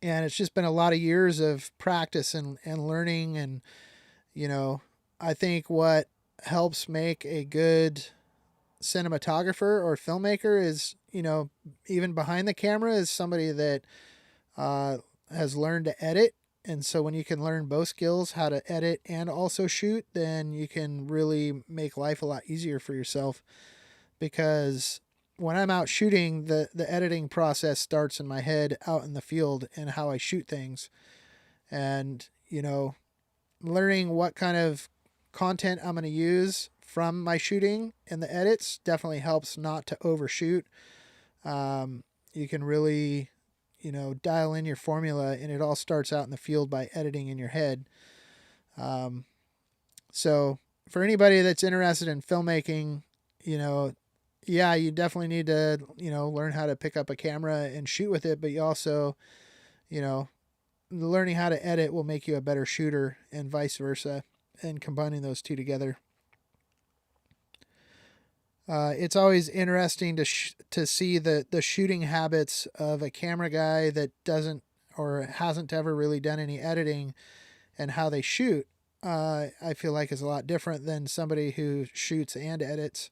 And it's just been a lot of years of practice and learning. And, I think what helps make a good cinematographer or filmmaker is, even behind the camera, is somebody that has learned to edit. And so when you can learn both skills, how to edit and also shoot, then you can really make life a lot easier for yourself. Because when I'm out shooting, the editing process starts in my head out in the field and how I shoot things. And, learning what kind of content I'm going to use from my shooting and the edits definitely helps not to overshoot. You can really, dial in your formula, and it all starts out in the field by editing in your head. So for anybody that's interested in filmmaking, yeah, you definitely need to, learn how to pick up a camera and shoot with it, but you also, learning how to edit will make you a better shooter and vice versa, and combining those two together. It's always interesting to see the shooting habits of a camera guy that doesn't or hasn't ever really done any editing, and how they shoot. I feel like is a lot different than somebody who shoots and edits,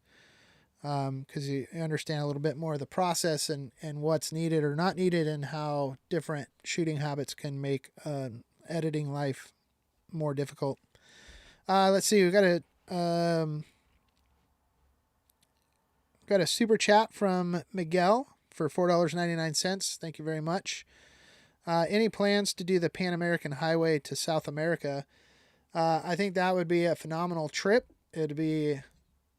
because you understand a little bit more of the process and what's needed or not needed, and how different shooting habits can make editing life more difficult. Let's see, we got a super chat from Miguel for $4.99. Thank you very much. Any plans to do the Pan American Highway to South America? I think that would be a phenomenal trip. It'd be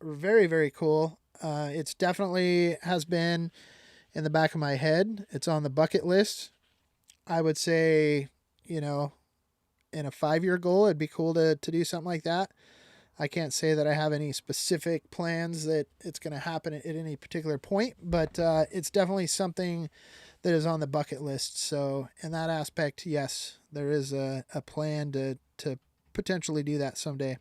very, very cool. It's definitely has been in the back of my head. It's on the bucket list. I would say, in a 5-year goal, it'd be cool to do something like that. I can't say that I have any specific plans that it's going to happen at any particular point, but it's definitely something that is on the bucket list. So in that aspect, yes, there is a plan to potentially do that someday.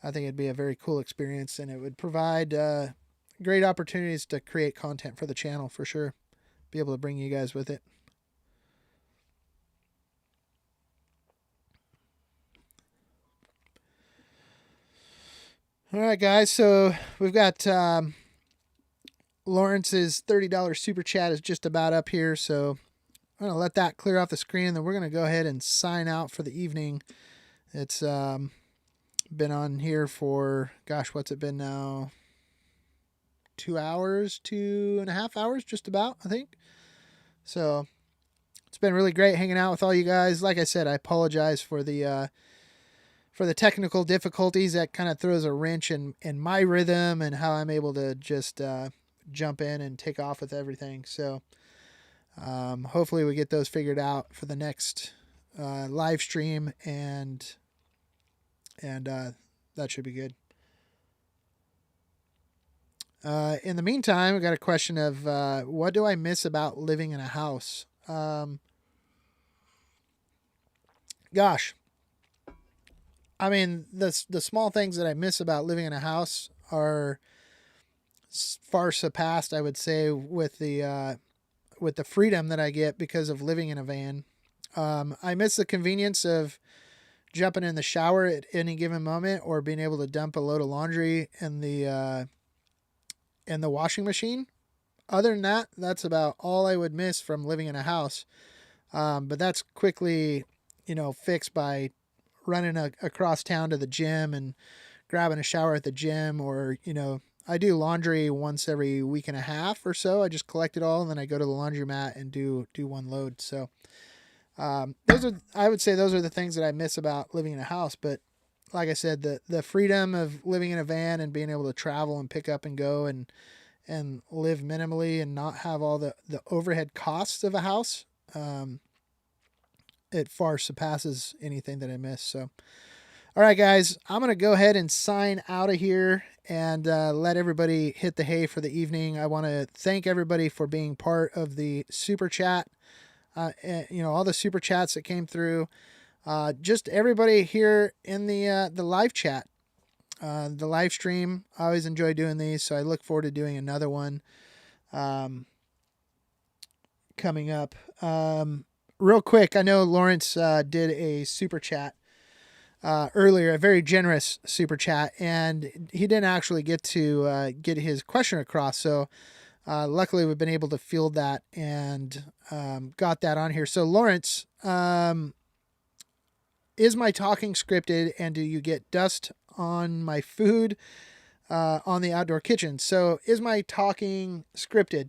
I think it'd be a very cool experience, and it would provide great opportunities to create content for the channel for sure. Be able to bring you guys with it. All right, guys. So we've got Lawrence's $30 super chat is just about up here. So I'm going to let that clear off the screen. Then we're going to go ahead and sign out for the evening. It's been on here for, gosh, what's it been now? 2 hours, 2.5 hours, just about, I think. So it's been really great hanging out with all you guys. Like I said, I apologize for the technical difficulties. That kind of throws a wrench in my rhythm and how I'm able to just jump in and take off with everything. So hopefully we get those figured out for the next live stream, and that should be good. In the meantime, we got a question of what do I miss about living in a house? Gosh, I mean, the small things that I miss about living in a house are far surpassed, I would say, with the freedom that I get because of living in a van. I miss the convenience of jumping in the shower at any given moment, or being able to dump a load of laundry in the washing machine. Other than that, that's about all I would miss from living in a house. But that's quickly, fixed by running across town to the gym and grabbing a shower at the gym, or, I do laundry once every week and a half or so. I just collect it all and then I go to the laundromat and do one load. So I would say those are the things that I miss about living in a house. But like I said, the freedom of living in a van and being able to travel and pick up and go and live minimally and not have all the overhead costs of a house, it far surpasses anything that I miss. So, all right, guys, I'm going to go ahead and sign out of here and let everybody hit the hay for the evening. I want to thank everybody for being part of the super chat. All the super chats that came through. Just everybody here in the live chat, the live stream. I always enjoy doing these, so I look forward to doing another one coming up. Real quick, I know Lawrence did a super chat earlier, a very generous super chat, and he didn't actually get to get his question across. So luckily, we've been able to field that and got that on here. So Lawrence, is my talking scripted, and do you get dust on my food on the outdoor kitchen? So is my talking scripted?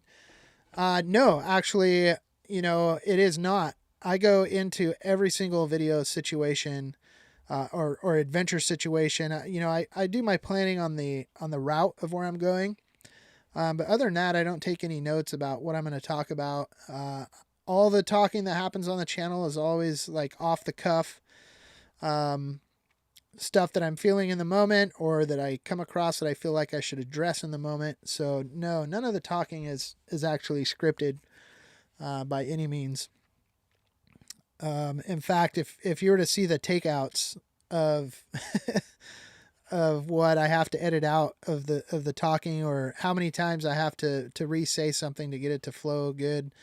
No, actually, it is not. I go into every single video situation or adventure situation. I do my planning on the route of where I'm going. But other than that, I don't take any notes about what I'm going to talk about. All the talking that happens on the channel is always like off the cuff stuff that I'm feeling in the moment or that I come across that I feel like I should address in the moment. So no, none of the talking is actually scripted by any means. In fact, if you were to see the takeouts of of what I have to edit out of the talking, or how many times I have to re-say something to get it to flow good,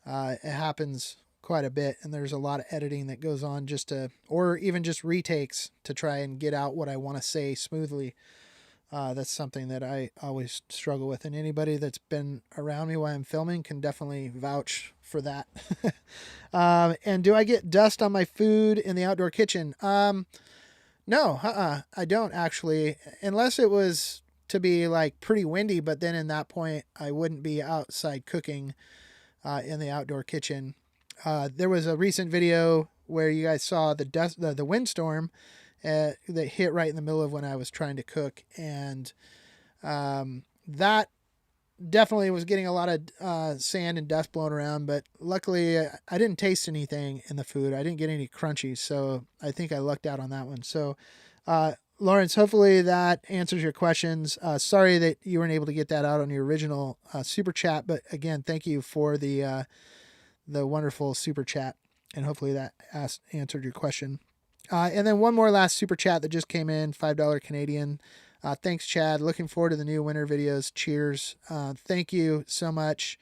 it happens quite a bit, and there's a lot of editing that goes on or even just retakes to try and get out what I want to say smoothly. That's something that I always struggle with, and anybody that's been around me while I'm filming can definitely vouch for that. And do I get dust on my food in the outdoor kitchen? No, I don't actually, unless it was to be like pretty windy, but then in that point I wouldn't be outside cooking in the outdoor kitchen. There was a recent video where you guys saw the windstorm that hit right in the middle of when I was trying to cook, and that definitely was getting a lot of sand and dust blown around, but luckily I didn't taste anything in the food. I didn't get any crunchies, so I think I lucked out on that one. So Lawrence, hopefully that answers your questions. Sorry that you weren't able to get that out on your original super chat, but again, thank you for the wonderful super chat, and hopefully that answered your question. And then one more last super chat that just came in, $5 Canadian. Thanks, Chad. Looking forward to the new winter videos. Cheers. Thank you so much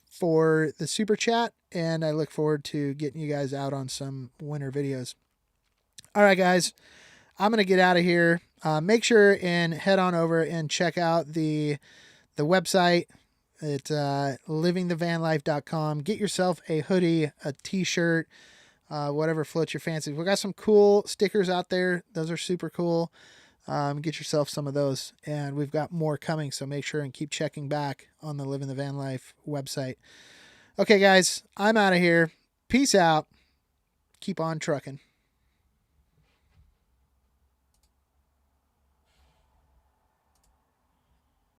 for the super chat, and I look forward to getting you guys out on some winter videos. All right, guys, I'm going to get out of here. Make sure and head on over and check out the website. It's livingthevanlife.com. Get yourself a hoodie, a t-shirt, whatever floats your fancy. We've got some cool stickers out there. Those are super cool. Get yourself some of those, and we've got more coming, so make sure and keep checking back on the Living the Van Life website. Okay, guys, I'm out of here. Peace out. Keep on trucking.